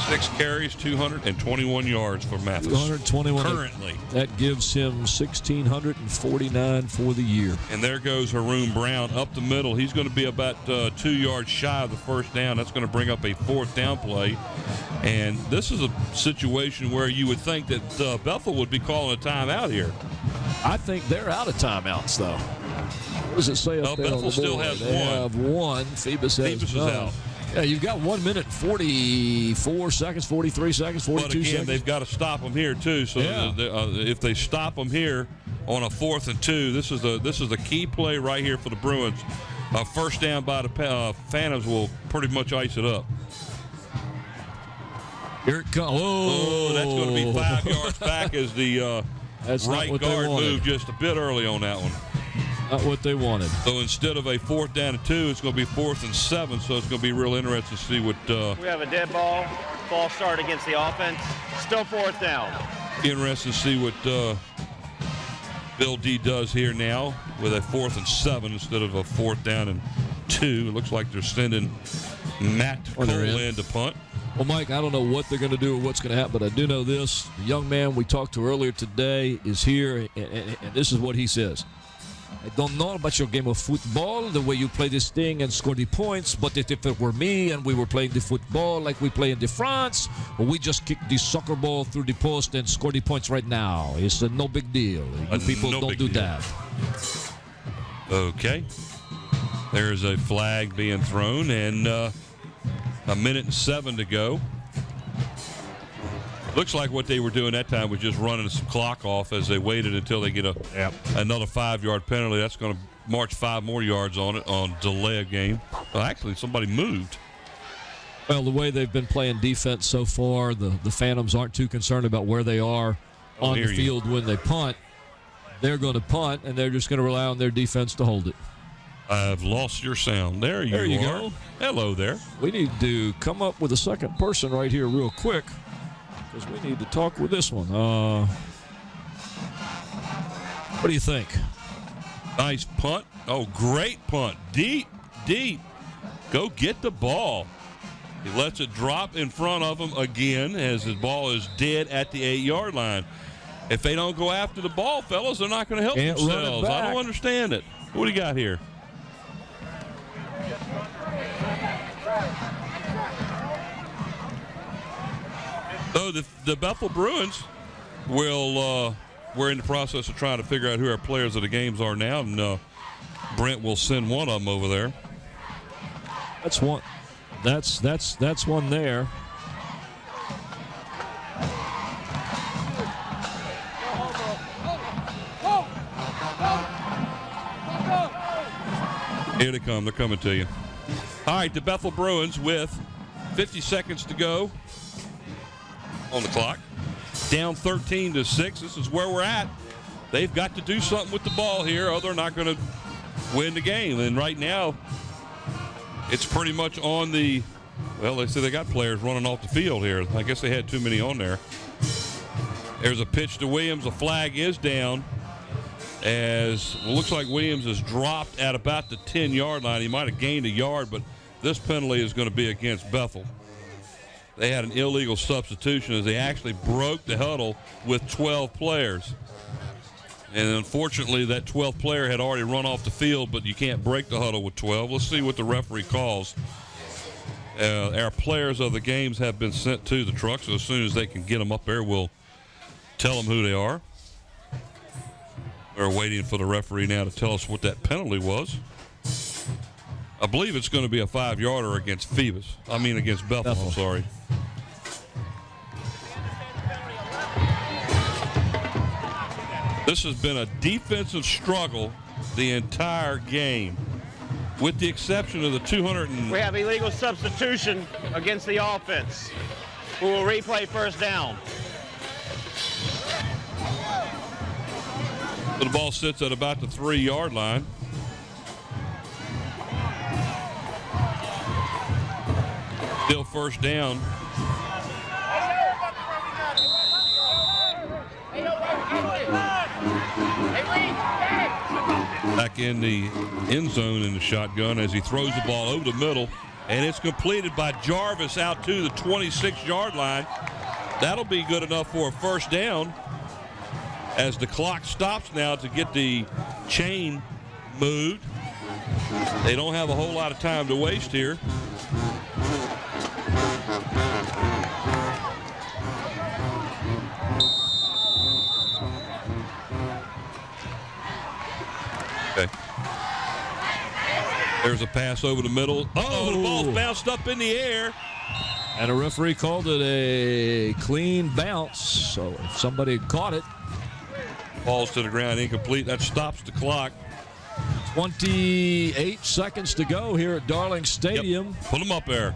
6 carries, 221 yards for Mathis. 221 currently. That gives him 1,649 for the year. And there goes Haroon Brown up the middle. He's going to be about 2 yards shy of the first down. That's going to bring up a 4th down play. And this is a situation where you would think that Bethel would be calling a timeout here. I think they're out of timeouts, though. What does it say up there? Bethel still has they one. Have one. Phoebus is out. Yeah, you've got 1 minute and 44 seconds, 43 seconds, 42 but again, seconds. They've got to stop them here too. So if they stop them here on a 4th and 2, this is the key play right here for the Bruins. First down by the Phantoms will pretty much ice it up. Here it comes. Oh, that's going to be 5 yards back as the right guard moved just a bit early on that one. Not what they wanted. So instead of a 4th down and 2, it's going to be 4th and 7. So it's going to be real interesting to see what. We have a dead ball. False start against the offense. Still 4th down. Interesting to see what Bill D does here now with a 4th and 7 instead of a 4th down and 2. It looks like they're sending Matt Cole in to punt. Well, Mike, I don't know what they're going to do or what's going to happen, but I do know this. The young man we talked to earlier today is here, and this is what he says. I don't know about your game of football, the way you play this thing and score the points, but if it were me and we were playing the football like we play in the France, we just kick the soccer ball through the post and score the points right now. It's no big deal. You people don't do that. Okay. There's a flag being thrown, and 1 minute and 7 to go. Looks like what they were doing that time was just running some clock off as they waited until they get another 5-yard penalty. That's going to march 5 more yards on it on delay of game. Well, actually, somebody moved. Well, the way they've been playing defense so far, the Phantoms aren't too concerned about where they are on the field when they punt. They're going to punt, and they're just going to rely on their defense to hold it. I've lost your sound. There you are. Go. Hello there. We need to come up with a second person right here real quick because we need to talk with this one. What do you think? Nice punt. Oh, great punt. Deep, deep. Go get the ball. He lets it drop in front of him again as the ball is dead at the 8-yard line. If they don't go after the ball, fellas, they're not going to help themselves. I don't understand it. What do you got here? So the Bethel Bruins we're in the process of trying to figure out who our players of the games are now, and Brent will send one of them over there. That's one. That's one there. Here they come. They're coming to you. All right, the Bethel Bruins with 50 seconds to go on the clock. Down 13-6. This is where we're at. They've got to do something with the ball here, or they're not going to win the game. And right now, it's pretty much on the, well, they say they got players running off the field here. I guess they had too many on there. There's a pitch to Williams. A flag is down. As it looks like Williams is dropped at about the 10-yard line. He might have gained a yard, but this penalty is going to be against Bethel. They had an illegal substitution as they actually broke the huddle with 12 players. And unfortunately, that 12th player had already run off the field, but you can't break the huddle with 12. Let's see what the referee calls. Our players of the games have been sent to the truck, so as soon as they can get them up there, we'll tell them who they are. We're waiting for the referee now to tell us what that penalty was. I believe it's going to be a 5-yarder against against Bethel. I'm sorry. This has been a defensive struggle the entire game, with the exception of the 200. We have illegal substitution against the offense. We will replay first down. So the ball sits at about the 3-yard line. Still first down. Back in the end zone in the shotgun as he throws the ball over the middle, and it's completed by Jarvis out to the 26-yard line. That'll be good enough for a first down as the clock stops now to get the chain moved. They don't have a whole lot of time to waste here. Okay. There's a pass over the middle. Oh, the ball's bounced up in the air. And a referee called it a clean bounce. So if somebody caught it. Falls to the ground, incomplete. That stops the clock. 28 seconds to go here at Darling Stadium. Yep. Put them up there.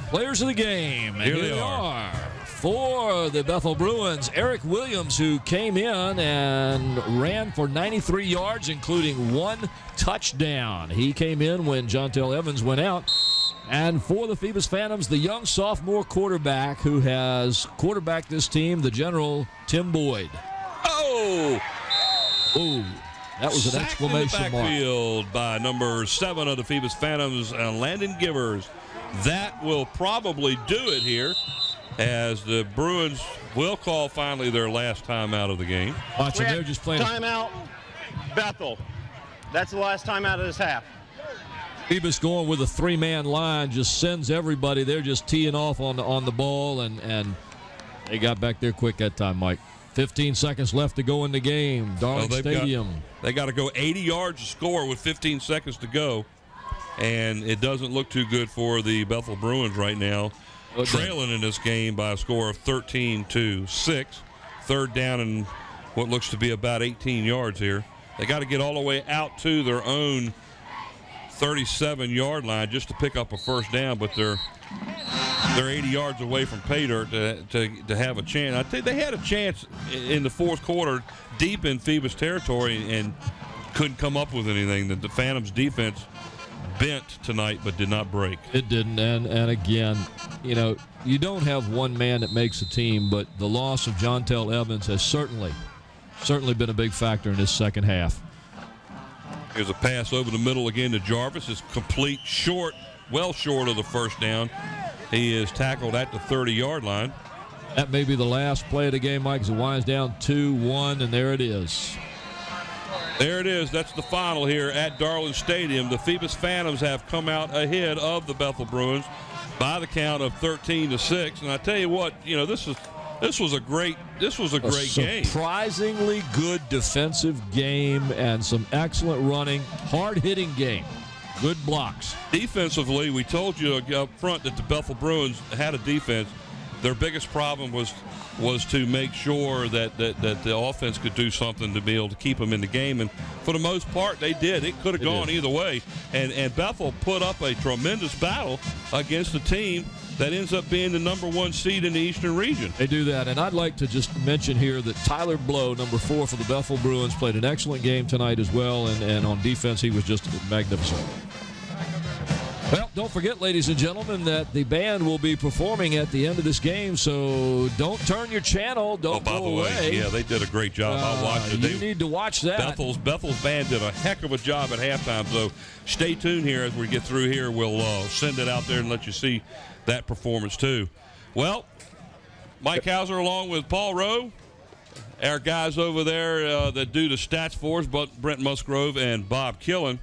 Players of the game. And here they are. For the Bethel Bruins, Eric Williams, who came in and ran for 93 yards, including 1 touchdown. He came in when Jontel Evans went out. And for the Phoebus Phantoms, the young sophomore quarterback who has quarterbacked this team, the general, Tim Boyd. Oh! Ooh, that was an exclamation mark. Backfield by number 7 of the Phoebus Phantoms, Landon Givers. That will probably do it here, as the Bruins will call finally their last timeout of the game. Watch, they're just playing. Timeout, Bethel. That's the last timeout of this half. Phoebus going with a 3-man line just sends everybody. They're just teeing off on the ball, and they got back there quick that time, Mike. 15 seconds left to go in the game. Darling Stadium. They got to go 80 yards to score with 15 seconds to go, and it doesn't look too good for the Bethel Bruins right now. trailing in this game by a score of 13-6. Third down and what looks to be about 18 yards here. They got to get all the way out to their own 37-yard line just to pick up a first down, but they're 80 yards away from pay dirt to have a chance. I tell you, they had a chance in the fourth quarter deep in Phoebus territory and couldn't come up with anything. The Phantoms defense bent tonight but did not break. It didn't, and again, you don't have one man that makes a team, but the loss of Jontel Evans has certainly been a big factor in this second half. Here's a pass over the middle again to Jarvis. It's complete, short, well short of the first down. He is tackled at the 30-yard line. That may be the last play of the game, Mike, as it winds down 2-1, and there it is. There it is. That's the final here at Darlin Stadium. The Phoebus Phantoms have come out ahead of the Bethel Bruins by the count of 13-6. And I tell you what, this was a great game. Surprisingly good defensive game and some excellent running, hard-hitting game. Good blocks. Defensively, we told you up front that the Bethel Bruins had a defense. Their biggest problem was to make sure that the offense could do something to be able to keep them in the game. And for the most part, they did. It could have gone either way. And Bethel put up a tremendous battle against a team that ends up being the number 1 seed in the Eastern region. They do that. And I'd like to just mention here that Tyler Blow, number 4 for the Bethel Bruins, played an excellent game tonight as well. And on defense, he was just magnificent. Well, don't forget, ladies and gentlemen, that the band will be performing at the end of this game, so don't turn your channel. Don't go away. By the way, yeah, they did a great job. I watched it. You need to watch that. Bethel's band did a heck of a job at halftime, so stay tuned here as we get through here. We'll send it out there and let you see that performance too. Well, Mike Hauser along with Paul Rowe, our guys over there that do the stats for us, but Brent Musgrove and Bob Killen.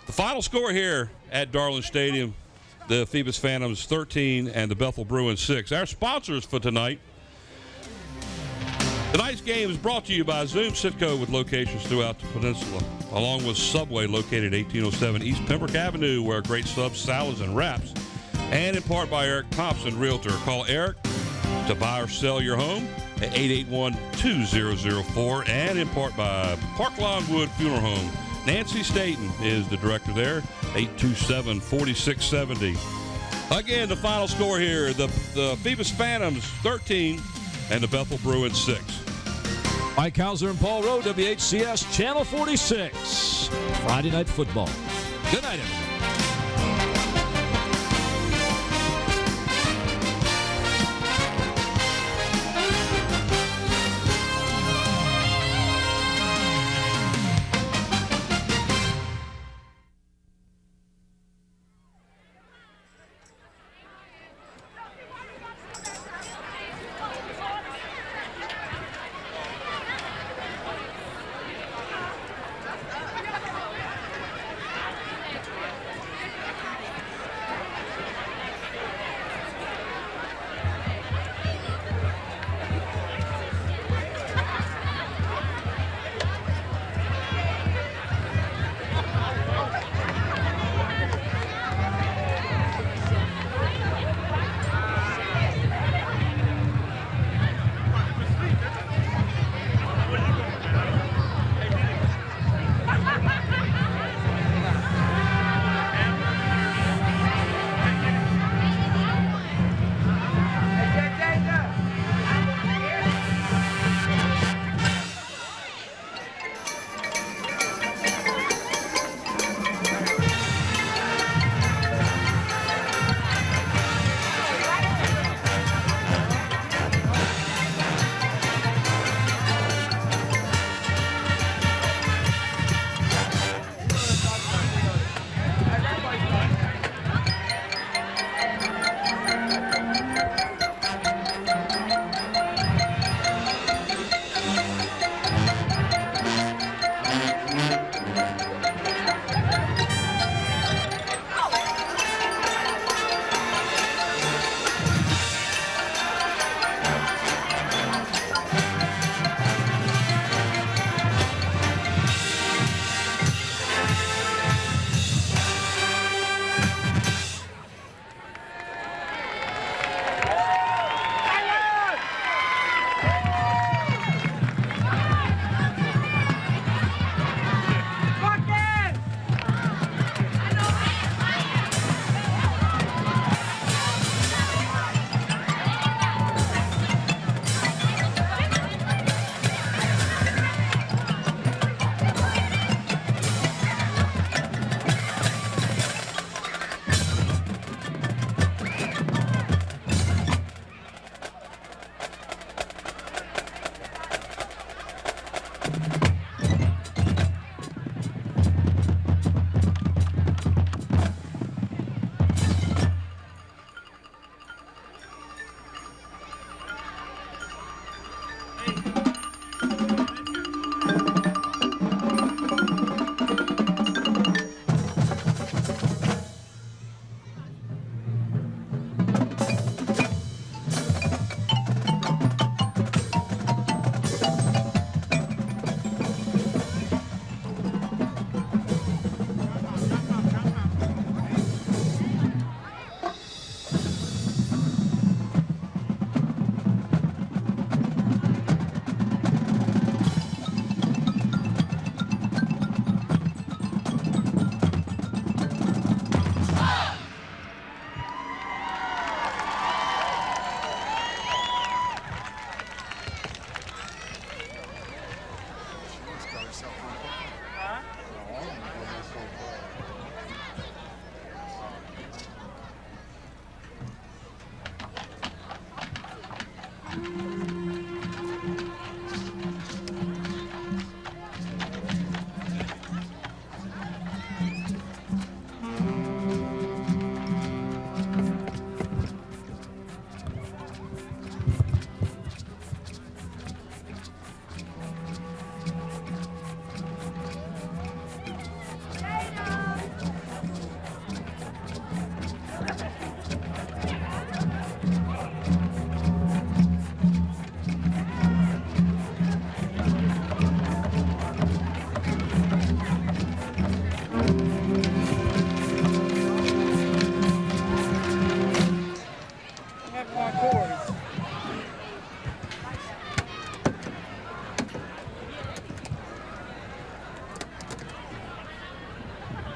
The final score here at Darlin Stadium, the Phoebus Phantoms 13 and the Bethel Bruins 6. Our sponsors for tonight. Tonight's game is brought to you by Zoom Sitco with locations throughout the peninsula, along with Subway located 1807 East Pembroke Avenue, where great subs, salads, and wraps. And in part by Eric Thompson, Realtor. Call Eric to buy or sell your home at 881-2004. And in part by Parklawn Wood Funeral Home. Nancy Staten is the director there, 827-4670. Again, the final score here, the Phoebus Phantoms 13 and the Bethel Bruins 6. Mike Hauser and Paul Rowe, WHCS Channel 46, Friday Night Football. Good night, everyone.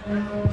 Mm-hmm.